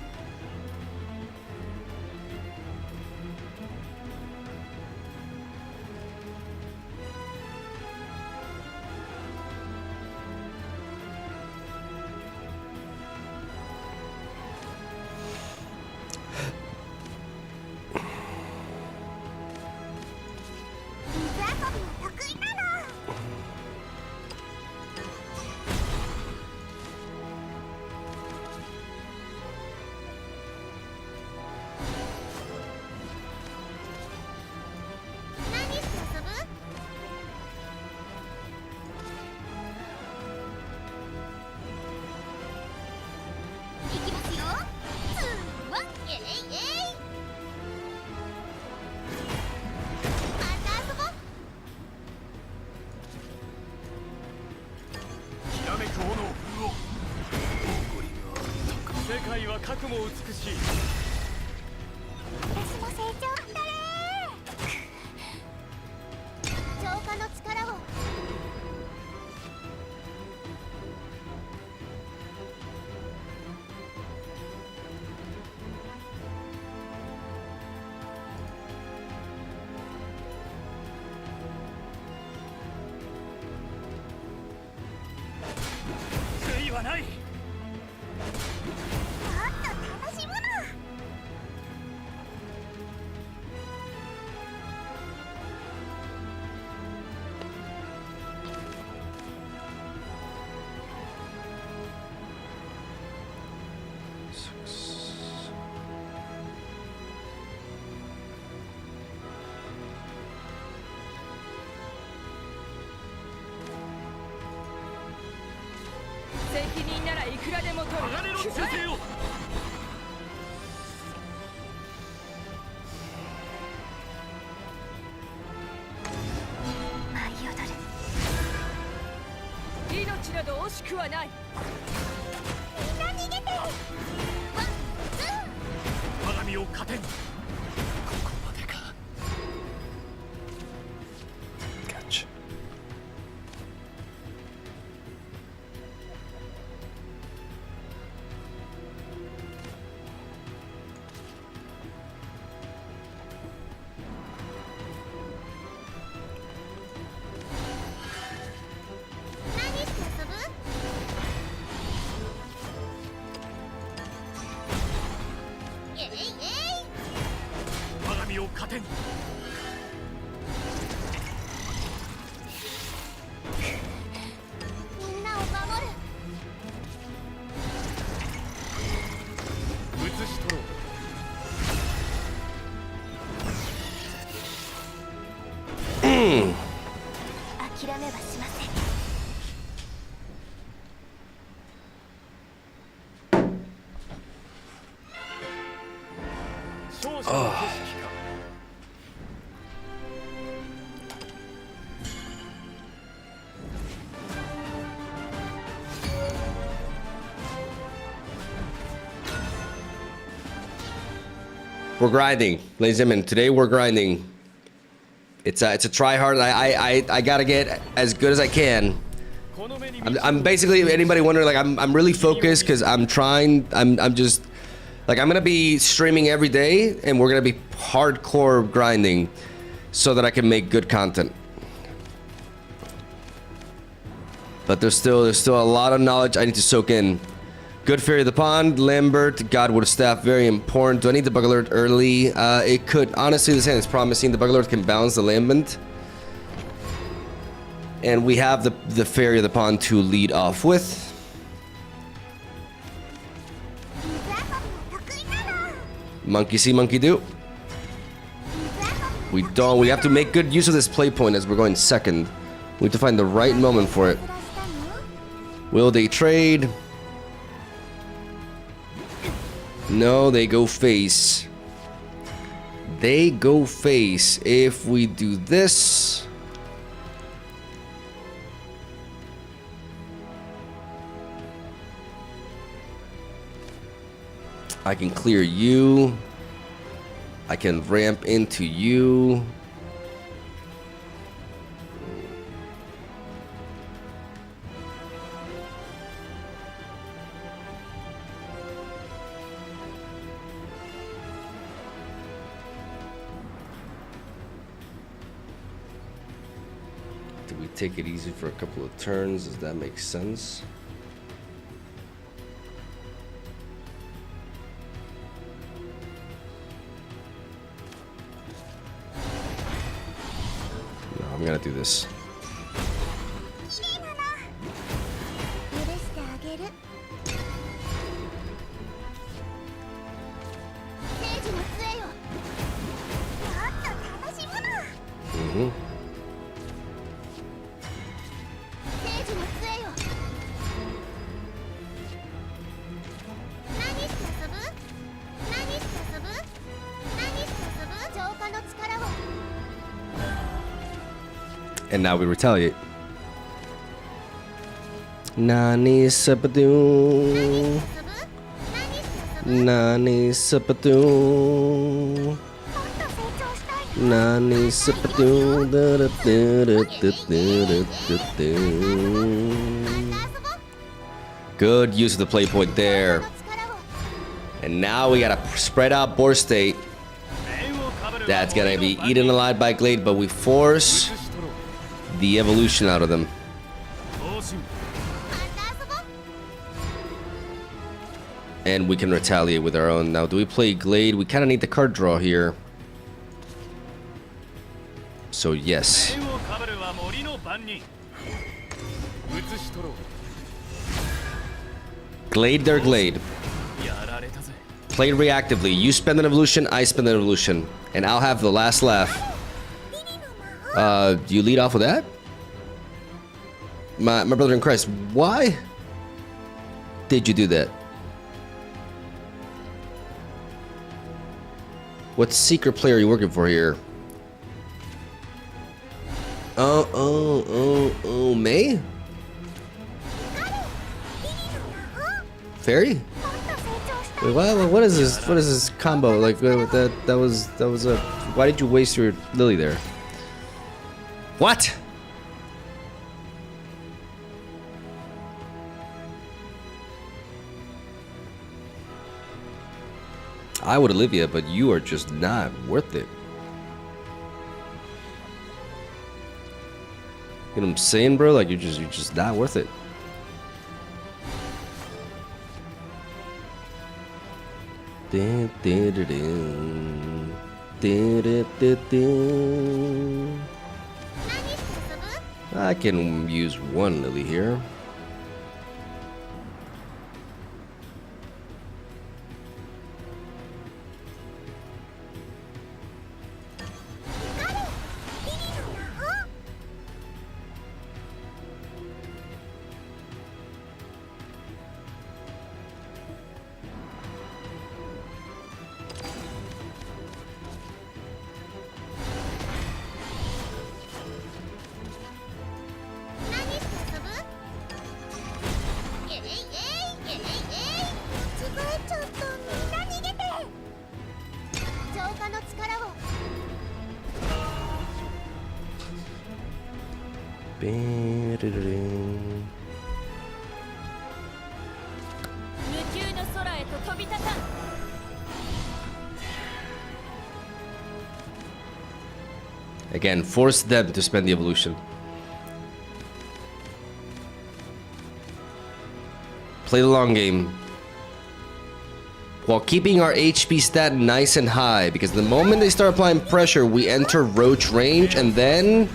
Gotcha. We're grinding, ladies and gentlemen. Today we're grinding. It's a try hard. I gotta get as good as I can. I'm basically, anybody wondering, like I'm really focused because I'm trying. I'm just like, I'm gonna be streaming every day, and we're gonna be hardcore grinding so that I can make good content. But there's still a lot of knowledge I need to soak in. Good Fairy of the Pond, Lambert, Godwood Staff, very important. Do I need the Bug Alert early? It could. Honestly, this hand is promising. The Bug Alert can balance the Lambent. And we have the Fairy of the Pond to lead off with. Monkey see, monkey do. We don't. We have to make good use of this play point as we're going second. We have to find the right moment for it. Will they trade? No, they go face. They go face. If we do this... I can clear you. I can ramp into you. Do we take it easy for a couple of turns? Does that make sense? I'm gonna do this. Mm-hmm. And now we retaliate. Nani sabadoo. Nani sabadoo. Nani sabadoo. Good use of the play point there. And now we gotta spread out board state. That's gonna be eaten alive by Glade, but we force the evolution out of them. And we can retaliate with our own. Now, do we play Glade? We kind of need the card draw here. So, yes. Glade their Glade. Play reactively. You spend an evolution, I spend an evolution. And I'll have the last laugh. Do you lead off with that? My brother in Christ, why did you do that? What secret player are you working for here? Oh, May? Fairy? Wait, what is this? What is this combo? Like that was a. Why did you waste your Lily there? What? I would Olivia, but you are just not worth it. You know what I'm saying, bro? Like you're just not worth it. I can use one Lily here. Again, force them to spend the evolution. Play the long game. While keeping our HP stat nice and high, because the moment they start applying pressure, we enter roach range, and then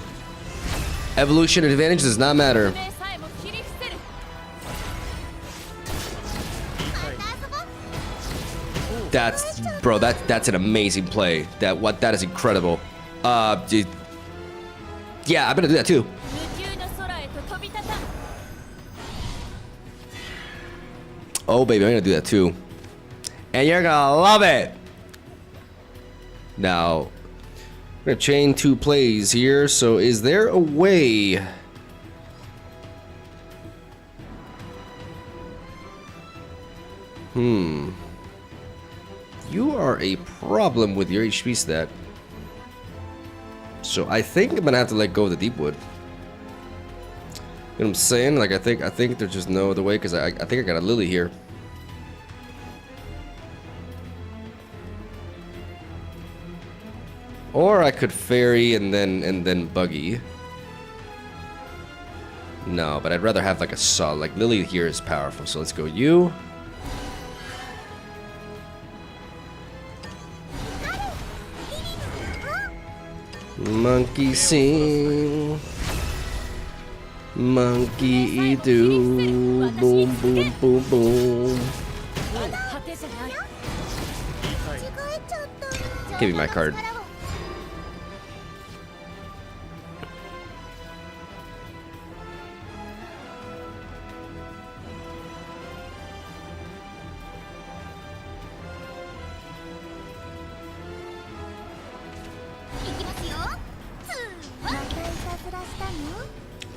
evolution advantage does not matter. That's, bro, that's an amazing play. That is incredible. Dude. Yeah, I'm gonna do that too. 無休の空へと飛び立た Oh, baby, I'm gonna do that too. And you're gonna love it. Now, I'm gonna chain 2 plays here. So, is there a way? You are a problem with your HP stat. So I think I'm gonna have to let go of the deep wood. You know what I'm saying? Like I think there's just no other way because I think I got a lily here. Or I could fairy and then buggy. No, but I'd rather have like a solid. Like lily here is powerful. So let's go you. Monkey sing, monkey do, boom boom boom boom. 果てじゃない Give me my card.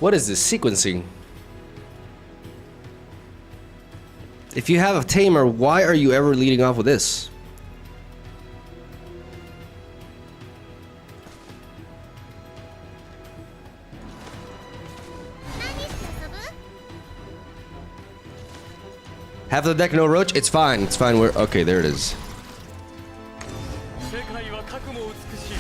What is this sequencing? If you have a tamer, why are you ever leading off with this? Half of the deck no roach? It's fine. It's fine. We're okay. There it is. 世界はかくも美しい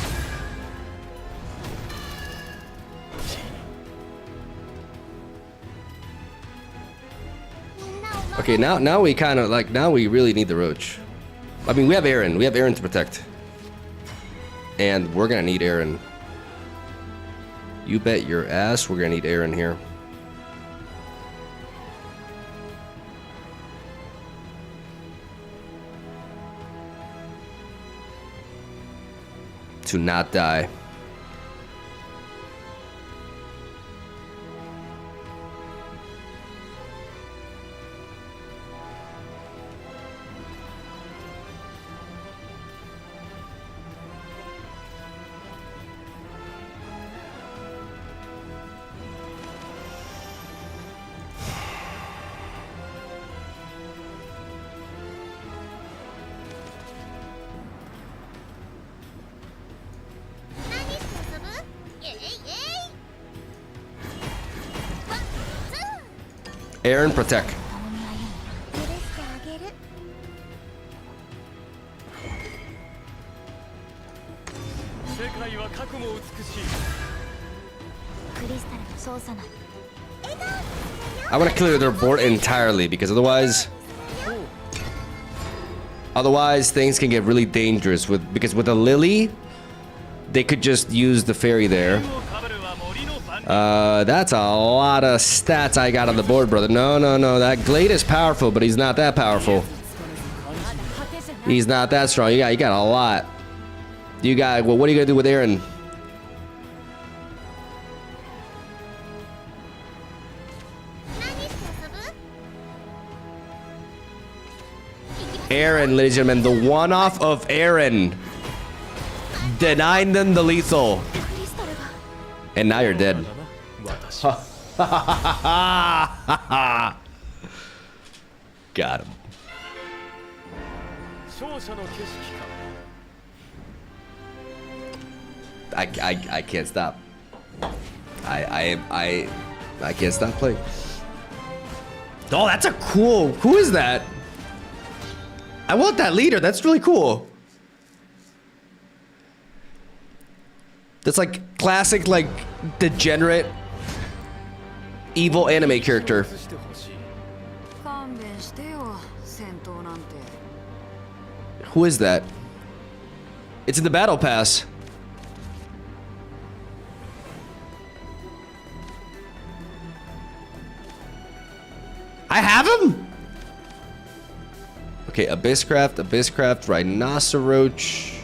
Okay, now we kind of like now we really need the roach. I mean, we have Aaron. We have Aaron to protect, and we're gonna need Aaron. You bet your ass we're gonna need Aaron here. To not die. Aaron, protect. 世界はかくも美しい I want to clear their board entirely because otherwise things can get really dangerous because with a lily they could just use the fairy there. をかぶるは森の番 That's a lot of stats I got on the board, brother. No, that Glade is powerful, but he's not that powerful. まだ果てじゃない He's not that strong. You got a lot. Well, what are you gonna do with Aaron? Aaron, ladies and gentlemen, the one-off of Aaron. Denying them the lethal. クリスタルが And now you're dead. 私 Got him. 勝者の景色か I can't stop. I can't stop playing. Oh, that's a cool. Who is that? I want that leader. That's really cool. That's like classic, like degenerate, evil anime character. 映してほしい 勘弁してよ戦闘なんて Who is that? It's in the battle pass. I have him? Okay, Abysscraft, Rhinoceroach.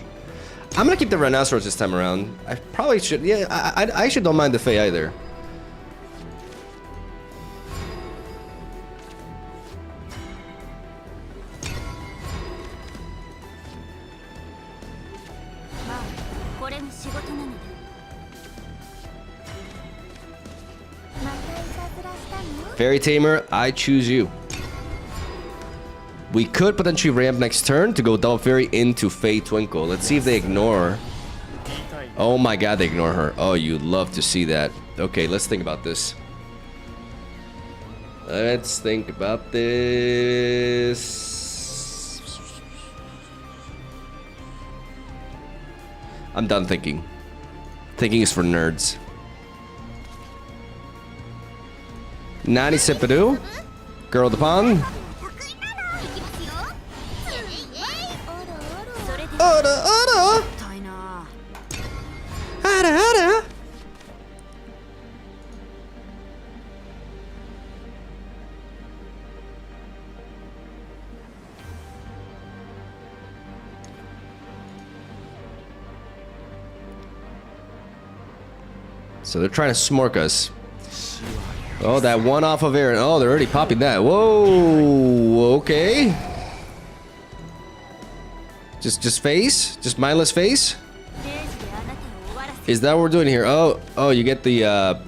I'm gonna keep the Rhinoceros this time around. I probably should. Yeah, I actually don't mind the Fae either. Fairy Tamer, I choose you. We could potentially ramp next turn to go double fairy into Fae Twinkle. Let's see if they ignore. Oh my god, they ignore her. Oh, you'd love to see that. Okay, let's think about this. Let's think about this. I'm done thinking. Thinking is for nerds. Nani Sepadu, Girl of the Pond. Oda, Oda. Ada, Ada. So they're trying to smork us. Oh, that one off of Aaron. Oh, they're already popping that. Whoa. Okay. Just face? Just mindless face? Is that what we're doing here? Oh, you get the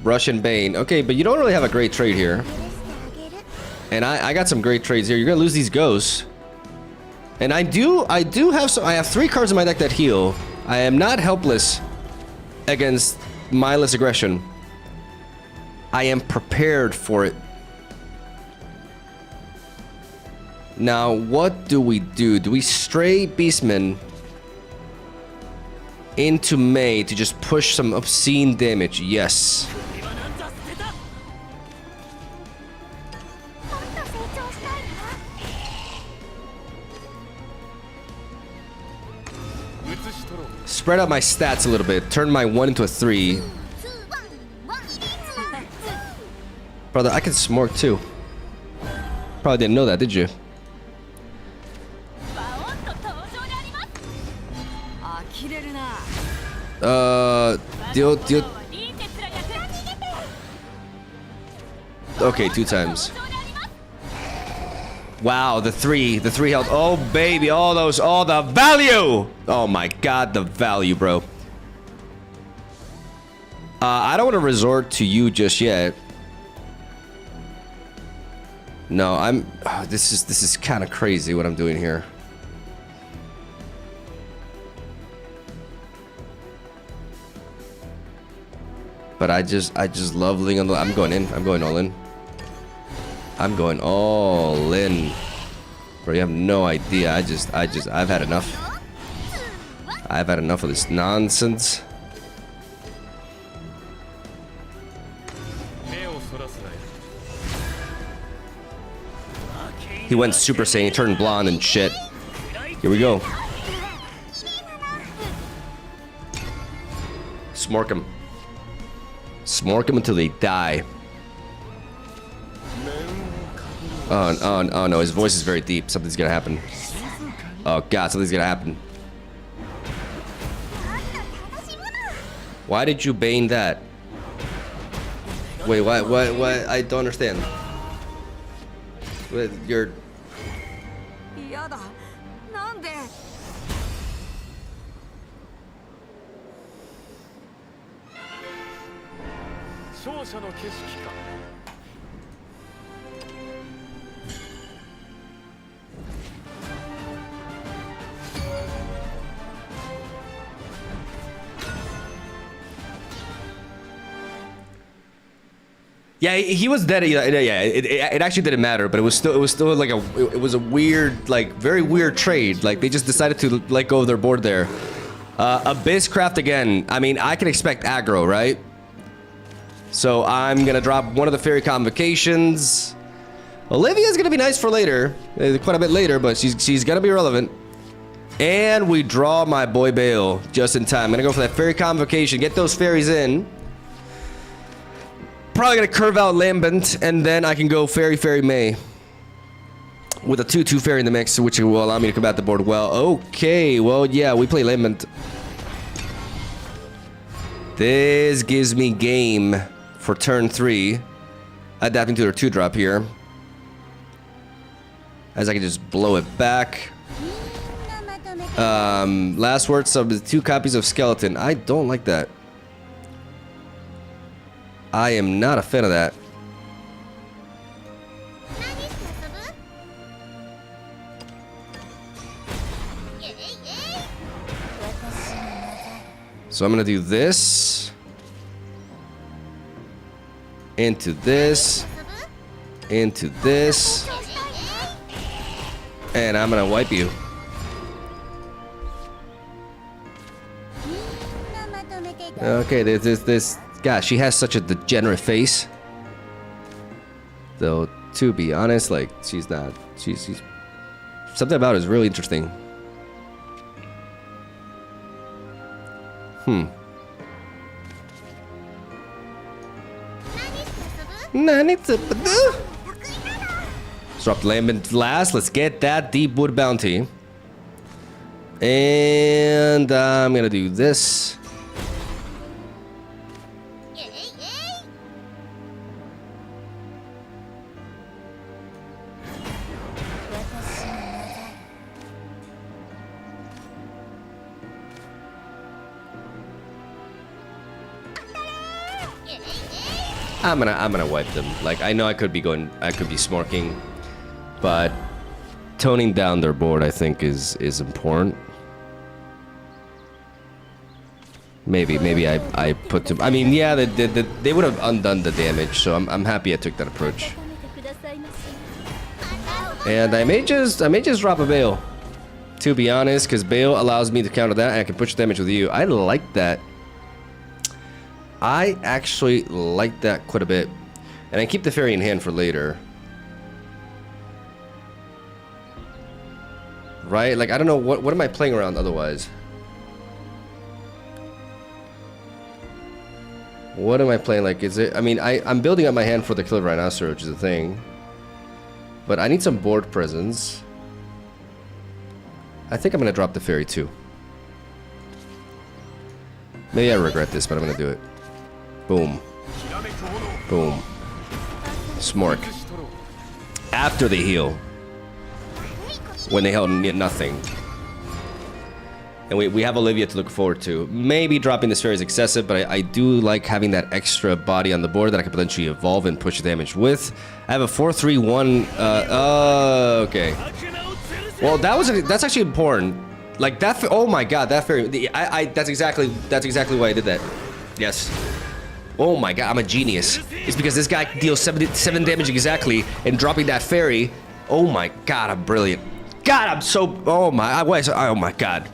Russian Bane. Okay, but you don't really have a great trade here. And I got some great trades here. You're gonna lose these ghosts. And I do have some. I have 3 cards in my deck that heal. I am not helpless against mindless aggression. I am prepared for it. Now, what do we do? Do we stray Beastman into May to just push some obscene damage? Yes. Spread out my stats a little bit. Turn my 1 into a 3. Brother, I can smork too. Probably didn't know that, did you? Deal. Okay, 2 times. Wow, the 3 health. Oh, baby, all the value! Oh my god, the value, bro. I don't want to resort to you just yet. No, this is kind of crazy what I'm doing here. But I just love Ling on the. I'm going in. I'm going all in. I'm going all in. Bro, you have no idea. I've had enough. I've had enough of this nonsense. He went Super Saiyan, he turned blonde and shit. Here we go. Smork him. Smork him until they die. Oh no, his voice is very deep. Something's gonna happen. Oh god, something's gonna happen. Why did you bane that? Wait, what? I don't understand. You're... Yeah, he was dead. Yeah, it actually didn't matter, but it was still like it was a weird, like very weird trade. Like they just decided to let go of their board there. Abysscraft again. I mean, I can expect aggro, right? So I'm gonna drop one of the Fairy Convocations. Olivia's gonna be nice for later, quite a bit later, but she's gonna be relevant. And we draw my boy Bale just in time. I'm gonna go for that Fairy Convocation, get those fairies in. Probably gonna curve out Lambent, and then I can go Fairy May. with a 2/2 fairy in the mix, which will allow me to combat the board well. Okay, well, yeah, we play Lament. This gives me game for turn 3, adapting to their 2-drop here, as I can just blow it back. Last word sub is 2 copies of Skeleton. I don't like that. I am not a fan of that. So I'm gonna do this, into this, into this, and I'm gonna wipe you. Okay, there's this. Gosh, she has such a degenerate face. Though, to be honest, like, she's not. She's something about it is really interesting. Let's drop the Lament last. Let's get that deep wood bounty. And I'm gonna do this. I'm gonna wipe them. Like, I know I could be smorking, but toning down their board, I think, is important. Maybe I put them. I mean, yeah, they would have undone the damage, so I'm happy I took that approach. And I may just drop a Bale, to be honest, because Bale allows me to counter that, and I can push damage with you. I like that. I actually like that quite a bit. And I keep the fairy in hand for later. Right? Like, I don't know, what am I playing around otherwise? What am I playing? Like, is it... I mean, I'm building up my hand for the Killer Rhinoceros, which is a thing. But I need some board presence. I think I'm going to drop the fairy too. Maybe I regret this, but I'm going to do it. Boom. Boom. Smork. After they heal. When they held nothing. And we have Olivia to look forward to. Maybe dropping this fairy is excessive, but I do like having that extra body on the board that I can potentially evolve and push damage with. I have a 4/3/1. Okay. Well, that's actually important. Like that. Oh my God, that fairy. That's exactly why I did that. Yes. Oh my God, I'm a genius. It's because this guy deals 7 damage exactly, and dropping that fairy. Oh my God, I'm brilliant. God, I'm so. Oh my. Oh my God.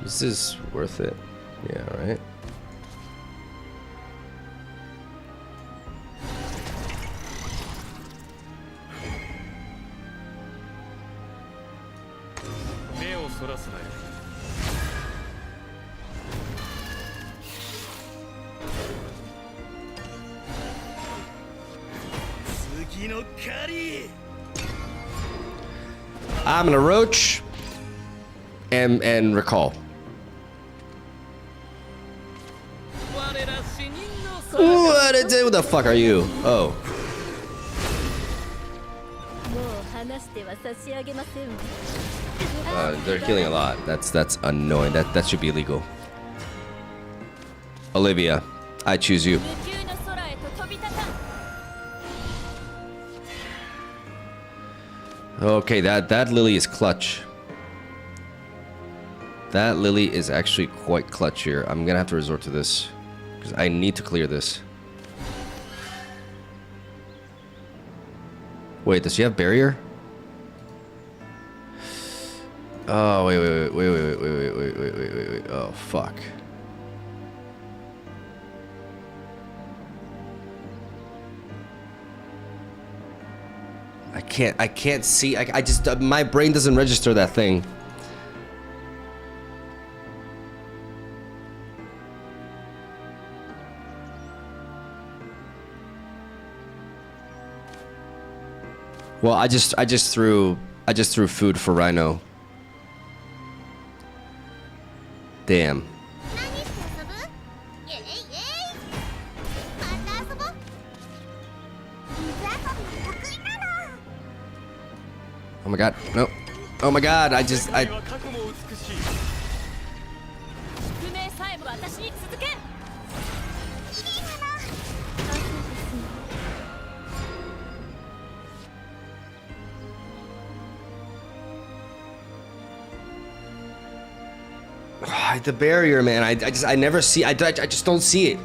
This is worth it. Yeah, right? I'm gonna roach and recall. What the fuck are you? Oh. They're killing a lot. That's annoying. That should be illegal. Olivia, I choose you. Okay, that Lily is clutch. That Lily is actually quite clutch here. I'm gonna have to resort to this. Because I need to clear this. Wait, does she have barrier? Oh, wait. Oh, fuck. I can't see. I just, my brain doesn't register that thing. Well, I just threw food for Rhino. Damn. Oh my god, no. Oh my god, I 世界は過去も美しい 宿命さえも私に続け The barrier, man. I never see. I just don't see it.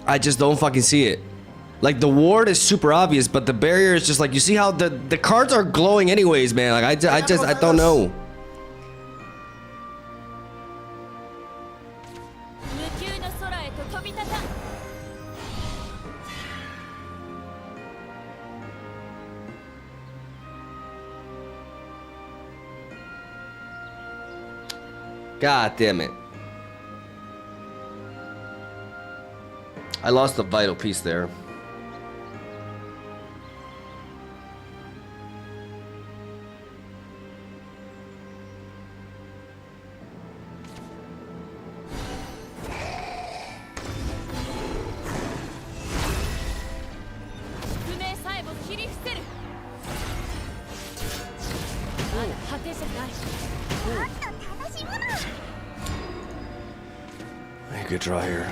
I just don't fucking see it. Like the ward is super obvious, but the barrier is just like, you see how the cards are glowing anyways, man. Like I don't know. 無休の空へと飛び立た God damn it. I lost a vital piece there. Good draw here.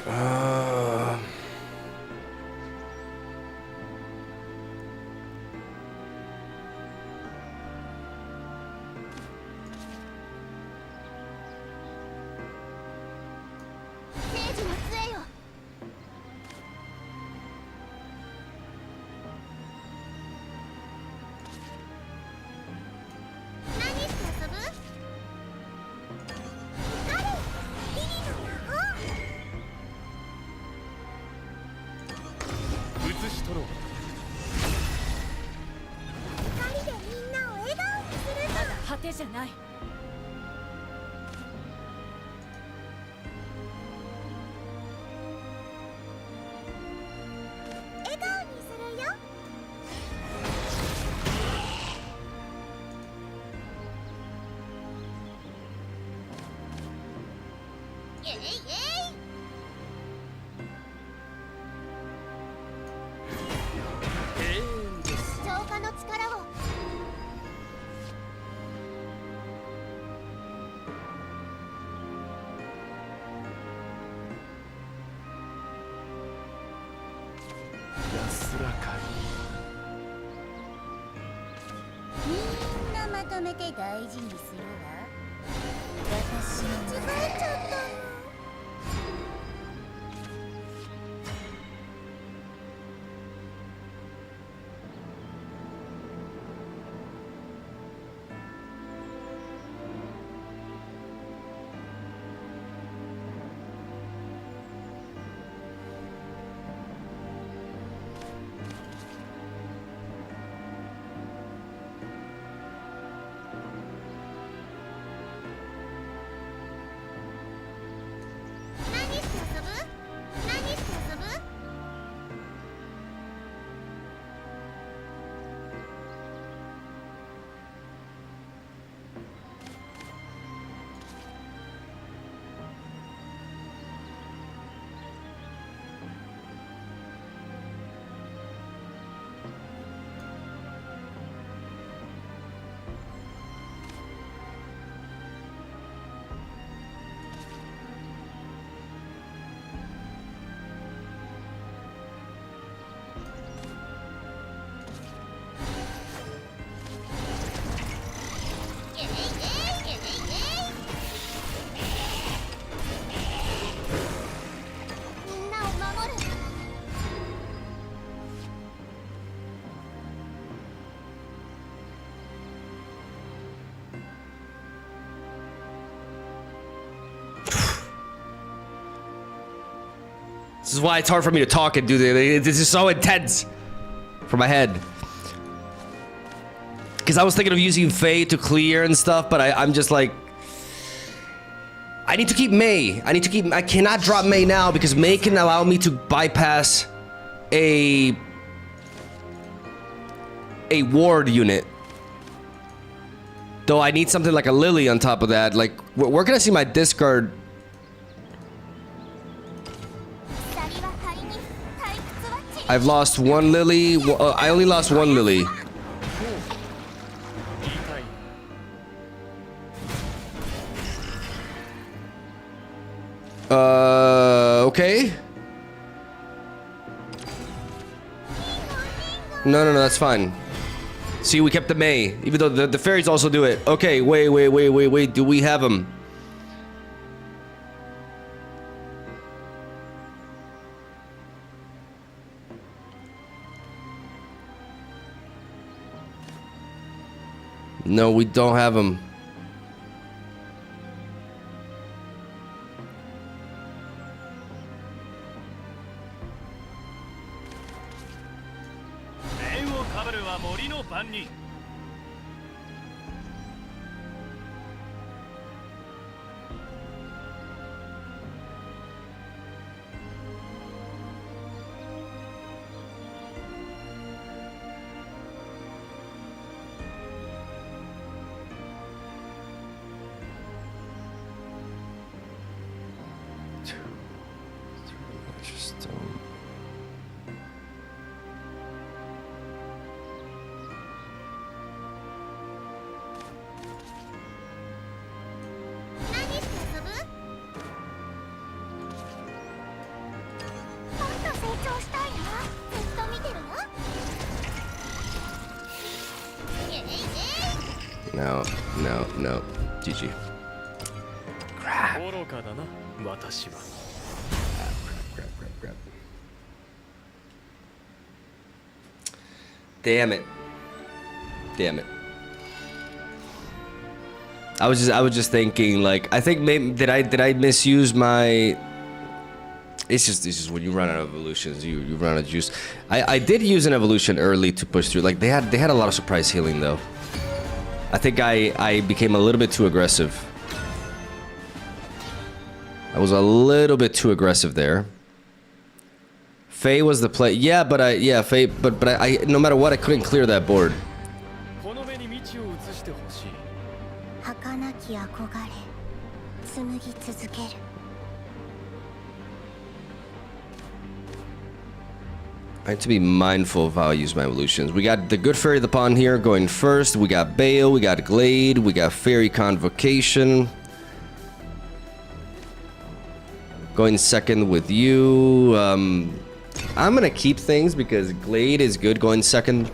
This is why it's hard for me to talk and do this. This is so intense for my head. Because I was thinking of using Faye to clear and stuff, but I'm just like, I need to keep May. I cannot drop May now because May can allow me to bypass a ward unit. Though I need something like a Lily on top of that. Like, where can I see my discard? I've lost one Lily. I only lost one Lily. Okay. No, that's fine. See, we kept the May, even though the fairies also do it. Okay, wait. Do we have them? No, we don't have them. No. GG. Crap. Damn it. I was just thinking, like, I think maybe did I misuse my. It's just when you run out of evolutions, you run out of juice. I did use an evolution early to push through. Like they had a lot of surprise healing though. I think I became a little bit too aggressive. I was a little bit too aggressive there. Faye was the play. Yeah, but Faye, but I no matter what, I couldn't clear that board. I need to be mindful of how I use my evolutions. We got the good fairy of the pond here going first. We got Bale, we got Glade, we got Fairy Convocation. Going second with you. I'm gonna keep things because Glade is good going second.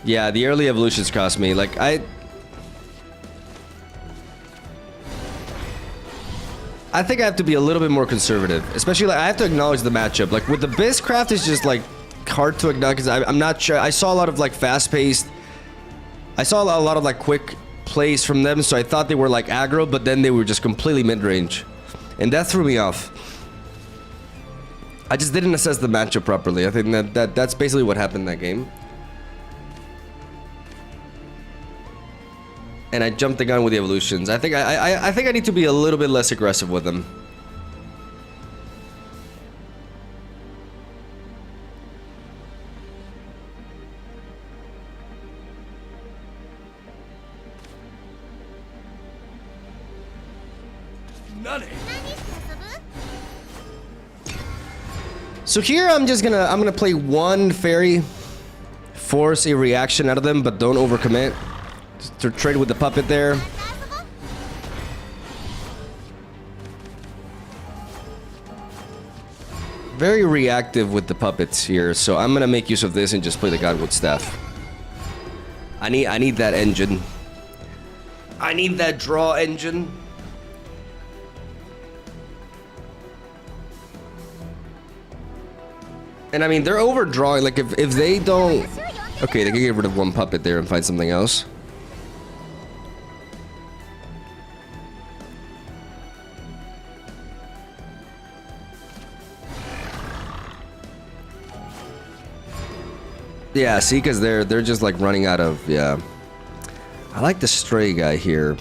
Yeah, the early evolutions cost me. Like, I think I have to be a little bit more conservative. Especially, like, I have to acknowledge the matchup. Like, with the Bizcraft, it's just, like, hard to acknowledge because I'm not sure. I saw a lot of, like, fast-paced. I saw a lot of, like, quick plays from them, so I thought they were, like, aggro, but then they were just completely mid-range. And that threw me off. I just didn't assess the matchup properly. I think that's basically what happened in that game. And I jumped the gun with the evolutions. I think I need to be a little bit less aggressive with them. So here I'm gonna play one fairy, force a reaction out of them, but don't overcommit. To trade with the puppet there. Very reactive with the puppets here, so I'm gonna make use of this and just play the Godwood Staff. I need that engine. I need that draw engine. And I mean, they're overdrawing. Like, if they don't... Okay, they can get rid of one puppet there and find something else. Yeah, see, because they're just like running out of... Yeah. I like the stray guy here.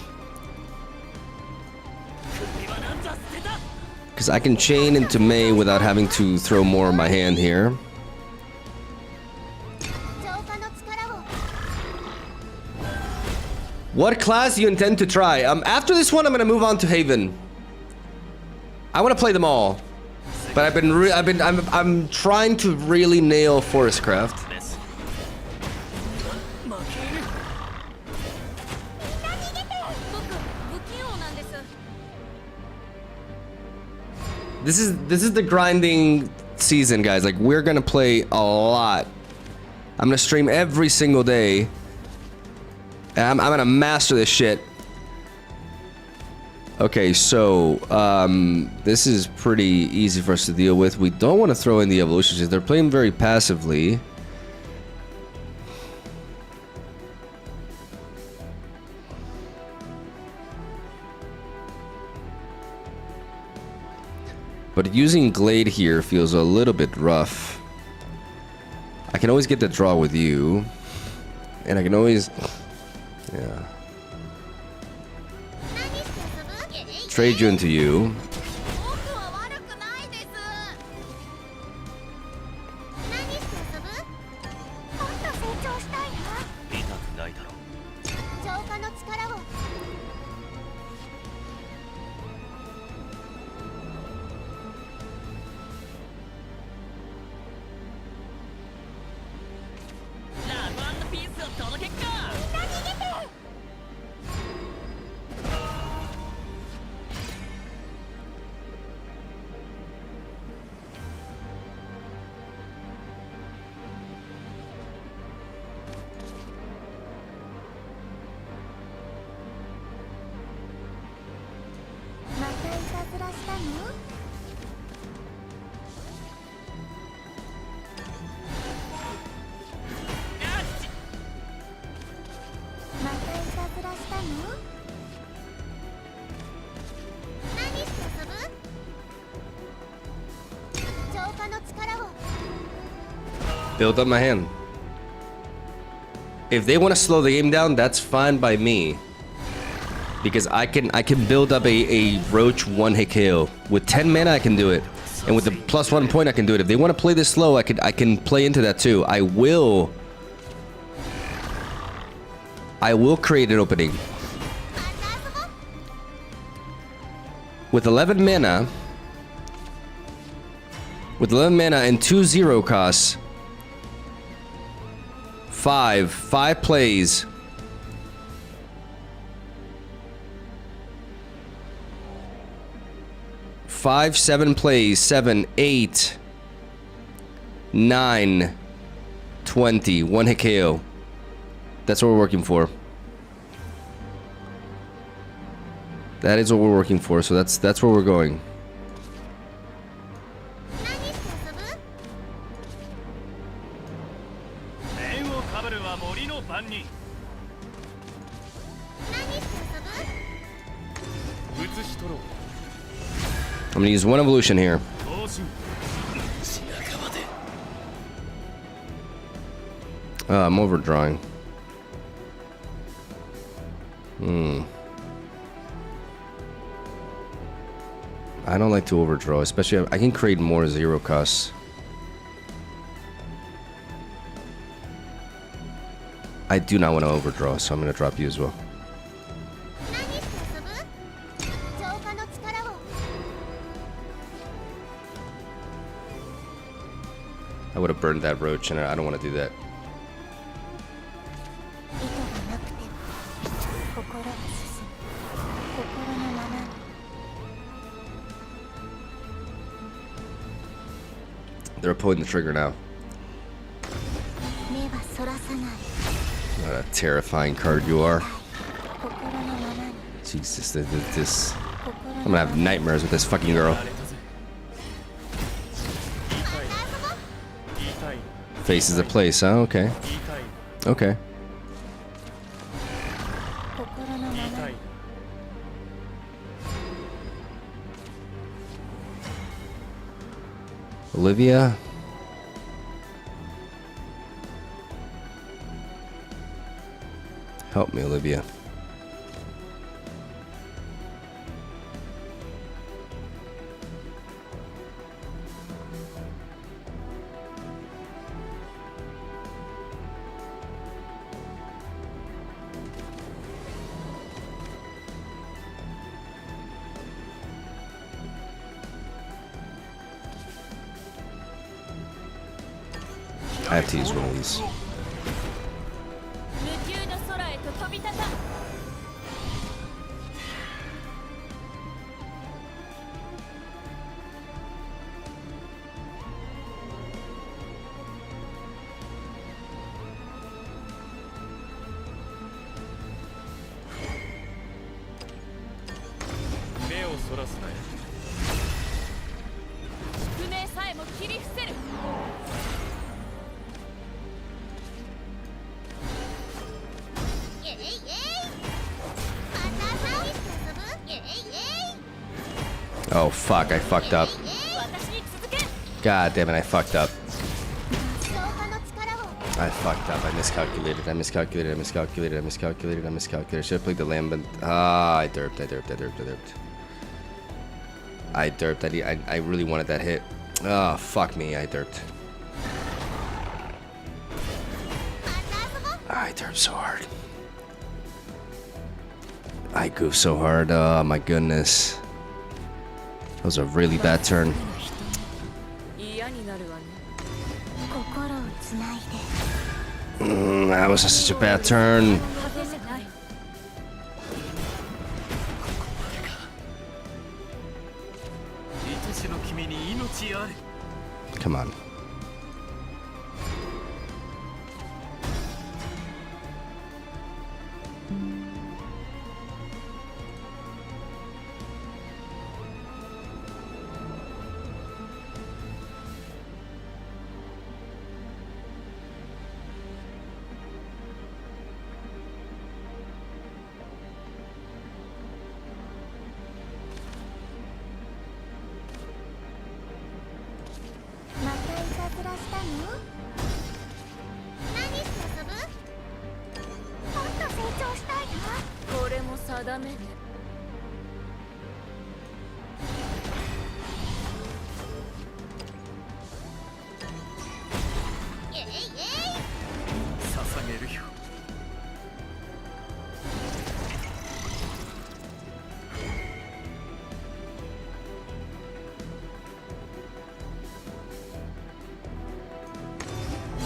Because I can chain into May without having to throw more in my hand here. What class do you intend to try? After this one, I'm gonna move on to Haven. I want to play them all, but I'm trying to really nail Forestcraft. This is the grinding season, guys. Like, we're gonna play a lot. I'm gonna stream every single day. And I'm gonna master this shit. Okay, so this is pretty easy for us to deal with. We don't want to throw in the evolutions. They're playing very passively. But using Glade here feels a little bit rough. I can always get the draw with you. And I can always... Yeah. Trade you into you. Build up my hand. If they want to slow the game down, that's fine by me. Because I can build up a Roach 1-hit KO. With 10 mana I can do it. And with the +1 point I can do it. If they want to play this slow, I can play into that too. I will create an opening. With 11 mana and 2 0 costs. 5 plays. Five, 7 plays, 7, 8, 9, 20, 1-hit KO. That's what we're working for. That is what we're working for, so that's where we're going. I'm gonna use one evolution here. I'm overdrawing. I don't like to overdraw, especially I can create more 0 costs. I do not want to overdraw, so I'm gonna drop you as well. I would have burned that Roach, and I don't want to do that. They're pulling the trigger now. What a terrifying card you are. Jesus, this... I'm gonna have nightmares with this fucking girl. Faces the place, huh? Okay. 言いたい Okay. 心のま言いたまい Olivia. Help me, Olivia. I have to use one of these. 無休の空へと飛び立た目をそらすなよ宿命さえも切り伏せるイエイイエイまた何して遊ぶイエイイエイ Oh fuck, I fucked up. 私に続け God damn it, I fucked up. 浄化の力を I fucked up. I miscalculated. I miscalculated. I miscalculated. I miscalculated. I miscalculated. Should have played the lamb, but I derped. I derped. I derped. I derped. I derped. I really wanted that hit. Oh fuck me. I derped. また遊ぼう I derped so hard. I goofed so hard. Oh my goodness. That was a really bad turn. 嫌になるわね心をつないで That was such a bad turn. 風じゃない愛しの君に命あれ Come on.ダメねイエイイエイ捧げるよ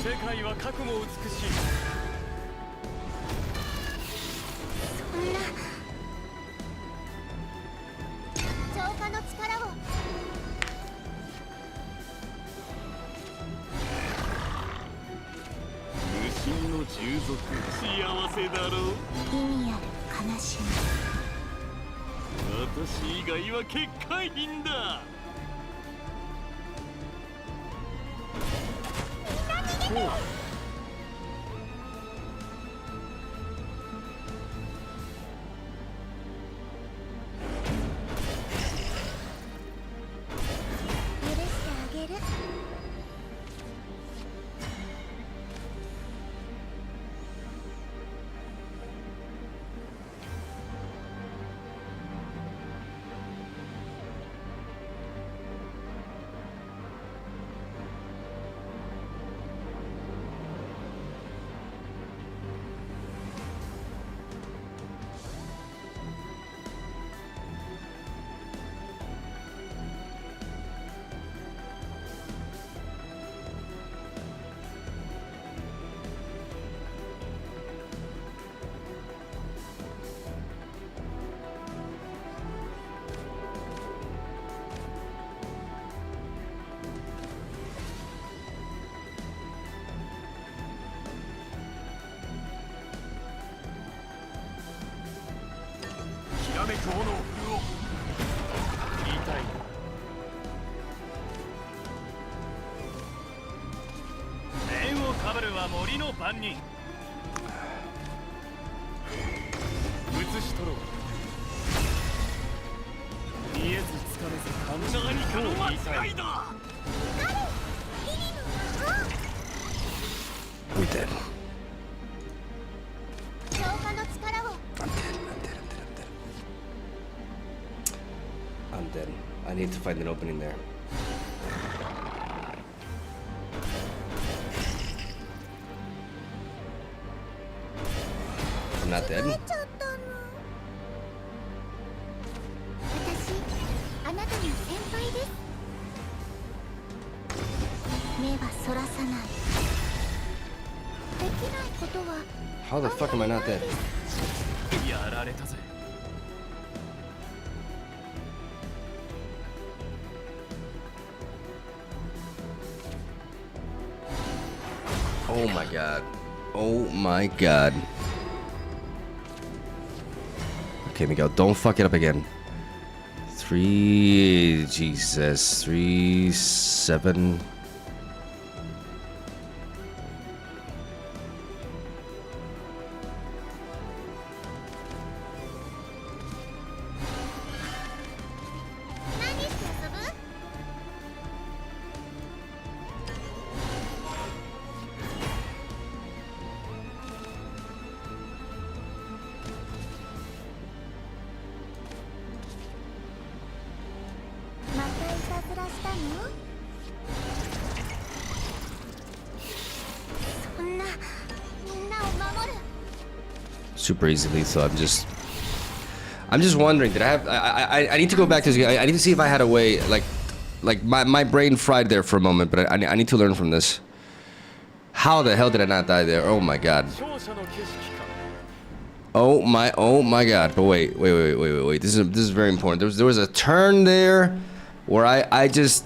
世界は過去も美しいそんな浄化の力を無心の従属幸せだろう意味ある悲し私以外は結界品だみ許してあげる次の番人移し取ろう見えずつかめず何かの間違いだ I'm dead. 消化の力を I'm dead. I'm dead. I need to find an opening there. I'm not dead. ちょっと私あなたの先輩です目はそらさないできないことは How the fuck am I not dead? やられたぜ Oh my god. Oh my god. Okay, Miguel, don't fuck it up again. 3... Jesus. 3... 7... Super easy lethal. I'm just wondering. Did I have? I need to go back to this. I need to see if I had a way. Like my brain fried there for a moment. But I need to learn from this. How the hell did I not die there? Oh my god. Oh my god. But wait. This is very important. There was a turn there where I just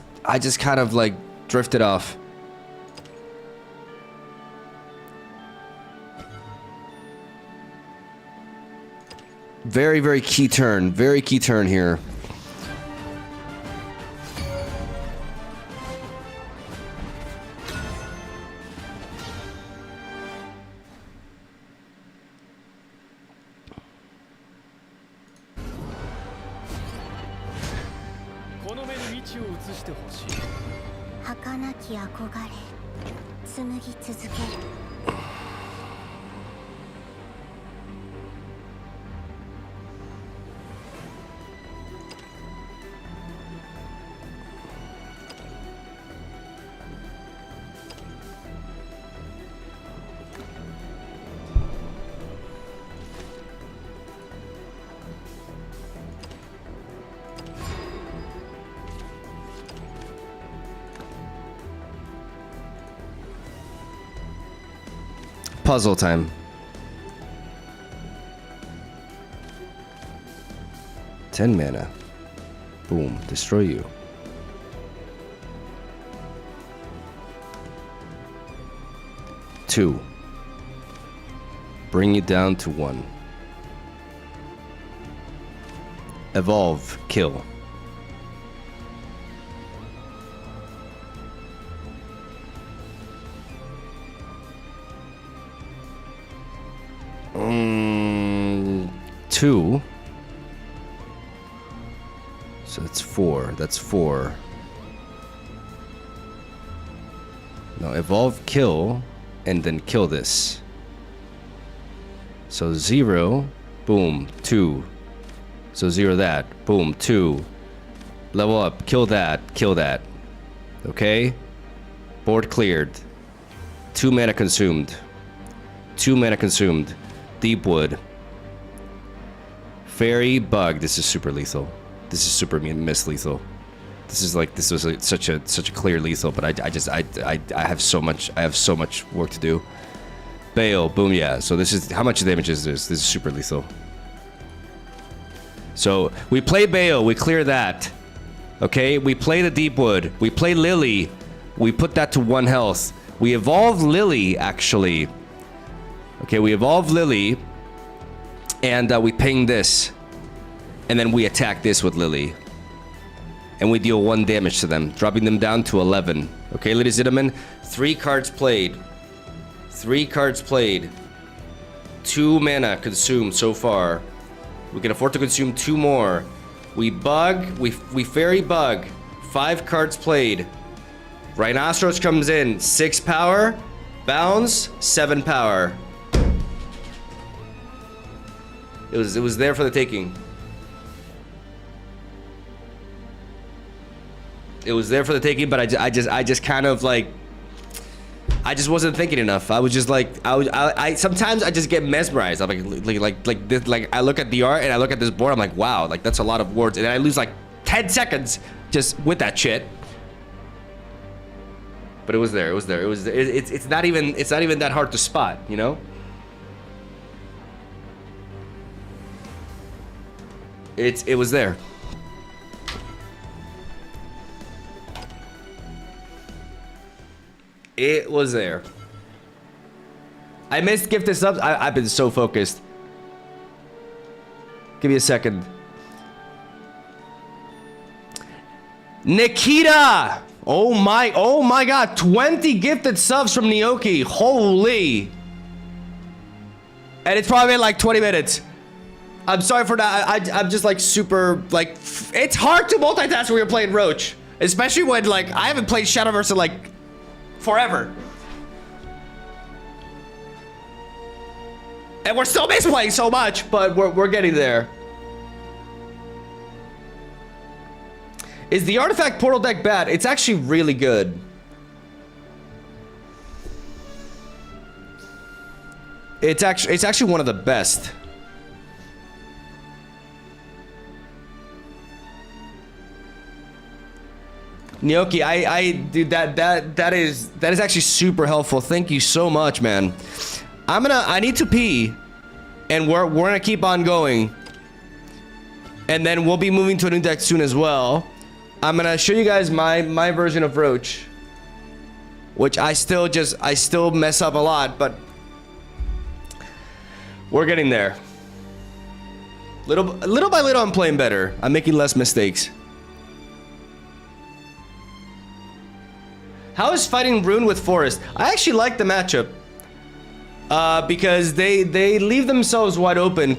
kind of like drifted off. Very key turn. Very key turn here. Puzzle time. Ten mana. Boom. Destroy you. Two. Bring you down to 1. Evolve. Kill. Two. So that's 4. That's 4. Now evolve, kill, and then kill this. So 0, boom, 2. So 0 that, boom, 2. Level up, kill that, kill that. Okay? Board cleared. 2 mana consumed. 2 mana consumed. Deep wood. Fairy bug. This is super lethal. This is super miss lethal. This is like this was such a clear lethal, but I have so much work to do. Bale, boom, yeah. So this is how much damage is this? This is super lethal. So we play Bale, we clear that. Okay, we play the deep wood. We play Lily. We put that to 1 health. We evolve Lily actually. Okay, we evolve Lily. And we ping this. And then we attack this with Lily. And we deal 1 damage to them, dropping them down to 11. Okay, ladies and gentlemen, 3 cards played. 3 cards played. 2 mana consumed so far. We can afford to consume 2 more. We bug, we fairy bug. 5 cards played. Rhinoceros comes in, 6 power. Bounds, 7 power. It was there for the taking. It was there for the taking, but I just kind of like, I just wasn't thinking enough. I was just like, I sometimes I just get mesmerized. I'm like I look at the art and I look at this board. I'm like, wow, like that's a lot of words, and I lose like 10 seconds just with that shit. But it was there. It was there. It's not even that hard to spot, you know. It was there. It was there. I missed gifted subs. I've been so focused. Give me a second. Nikita! Oh my god, 20 gifted subs from Gnocchi. Holy. And it's probably been like 20 minutes. I'm sorry for that. I'm just like super, like, it's hard to multitask when you're playing Roach. Especially when like, I haven't played Shadowverse in like forever. And we're still misplaying so much, but we're getting there. Is the artifact portal deck bad? It's actually really good. It's actually one of the best. Gnocchi, dude, that is actually super helpful. Thank you so much, man. I need to pee, and we're gonna keep on going, and then we'll be moving to a new deck soon as well. I'm gonna show you guys my version of Roach, which I still mess up a lot, but we're getting there. Little by little, I'm playing better. I'm making less mistakes. How is fighting Rune with Forest? I actually like the matchup because they leave themselves wide open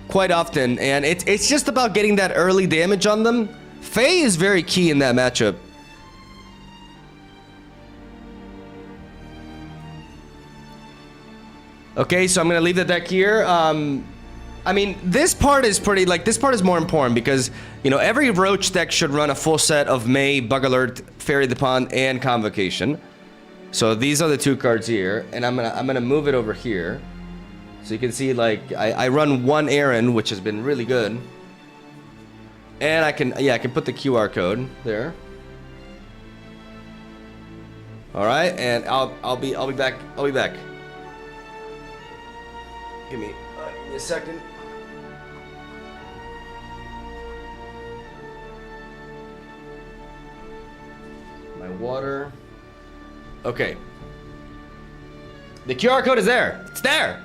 quite often, and it's just about getting that early damage on them. Faye is very key in that matchup. Okay, so I'm gonna leave the deck here. I mean, this part is pretty, like, this part is more important because, you know, every Roach deck should run a full set of May, Bug Alert, Fairy the Pond, and Convocation. So these are the 2 cards here, and I'm gonna move it over here. So you can see, like, I run 1 errand, which has been really good. And I can put the QR code there. All right, and I'll be back. I'll be back. Give me a second. My water. Okay. The QR code is there. It's there.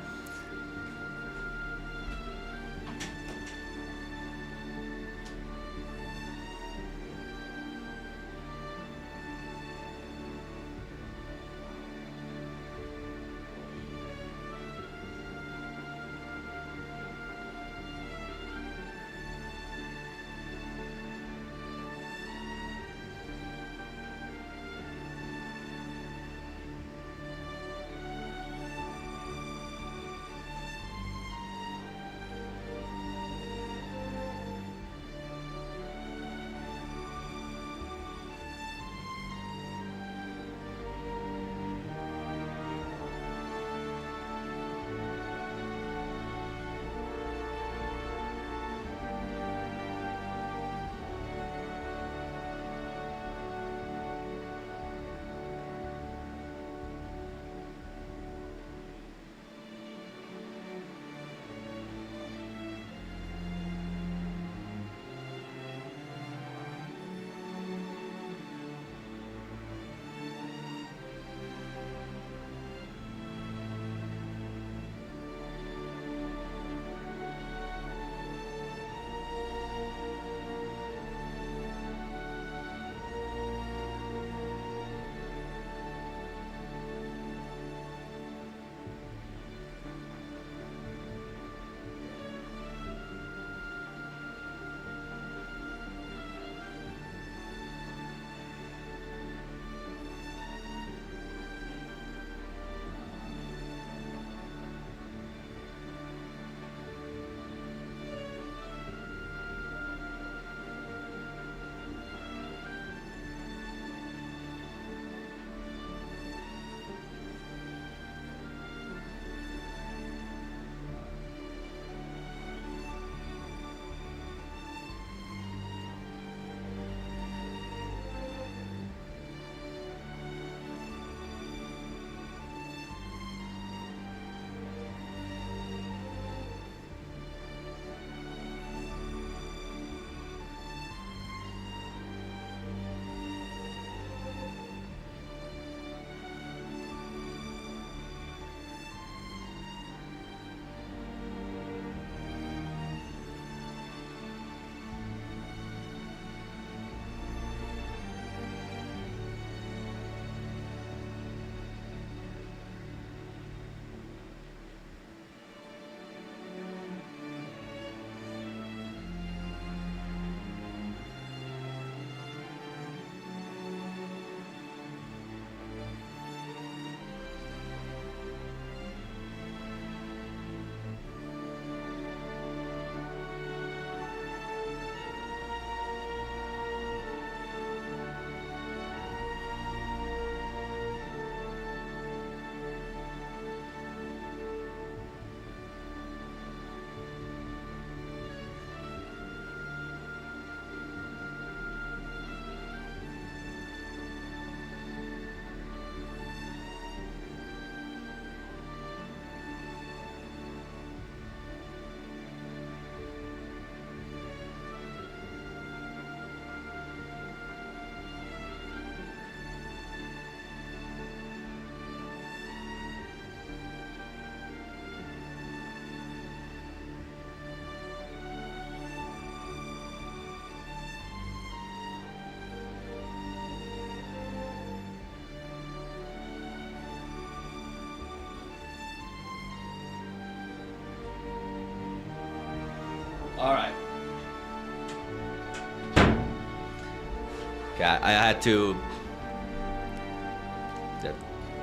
Yeah, I had to.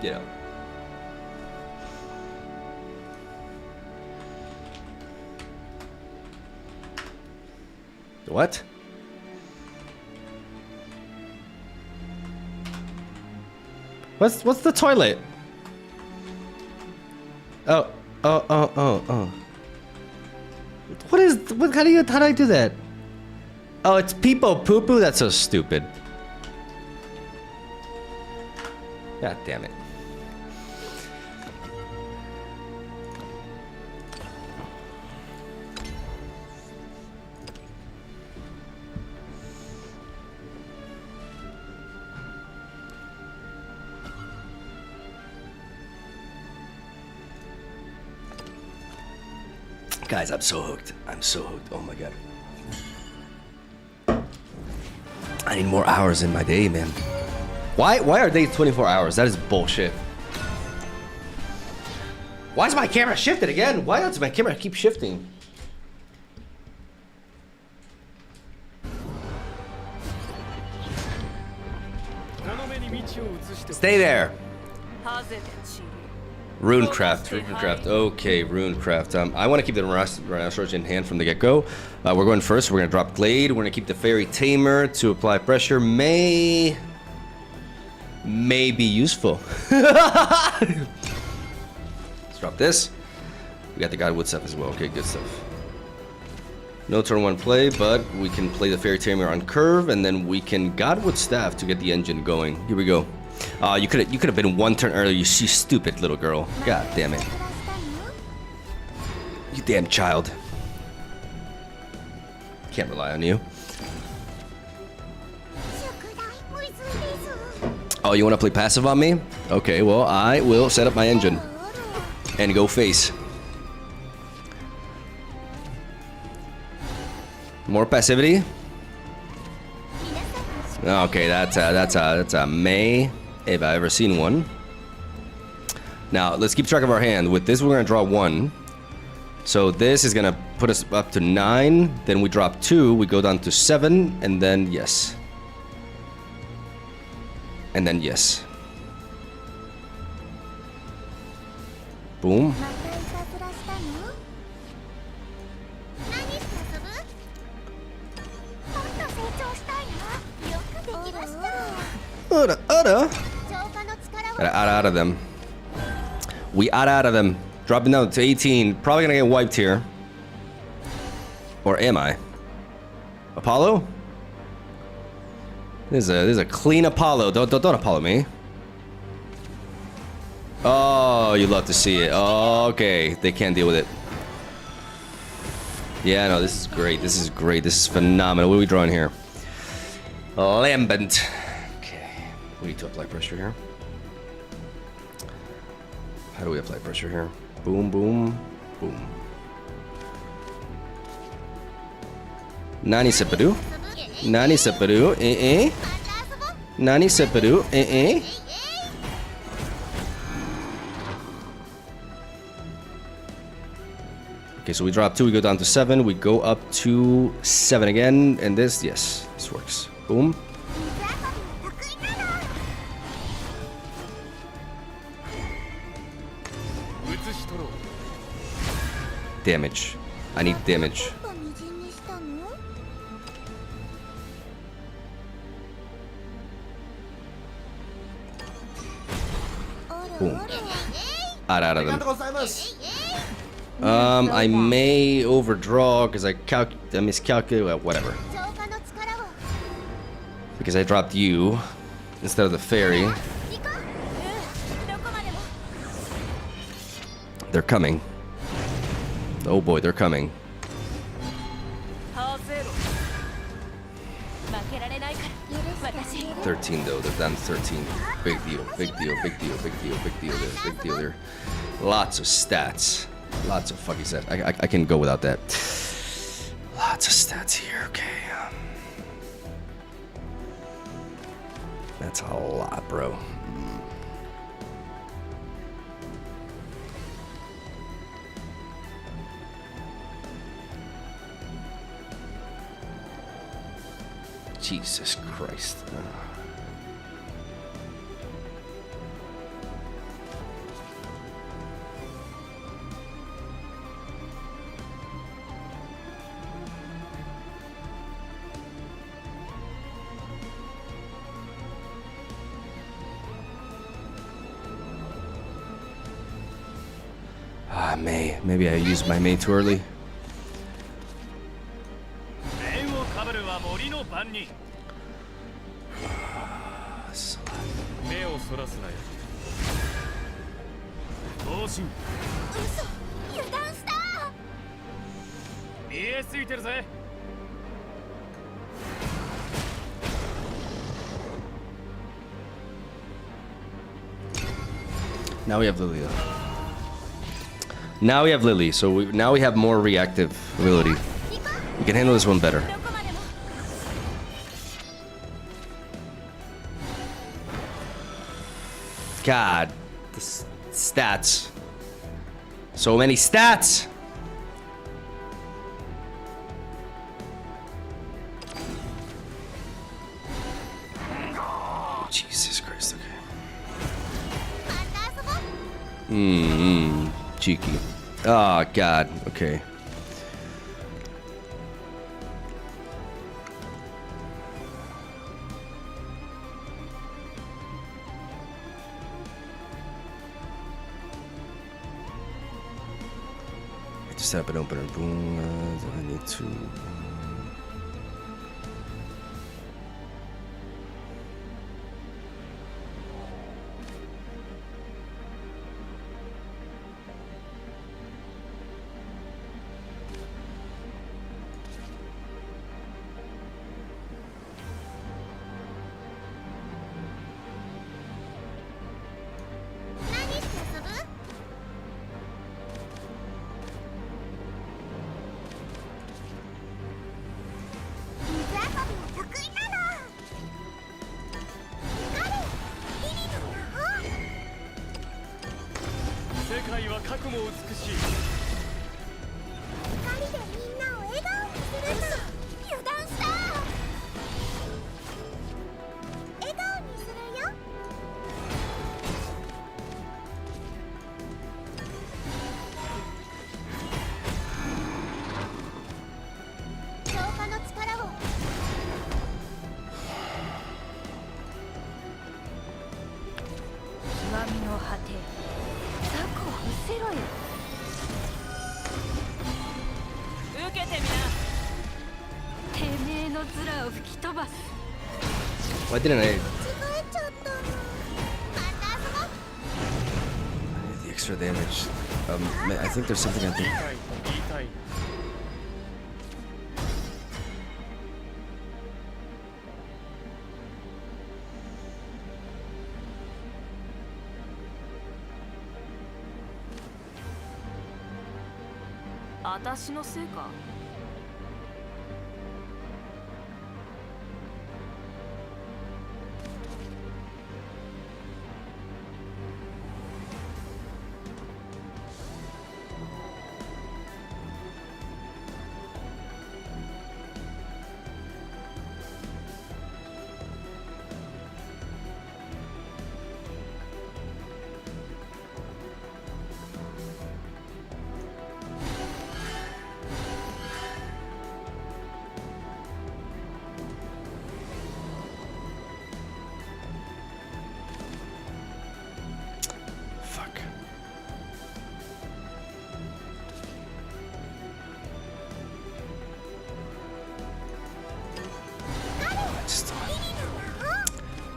You know. What? What's the toilet? Oh. How do I do that? Oh, it's people poo poo? That's so stupid. God damn it. Guys, I'm so hooked. I'm so hooked. Oh my god. I need more hours in my day, man. Why are days 24 hours? That is bullshit. Why is my camera shifted again? Why does my camera keep shifting? Stay there. Runecraft. Okay, Runecraft. I want to keep the Rhinoach in hand from the get-go. We're going first. We're going to drop Glade. We're going to keep the Fairy Tamer to apply pressure. May be useful. Let's drop this. We got the Godwood stuff as well. Okay, good stuff. No turn one play, but we can play the Fairy Tamer on curve, and then we can Godwood Staff to get the engine going. Here we go. You could have been one turn earlier, you stupid little girl. God damn it. You damn child. Can't rely on you. Oh, you want to play passive on me? Okay, well, I will set up my engine and go face. More passivity. Okay, that's a May if I've ever seen one. Now let's keep track of our hand. With this, we're gonna draw 1. So this is gonna put us up to 9. Then we drop 2. We go down to 7, and then yes, and then yes. Boom. Out of them. We out of them. Dropping down to 18. Probably gonna get wiped here. Or am I? Apollo? There's a clean Apollo. Don't Apollo me. Oh, you love to see it. Oh, okay, they can't deal with it. Yeah, no, this is great. This is great. This is phenomenal. What are we drawing here? Lambent. Okay, we need to apply pressure here. How do we apply pressure here? Boom, boom, boom. Nani sepadu? Nani sepadu? Nani sepadu? Okay, so we drop 2, we go down to 7, we go up to 7 again, and this, yes, this works. Boom. Damage. I need damage. Boom. Out of them. I may overdraw because I miscalculated. Whatever. Because I dropped you instead of the fairy. They're coming. Oh boy, they're coming. 13 though, they're down to 13. Big deal, big deal, big deal, big deal, big deal there, big deal there. Lots of stats. Lots of fucking stats. I can go without that. Lots of stats here, okay. That's a lot, bro. Jesus Christ. May. Maybe I used my May too early. 面をかぶるは森の番人。目をそらすなよ。同心。嘘、油断した。見えすぎてるぜ。Now we have Lily. Now we have Lily, so now we have more reactive ability. We can handle this one better. God, the stats. So many stats! Jesus Christ, okay. Cheeky. Oh, God, okay. Just have an opener. Boom. I need to. Why didn't I? The extra damage. I think there's something I think.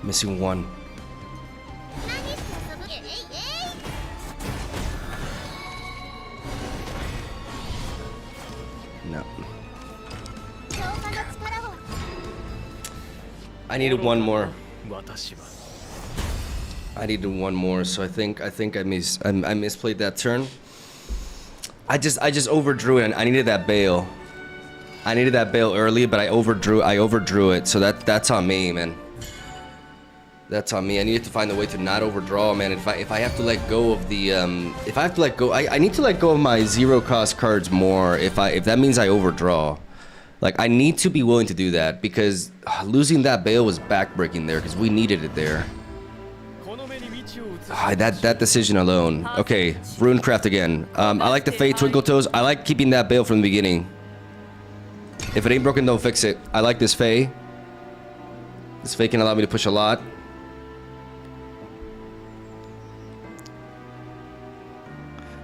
Missing one. No. I needed one more. I needed one more, so I think I misplayed that turn. I just overdrew it, and I needed that bail. I needed that bail early, but I overdrew it, so that's on me, man. That's on me. I needed to find a way to not overdraw, man. If I have to let go of the if I have to let go, I need to let go of my zero cost cards more. If that means I overdraw, Like, I need to be willing to do that because losing that Bale was backbreaking there because we needed it there. That decision alone. Okay, Runecraft again. I like the Fey Twinkle Toes. I like keeping that Bale from the beginning. If it ain't broken, don't fix it. I like this Fey. This Fey can allow me to push a lot.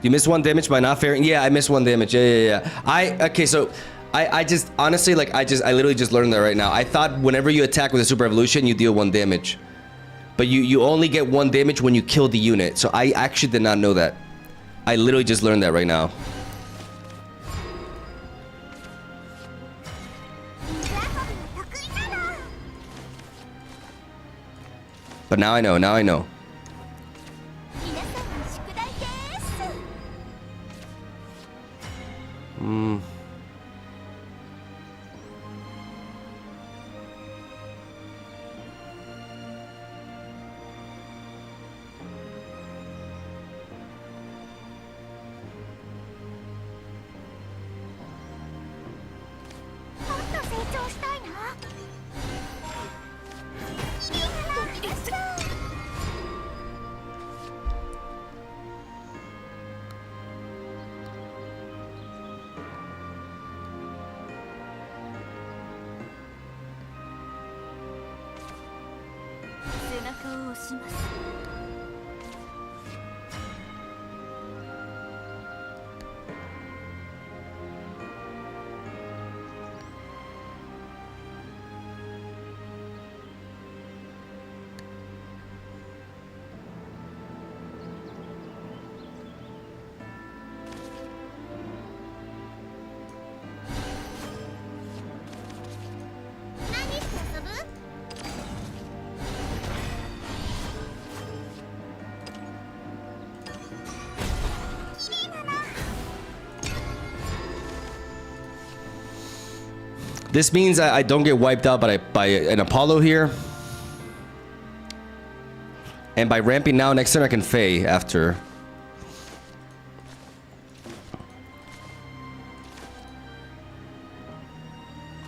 You missed 1 damage by not fairing? Yeah, I missed 1 damage. Yeah. Okay, so I just honestly like I literally just learned that right now. I thought whenever you attack with a super evolution, you deal 1 damage. But you only get 1 damage when you kill the unit. So I actually did not know that. I literally just learned that right now. But now I know, now I know. This means I don't get wiped out by an Apollo here. And by ramping now, next turn I can Fey after.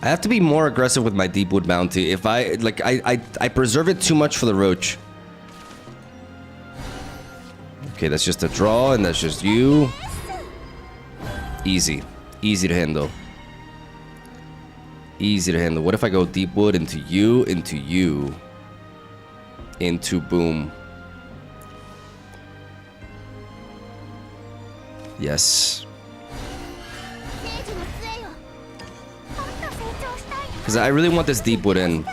I have to be more aggressive with my Deepwood Bounty. If I preserve it too much for the Roach. Okay, that's just a draw, and that's just you. Easy. Easy to handle. Easy to handle. What if I go Deepwood into you, into boom? Yes. Because I really want this Deepwood in.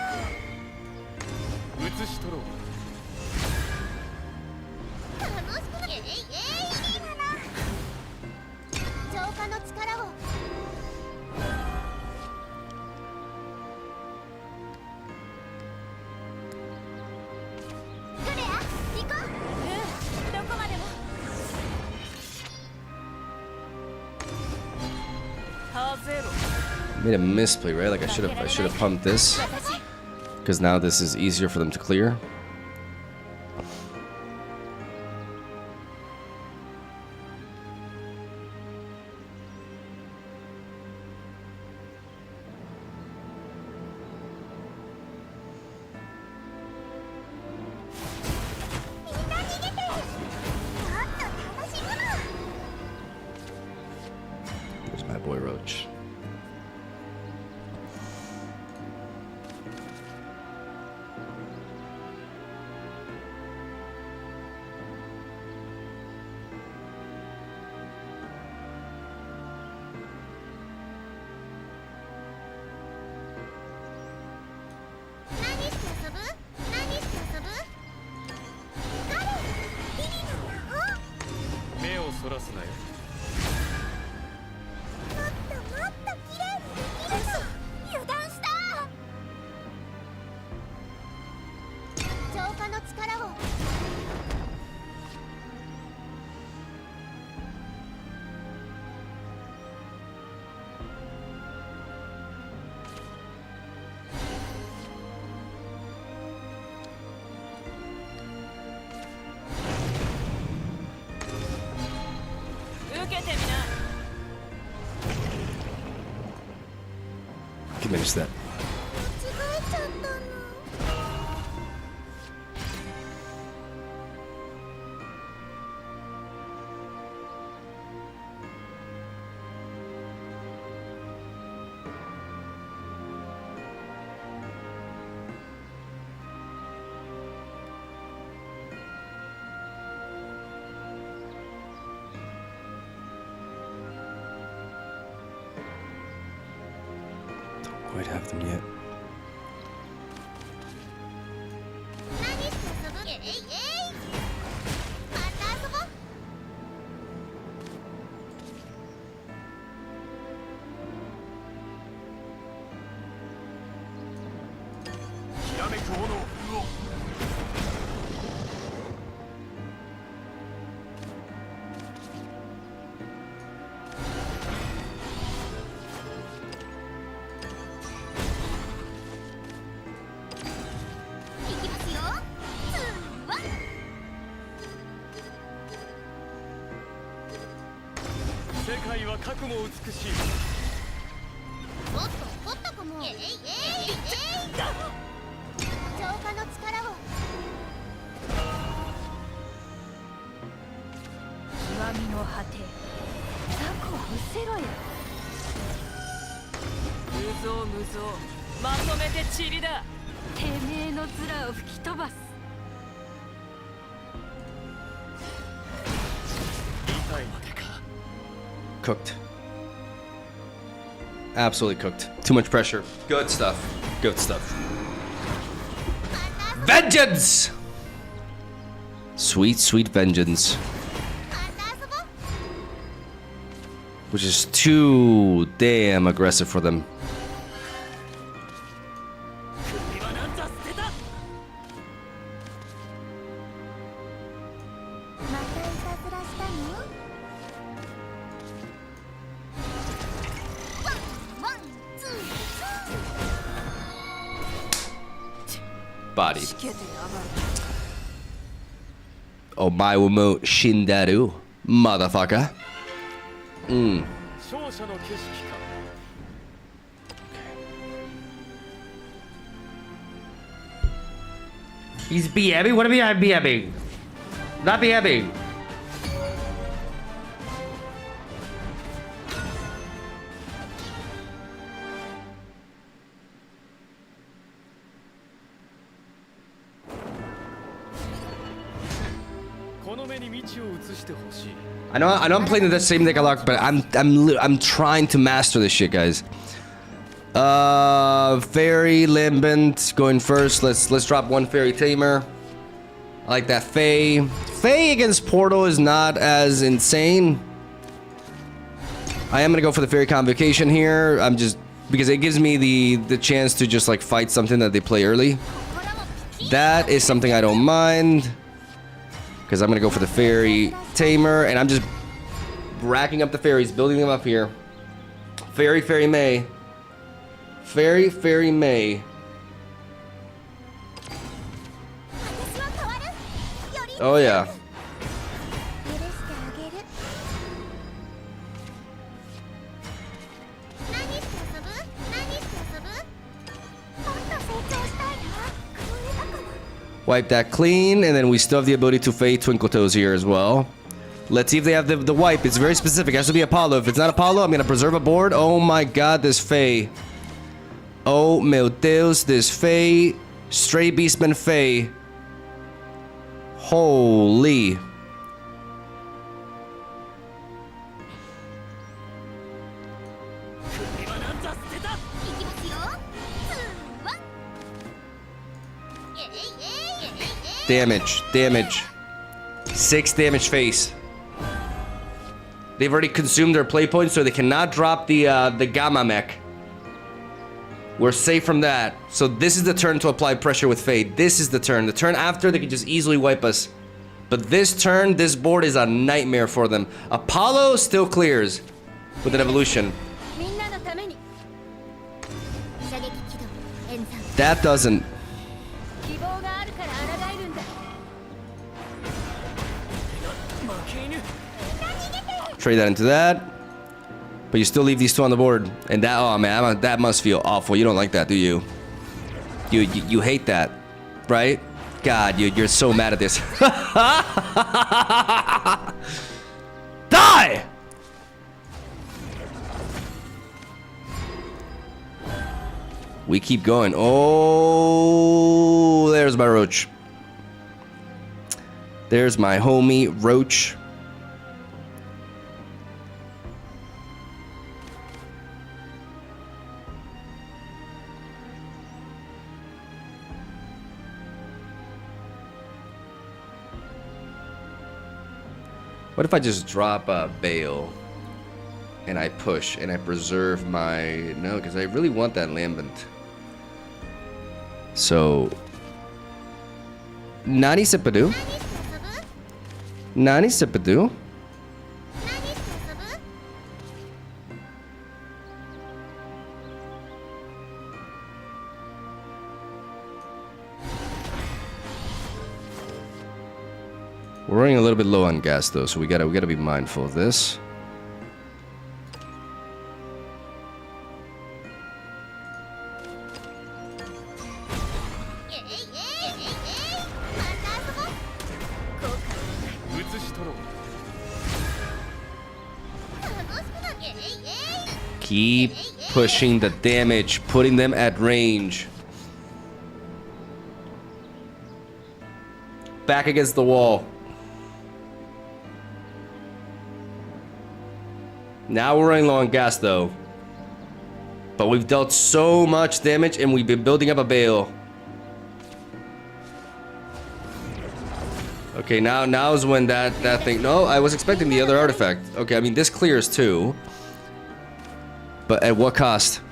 Made a misplay, right? Like I should have pumped this, because now this is easier for them to clear. There's my boy Roach. finish that. 間違えちゃったの。 Don't quite have them yet. 何して遊ぶ？えいえい。また遊ぼう。 きらめく炎を振るおう いきますよ。つーわ。世界はかくも美しいおっと怒ったかも。えいえいえいえい。浄化の力を。 極みの果て雑魚は失せろよ無造無造まとめて塵だてめえの面を吹き飛ばす 痛いまでか Cooked. Absolutely cooked. Too much pressure. Good stuff. Good stuff. Vengeance! Sweet, sweet vengeance. また遊ぼう。 Which is too damn aggressive for them. 首はなんざ捨てた またいたずらしたの？ワンワンツーツー。 Body. つけてやがる Omaiwamo Shindaru. Motherfucker. 勝者の景色か He's BMing? What do you mean I'm BMing? Not BMing. I know I'm playing the same deck a lot, but I'm trying to master this shit, guys. Fairy, Limbant going first. Let's drop one Fairy Tamer. I like that Fae. Fae against Portal is not as insane. I am gonna go for the Fairy Convocation here. I'm just because it gives me the chance to just like fight something that they play early. That is something I don't mind. Because I'm gonna go for the Fairy Tamer, and I'm just racking up the fairies, building them up here. Fairy, Fairy May. Fairy, Fairy May. Oh yeah. 許してあげる。何して遊ぶ？何して遊ぶ？もっと成長したいな。これだから。 Wipe that clean, and then we still have the ability to fade Twinkle Toes here as well. Let's see if they have the wipe. It's very specific. It has to be Apollo. If it's not Apollo, I'm gonna preserve a board. Oh my god, this Fae. Oh meu Deus, this Fae. Stray Beastman Fae. Holy. Damage, damage. 6 damage face. They've already consumed their play points, so they cannot drop the Gamma Mech. We're safe from that. So this is the turn to apply pressure with Fade. This is the turn. The turn after, they can just easily wipe us. But this turn, this board is a nightmare for them. Apollo still clears with an evolution. That doesn't. Trade that into that. But you still leave these two on the board. And that, oh man, that must feel awful. You don't like that, do you? You hate that, right? God, you're so mad at this. Die! We keep going. Oh, there's my roach. There's my homie roach. What if I just drop a Bale and I push and I preserve my... No, because I really want that Lambent. So... Nani Sipadu? Nani Sipadu? We're running a little bit low on gas though, so we gotta be mindful of this. Keep pushing the damage, putting them at range. Back against the wall. Now we're running low on gas though. But we've dealt so much damage and we've been building up a Bale. Okay, now is when that thing... No, I was expecting the other artifact. Okay, I mean this clears too. But at what cost?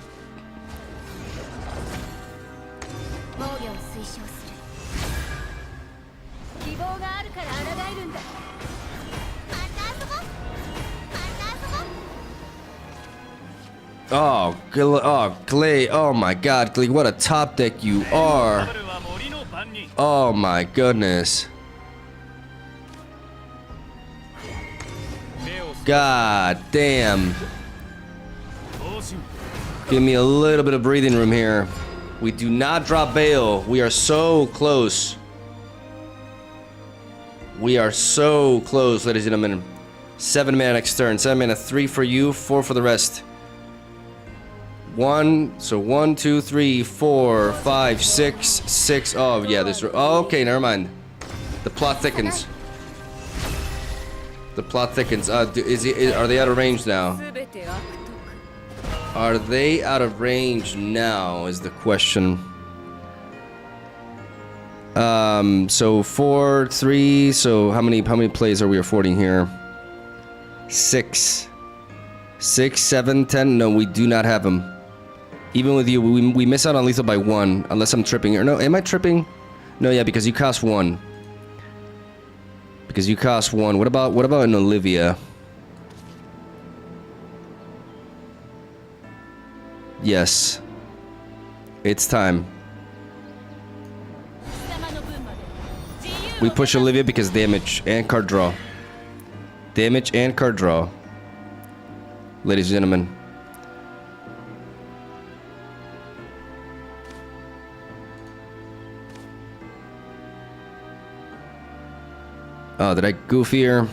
Oh, Clay. Oh my god, Clay, what a top deck you are. Oh my goodness. God damn. Give me a little bit of breathing room here. We do not drop Bale. We are so close. We are so close, ladies and gentlemen. 7 mana next turn. 7 mana, 3 for you, 4 for the rest. 1, so 1, 2, 3, 4, 5, 6, 6. Oh, yeah, there's... Oh, okay, never mind. The plot thickens. The plot thickens. Are they out of range now? Are they out of range now is the question. So 4, 3, so how many plays are we affording here? 6. 6, 7, 10. No, we do not have them. Even with you, we miss out on lethal by 1, unless I'm tripping. Or no, am I tripping? No, yeah, because you cost 1. Because you cost 1. What about an Olivia? Yes. It's time. We push Olivia because damage and card draw. Damage and card draw. Ladies and gentlemen. Oh, did I goof here?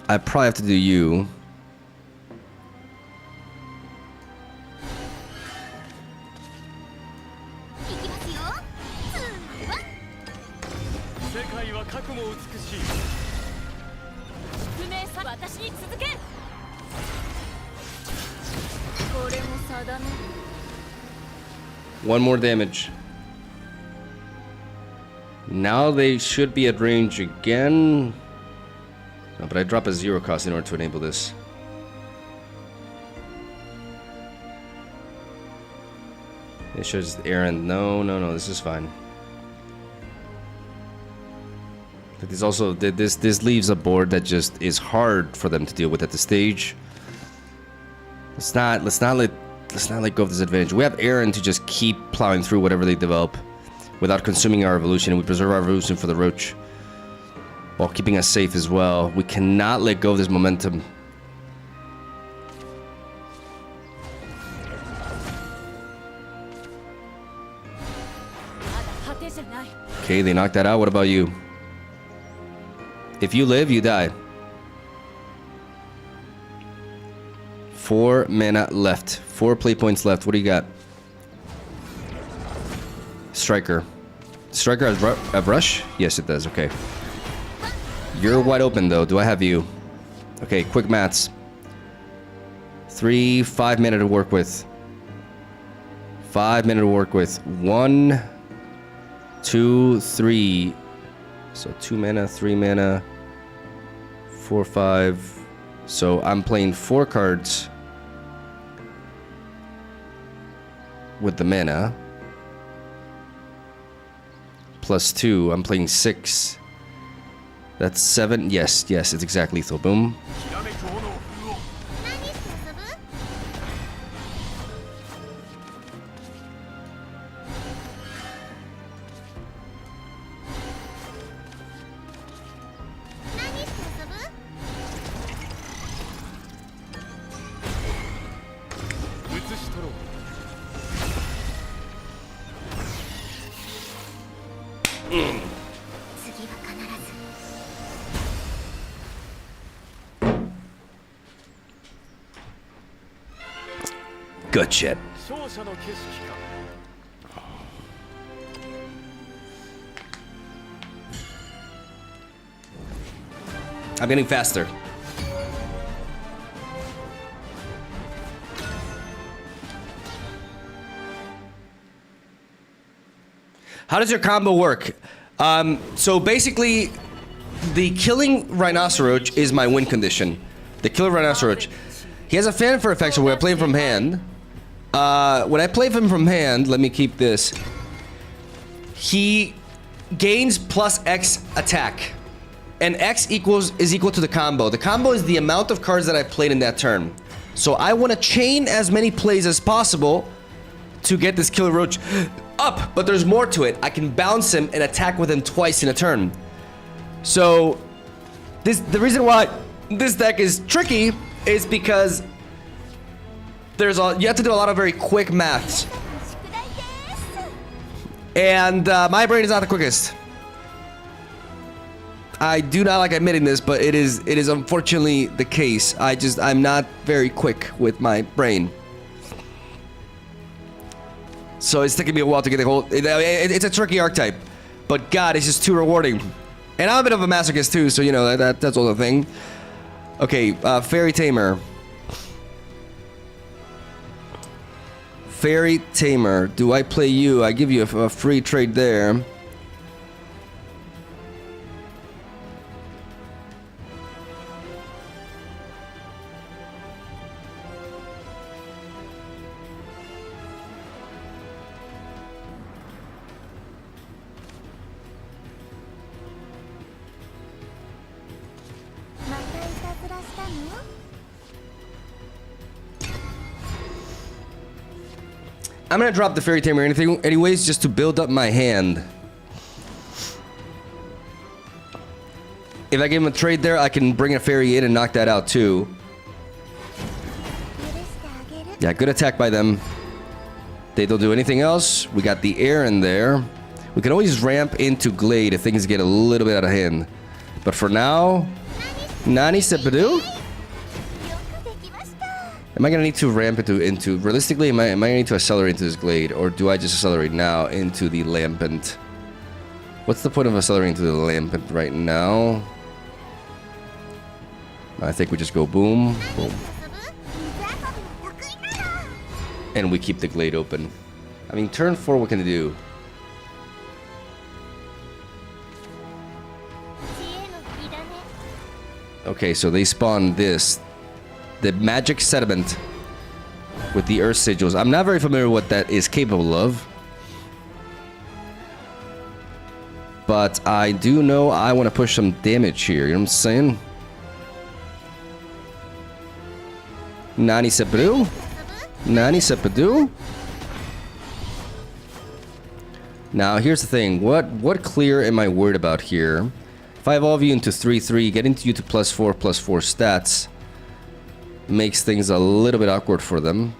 I probably have to do you. One more damage. Now they should be at range again. No, but I drop a 0 cost in order to enable this. It shows Aaron. No, this is fine. But there's also this leaves a board that just is hard for them to deal with at the stage. Let's not let go of this advantage. We have Aaron to just keep plowing through whatever they develop without consuming our evolution, and we preserve our evolution for the roach. while keeping us safe as well. We cannot let go of this momentum. Okay, they knocked that out. What about you? If you live, you die. 4 mana left. 4 play points left. What do you got? Striker. Striker has a rush? Yes, it does. Okay. You're wide open, though. Do I have you? Okay, quick maths. 5 mana to work with. 5 mana to work with. 1, 2, 3. So 2 mana, 3 mana, 4, 5. So I'm playing 4 cards with the mana. Plus 2. I'm playing 6. That's 7. Yes, yes, it's exactly lethal. Boom. Good shit. I'm getting faster. How does your combo work? So basically, the killing Rhinoceros is my win condition. The killer Rhinoceros. He has a fanfare effect where I play him from hand. When I play him from hand, let me keep this. He gains plus X attack. And X is equal to the combo. The combo is the amount of cards that I played in that turn. So I want to chain as many plays as possible to get this killer roach up. But there's more to it. I can bounce him and attack with him twice in a turn. So the reason why this deck is tricky is because you have to do a lot of very quick maths. And my brain is not the quickest. I do not like admitting this, but it is unfortunately the case. I'm not very quick with my brain. So it's taking me a while to get the whole... It's a tricky archetype. But God, it's just too rewarding. And I'm a bit of a masochist too, so you know, that's all the thing. Okay, Fairy Tamer. Fairy Tamer. Do I play you? I give you a free trade there. I'm gonna drop the Fairy Tamer anyways, just to build up my hand. If I give him a trade there, I can bring a fairy in and knock that out too. Yeah, good attack by them. They don't do anything else. We got the air in there. We can always ramp into Glade if things get a little bit out of hand. But for now, Nani Sepadu? Am I gonna need to ramp into realistically, am I gonna need to accelerate into this Glade, or do I just accelerate now into the Lampent? What's the point of accelerating to the Lampent right now? I think we just go boom, boom. And we keep the Glade open. I mean, turn 4, what can it do? Okay, so they spawn this. The magic sediment with the earth sigils. I'm not very familiar with what that is capable of. But I do know I want to push some damage here. You know what I'm saying? Nani Sepadu? Nani Sepadu? Now, here's the thing. What clear am I worried about here? If I evolve you into 3/3, getting you to +4/+4 stats makes things a little bit awkward for them.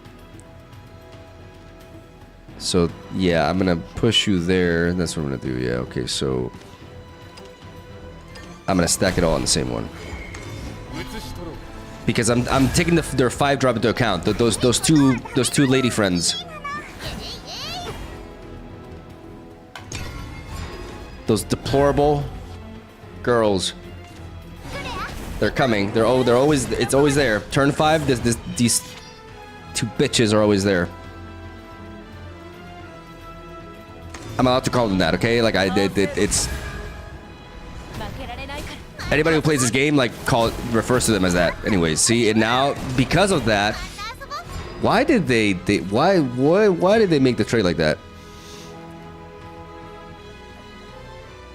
So yeah, I'm gonna push you there. That's what I'm gonna do. Yeah, okay. So I'm gonna stack it all on the same one because I'm taking their 5-drop into account. Those two lady friends. Those deplorable girls. They're coming. They're always. It's always there. Turn 5. These two bitches are always there. I'm allowed to call them that, okay? Like it's anybody who plays this game like refers to them as that. Anyways, see, and now because of that, why did why did they make the trade like that?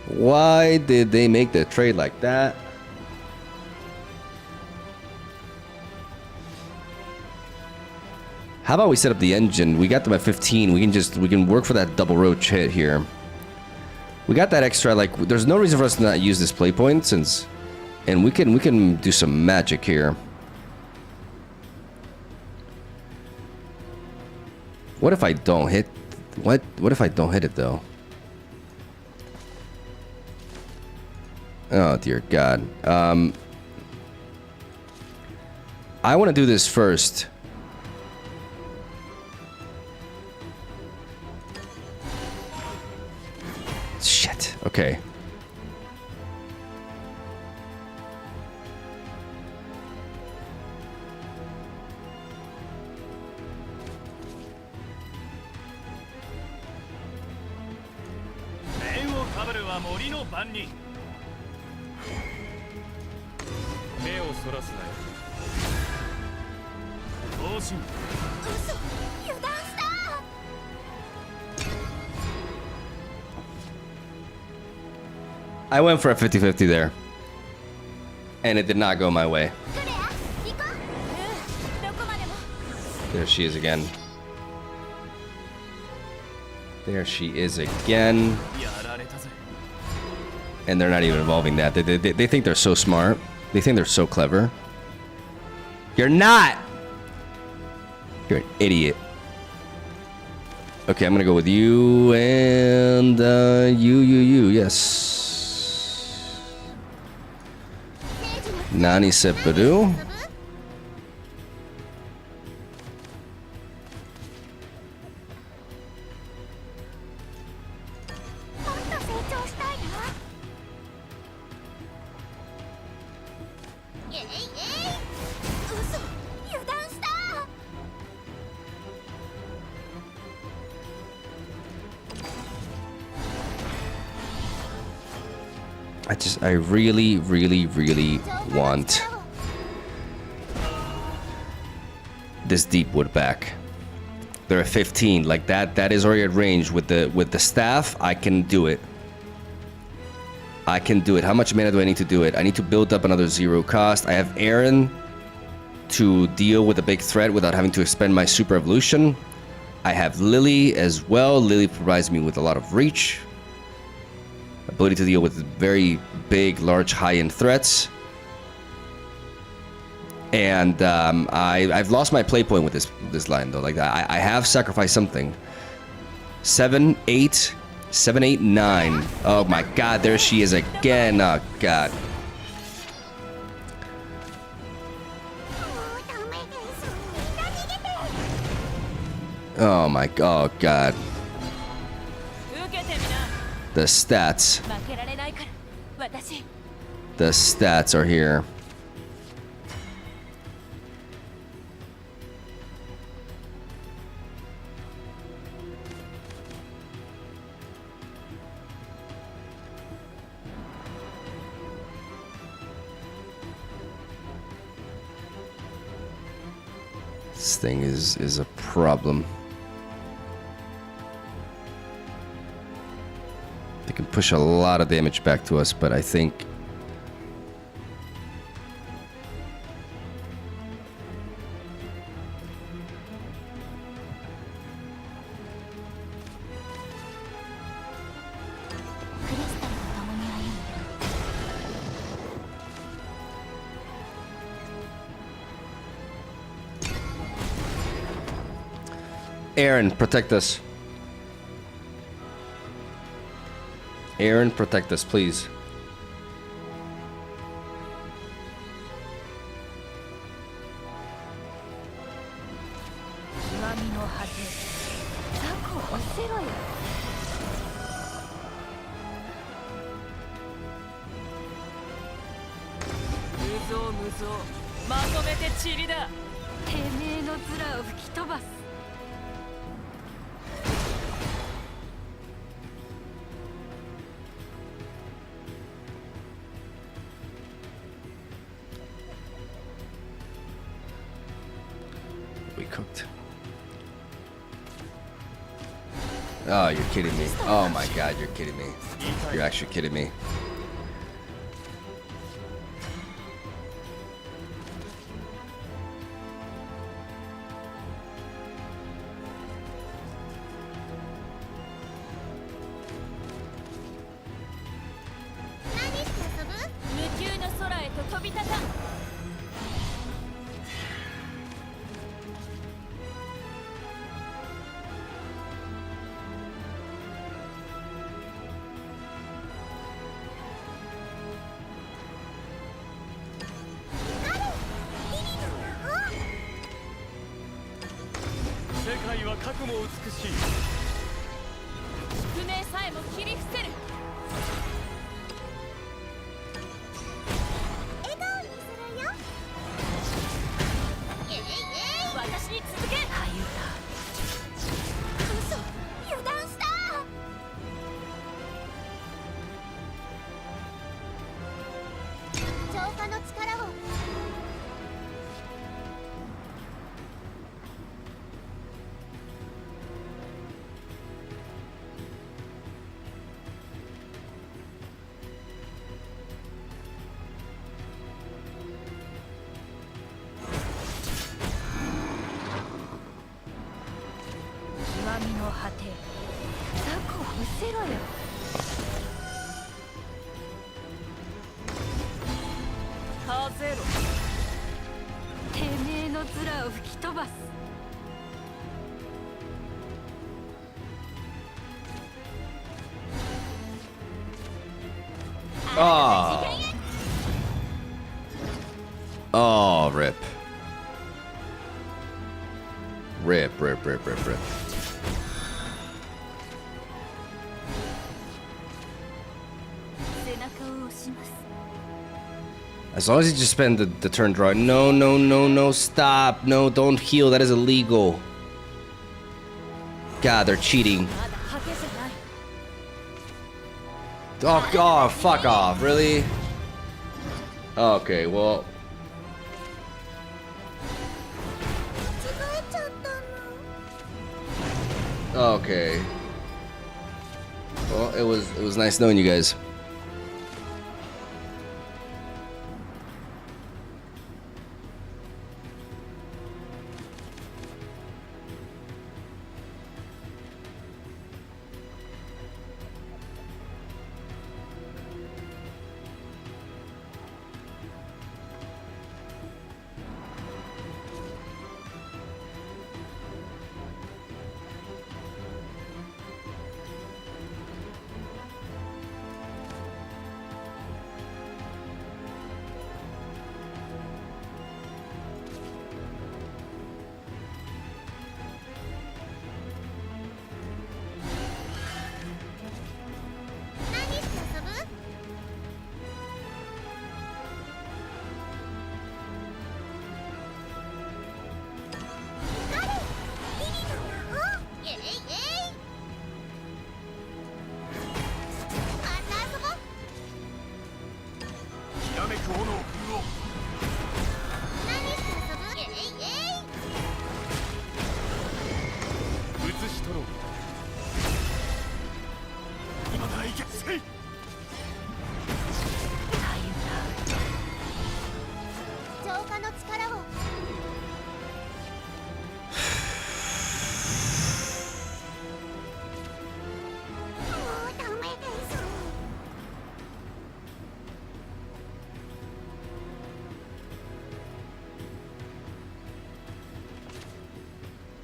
Why did they make the trade like that? How about we set up the engine? We got them at 15. We can work for that double roach hit here. We got that extra. Like, there's no reason for us to not use this play point and we can do some magic here. What if I don't hit? What if I don't hit it though? Oh dear God. I want to do this first. Shit. Okay. I went for a 50-50 there. And it did not go my way. There she is again. There she is again. And they're not even evolving that. They think they're so smart. They think they're so clever. You're not! You're an idiot. Okay, I'm gonna go with you and you, yes. Nani Sepadu. I really, really, really want this deep wood back. They're at 15. Like that is already at range. With the staff, I can do it. I can do it. How much mana do I need to do it? I need to build up another 0 cost. I have Aaron to deal with a big threat without having to expend my super evolution. I have Lily as well. Lily provides me with a lot of reach. Ability to deal with very big, large, high-end threats. And I've lost my play point with this line though. Like I have sacrificed something. 7, 8, 7, 8, 9. Oh my God, there she is again. Oh God. Oh my God. Oh God. The stats. The stats are here. This thing is a problem. They can push a lot of damage back to us, but I think Aaron, protect us. Aaron, protect us, please. 極みの果て雑魚を伏せろよ無造無造まとめて塵だてめえの面を吹き飛ばす We cooked. Oh, you're kidding me. Oh my god, you're kidding me. You're actually kidding me. Oh. Oh, rip. Rip, rip, rip, rip, rip. As long as you just spend the turn draw. No, no, no, no, stop. No, don't heal. That is illegal. God, they're cheating. Oh, God, fuck off. Really? Okay, well. Okay. Well, it was nice knowing you guys.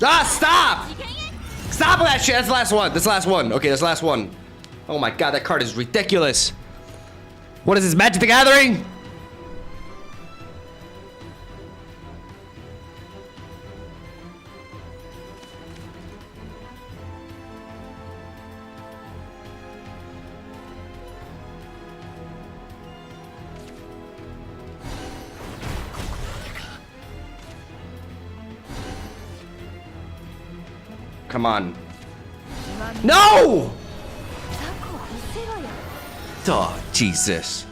Ah, stop! Stop with that shit. That's the last one. That's the last one. Okay, that's the last one. Oh my god, that card is ridiculous. What is this, Magic the Gathering? Come on. No! Oh, Jesus.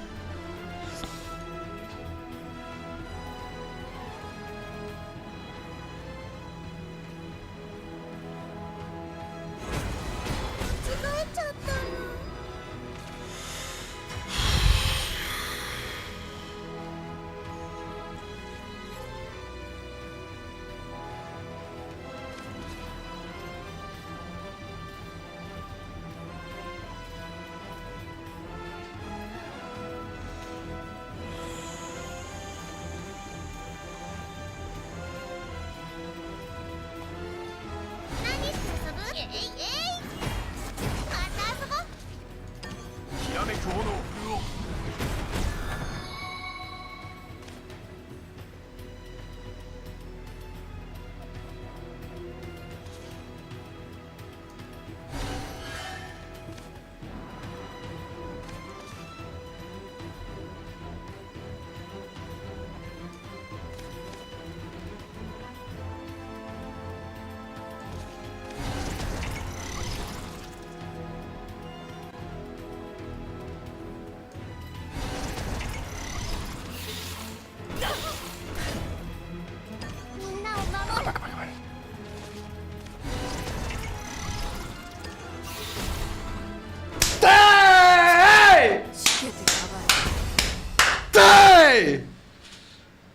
Hey!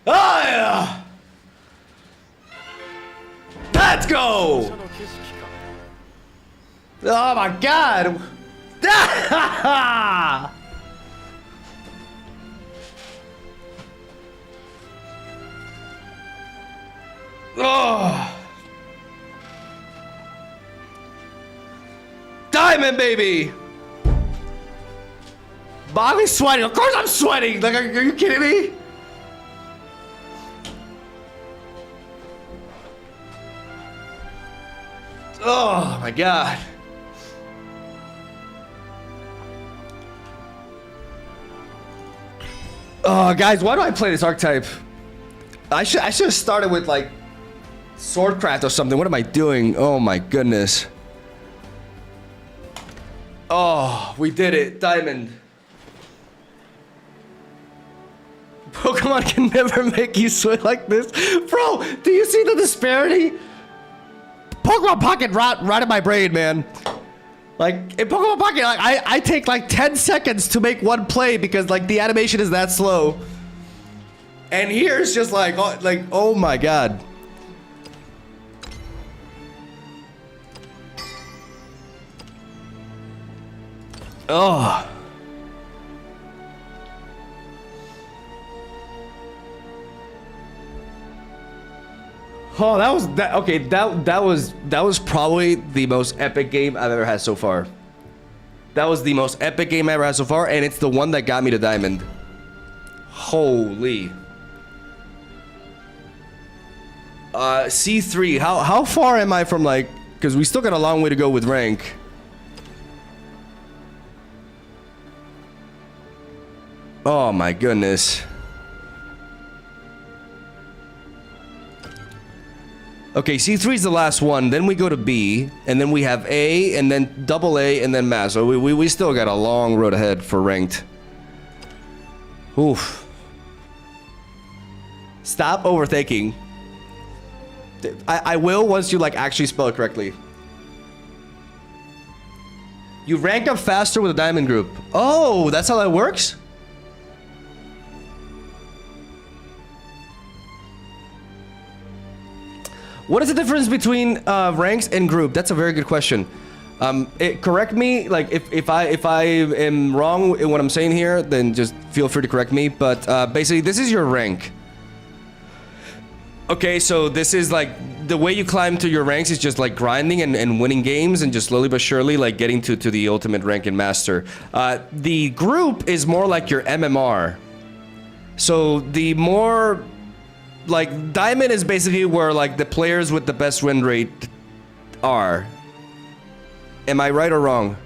Oh yeah! Let's go! Oh my god! Oh! Diamond, baby! Bobby's sweating. Of course I'm sweating. Like, are you kidding me? Oh my god. Oh, guys, why do I play this archetype? I should have started with like Swordcraft or something. What am I doing? Oh my goodness. Oh, we did it. Diamond. Pokemon can never make you sweat like this. Bro, do you see the disparity? Pokemon Pocket right in my brain, man. Like, in Pokemon Pocket, like, I take like 10 seconds to make one play because like the animation is that slow. And here it's just like, oh my god. Oh. Oh, that was that. Okay, that was probably the most epic game I've ever had so far. That was the most epic game I ever had so far, and it's the one that got me to diamond. Holy. C3. How far am I from like? Because we still got a long way to go with rank. Oh my goodness. Okay, C3 is the last one, then we go to B, and then we have A, and then double A, and then Mass. So we still got a long road ahead for ranked. Oof. Stop overthinking. I will once you like actually spell it correctly. You rank up faster with a diamond group. Oh, that's how that works? What is the difference between ranks and group? That's a very good question. Correct me, like if I am wrong in what I'm saying here, then just feel free to correct me. But basically, this is your rank. Okay, so this is like the way you climb to your ranks is just like grinding and winning games and just slowly but surely like getting to the ultimate rank and master. The group is more like your MMR. So the more like diamond is basically where like the players with the best win rate are. Am I right or wrong?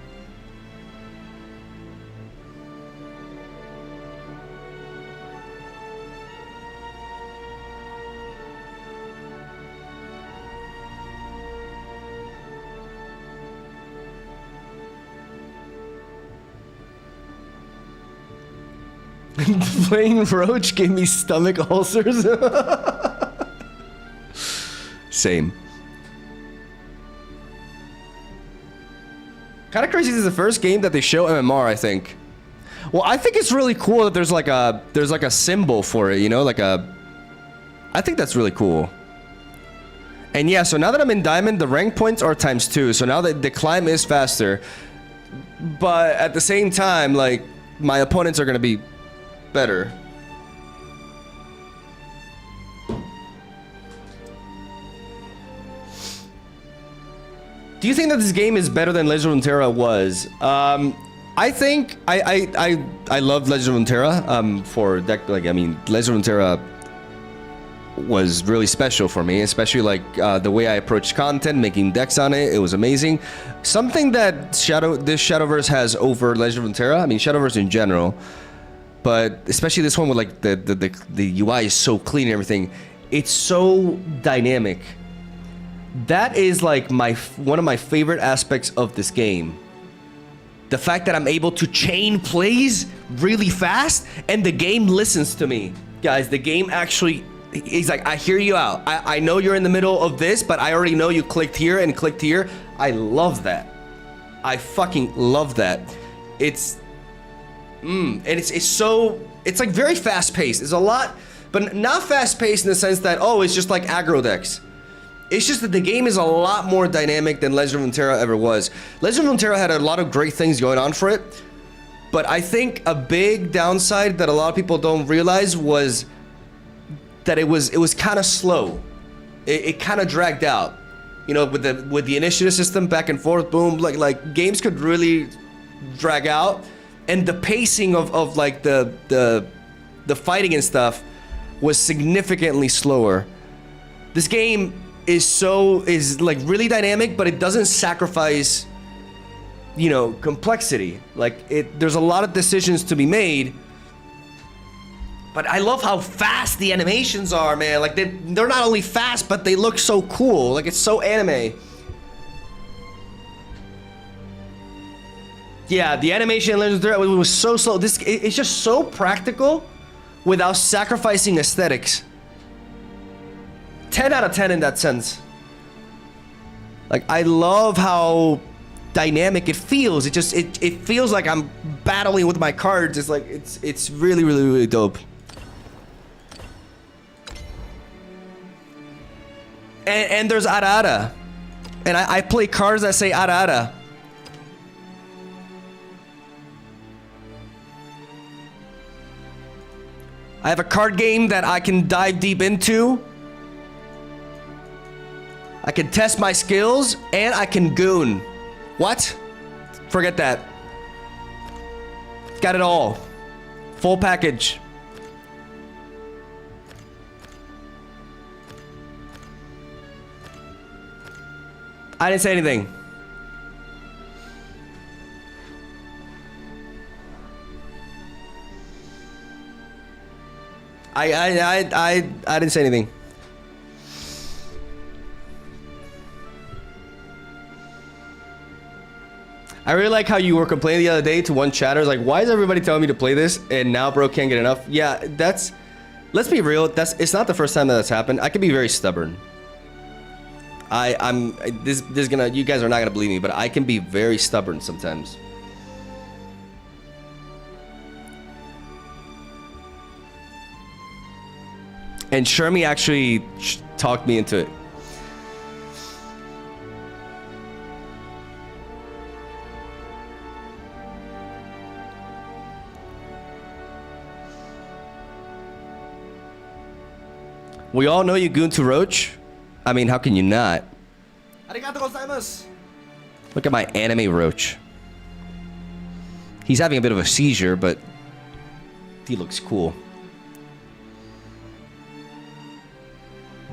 Playing Roach gave me stomach ulcers. Same. Kind of crazy. This is the first game that they show MMR, I think. Well, I think it's really cool that there's like a symbol for it, you know, like a. I think that's really cool. And yeah, so now that I'm in Diamond, the rank points are ×2. So now that the climb is faster, but at the same time, like my opponents are gonna be better. Do you think that this game is better than Legend of Runeterra was? I think I love Legend of Runeterra for deck. Like I mean, Legend of Runeterra was really special for me, especially like the way I approached content, making decks on it. It was amazing. Something that this Shadowverse has over Legend of Runeterra. I mean, Shadowverse in general. But especially this one with like the UI is so clean and everything. It's so dynamic. That is like one of my favorite aspects of this game. The fact that I'm able to chain plays really fast and the game listens to me. Guys, the game actually, he's like, I hear you out. I know you're in the middle of this, but I already know you clicked here and clicked here. I love that. I fucking love that. And it's like very fast paced. It's a lot, but not fast paced in the sense that, oh, it's just like aggro decks. It's just that the game is a lot more dynamic than Legend of Runeterra ever was. Legend of Runeterra had a lot of great things going on for it, but I think a big downside that a lot of people don't realize was that it was kind of slow. It kind of dragged out. You know, with the initiative system back and forth, boom, like games could really drag out. And the pacing of like the fighting and stuff was significantly slower. This game is like really dynamic, but it doesn't sacrifice, you know, complexity. Like there's a lot of decisions to be made. But I love how fast the animations are, man. Like they're not only fast, but they look so cool. Like it's so anime. Yeah, the animation in Legend of Runeterra was so slow. It's just so practical without sacrificing aesthetics. 10 out of 10 in that sense. Like I love how dynamic it feels. It feels like I'm battling with my cards. It's like it's really, really, really dope. And there's Arara. And I play cards that say Arara. I have a card game that I can dive deep into. I can test my skills and I can goon. What? Forget that. Got it all. Full package. I didn't say anything. I didn't say anything. I really like how you were complaining the other day to one chatter, like, why is everybody telling me to play this and now bro can't get enough? Yeah, let's be real, it's not the first time that that's happened. I can be very stubborn. You guys are not gonna believe me, but I can be very stubborn sometimes. And Shermie actually talked me into it. We all know you goon to Roach. I mean, how can you not? Arigato gozaimasu. Look at my anime Roach. He's having a bit of a seizure, but he looks cool.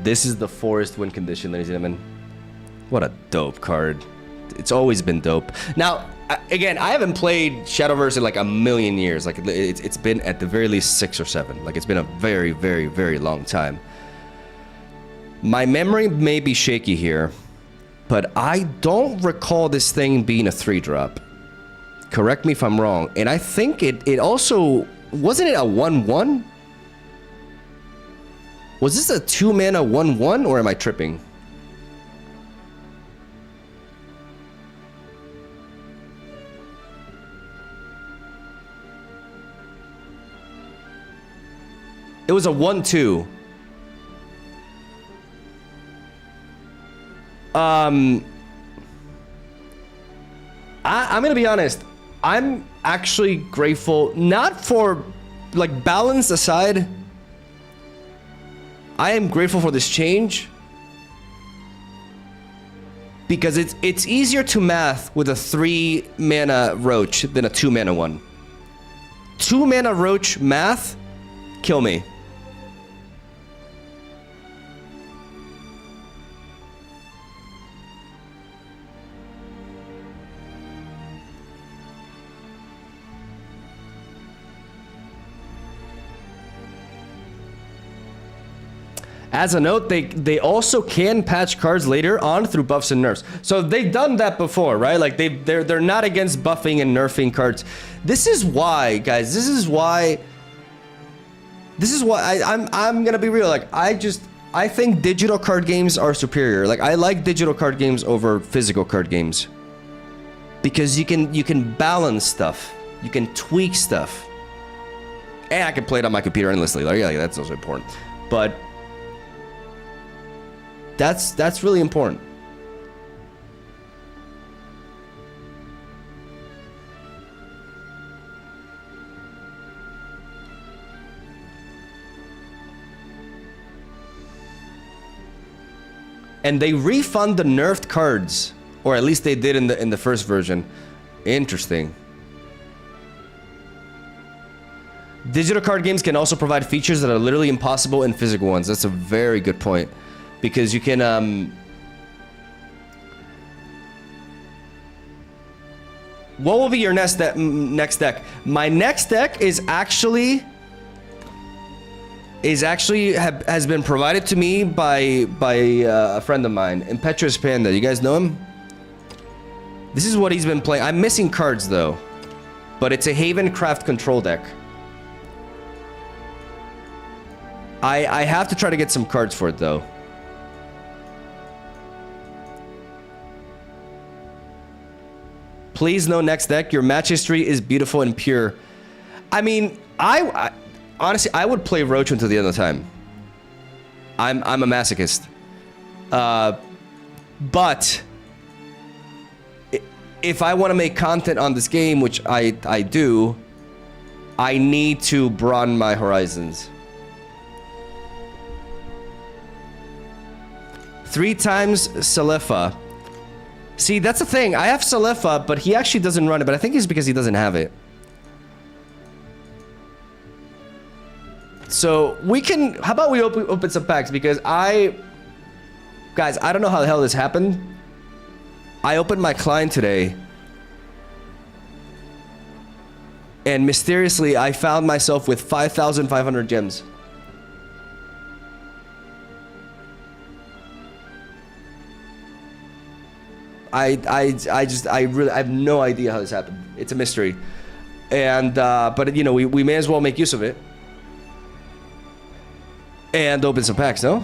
This is the forest win condition, ladies and gentlemen. What a dope card. It's always been dope. Now, again, I haven't played Shadowverse in like a million years. Like, it's been at the very least 6 or 7. Like, it's been a very, very, very long time. My memory may be shaky here, but I don't recall this thing being a 3-drop. Correct me if I'm wrong. And I think it also... Wasn't it a 1/1? Was this a 2-mana 1/1, or am I tripping? It was a 1/2. I'm gonna be honest. I'm actually grateful, not for, like, balance aside. I am grateful for this change because it's easier to math with a 3-mana Roach than a 2-mana one. 2-mana Roach math, kill me. As a note, they also can patch cards later on through buffs and nerfs. So they've done that before, right? Like they're not against buffing and nerfing cards. This is why, guys. This is why I'm gonna be real. Like I think digital card games are superior. Like I like digital card games over physical card games because you can balance stuff, you can tweak stuff, and I can play it on my computer endlessly. Like yeah, that's also important, but. That's really important. And they refund the nerfed cards, or at least they did in the first version. Interesting. Digital card games can also provide features that are literally impossible in physical ones. That's a very good point. Because you can, what will be your next deck? My next deck has been provided to me by a friend of mine, Impetuous Panda. You guys know him? This is what he's been playing. I'm missing cards though, but it's a Havencraft control deck. I have to try to get some cards for it though. Please no next deck. Your match history is beautiful and pure. I mean, I honestly, I would play Roach until the end of time. I'm a masochist. But if I want to make content on this game, which I do, I need to broaden my horizons. 3 times Salefa. See, that's the thing. I have Salefa, but he actually doesn't run it, but I think it's because he doesn't have it. So, we can... How about we open some packs? Because guys, I don't know how the hell this happened. I opened my client today. And mysteriously, I found myself with 5,500 gems. I have no idea how this happened. It's a mystery. And, but you know, we may as well make use of it. And open some packs, no?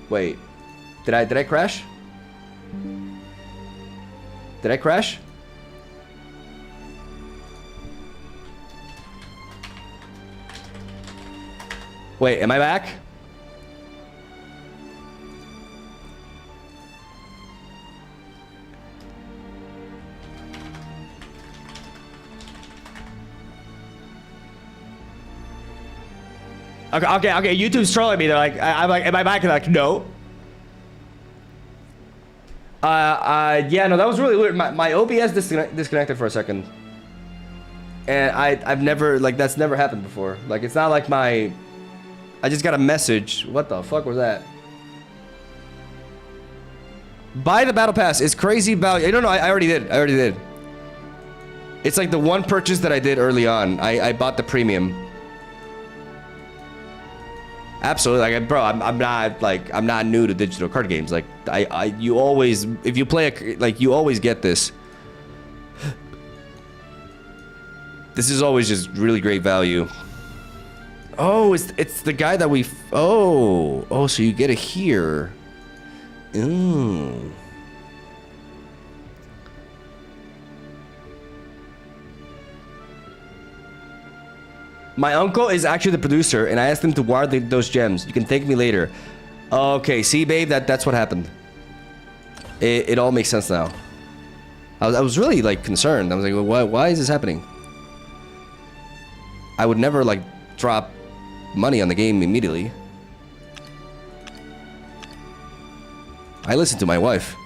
Wait. Did I crash? Did I crash? Wait, am I back? Okay. YouTube's trolling me. They're like, I'm like, am I back? Like, no. Yeah, no, that was really weird. My OBS disconnected for a second. And I've never, like, that's never happened before. Like, it's not like I just got a message. What the fuck was that? Buy the battle pass. It's crazy value. No, I already did. It's like the one purchase that I did early on. I bought the premium. Absolutely, like, bro, I'm not new to digital card games. Like, you always, if you play like, you always get this. This is always just really great value. Oh, it's the guy that we. Oh, so you get it here. Ooh. My uncle is actually the producer, and I asked him to wire those gems. You can thank me later. Okay, see, babe, that's what happened. It all makes sense now. I was really, like, concerned. I was like, well, why is this happening? I would never, like, drop money on the game immediately. I listen to my wife.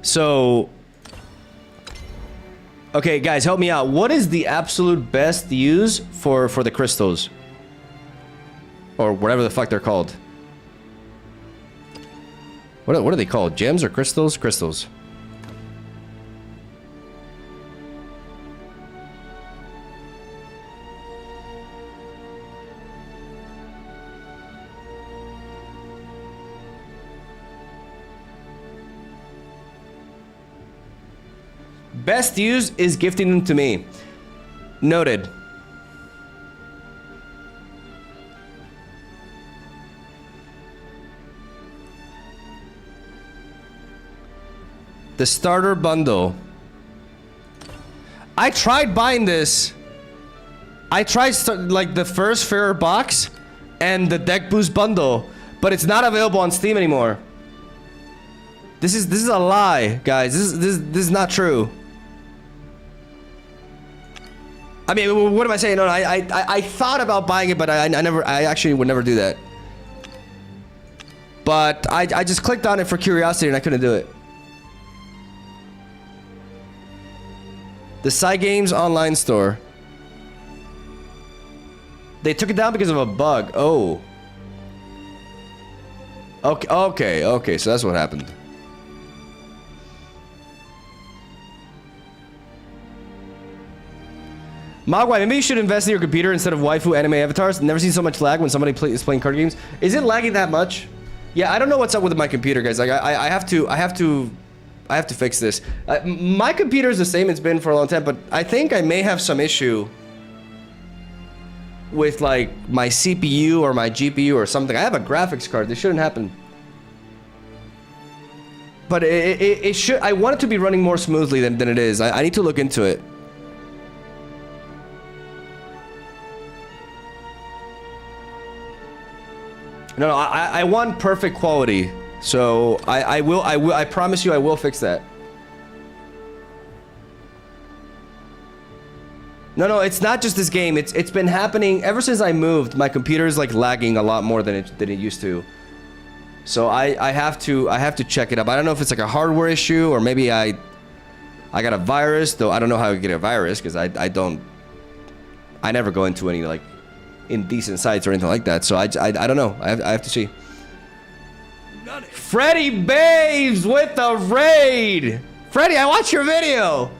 So, okay, guys, help me out. What is the absolute best use for the crystals? Or whatever the fuck they're called. What are they called? Gems or crystals? Crystals. Best use is gifting them to me. Noted. The starter bundle. I tried buying this. I tried like the first fairer box and the deck boost bundle, but it's not available on Steam anymore. This is a lie, guys. This is not true. I mean, what am I saying? No, I thought about buying it, but I actually would never do that. But I just clicked on it for curiosity and I couldn't do it. The Cygames online store. They took it down because of a bug. Oh. Okay, so that's what happened. Mogwai, maybe you should invest in your computer instead of waifu anime avatars. Never seen so much lag when somebody is playing card games. Is it lagging that much? Yeah, I don't know what's up with my computer, guys. Like, I have to fix this. My computer is the same it's been for a long time, but I think I may have some issue with like my CPU or my GPU or something. I have a graphics card. This shouldn't happen. But it should. I want it to be running more smoothly than it is. I need to look into it. No, I want perfect quality. So I promise you I will fix that. No, it's not just this game. It's been happening ever since I moved. My computer is like lagging a lot more than it used to. So I have to check it up. I don't know if it's like a hardware issue or maybe I got a virus, though I don't know how to get a virus because I never go into any like indecent sites or anything like that. So I don't know. I have to see. Freddy Babes with the raid. Freddy, I watched your video.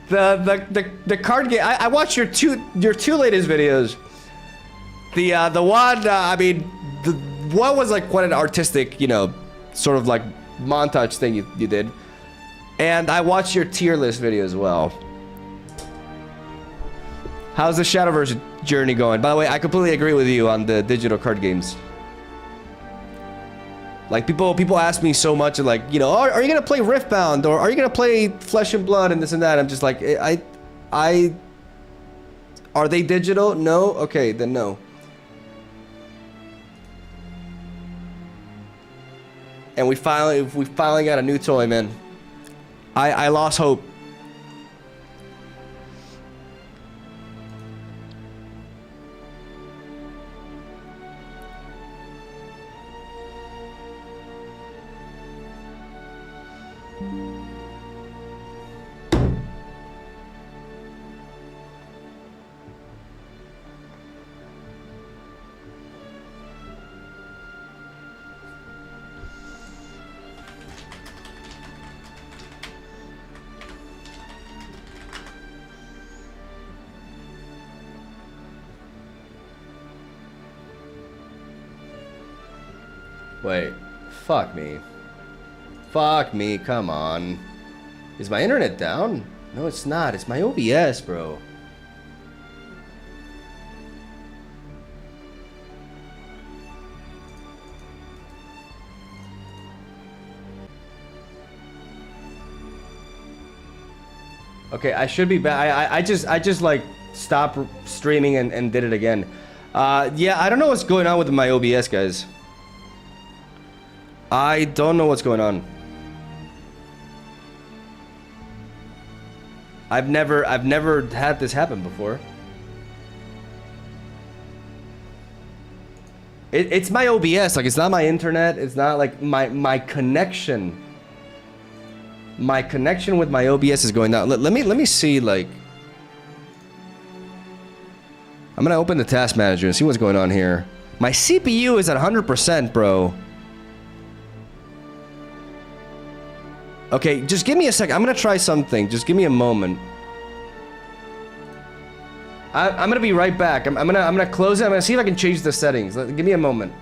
The card game. I watched your two latest videos. The one I mean what was like quite an artistic, you know, sort of like montage thing you did. And I watched your tier list video as well. How's the Shadowverse journey going? By the way, I completely agree with you on the digital card games. Like people ask me so much, like, you know, are you gonna play Riftbound or are you gonna play Flesh and Blood and this and that? I'm just like, Are they digital? No? Okay, then no. And we finally got a new toy, man. I lost hope. Wait, fuck me. Fuck me, come on. Is my internet down? No, it's not. It's my OBS, bro. Okay, I should be back. I just like stopped streaming and did it again. Yeah, I don't know what's going on with my OBS, guys. I don't know what's going on. I've never had this happen before. It's my OBS, like it's not my internet, it's not like my connection. My connection with my OBS is going down. Let me see, like, I'm gonna open the task manager and see what's going on here. My CPU is at 100%, bro. Okay, just give me a second. I'm gonna try something. Just give me a moment. I'm gonna be right back. I'm gonna close it. I'm gonna see if I can change the settings. Give me a moment.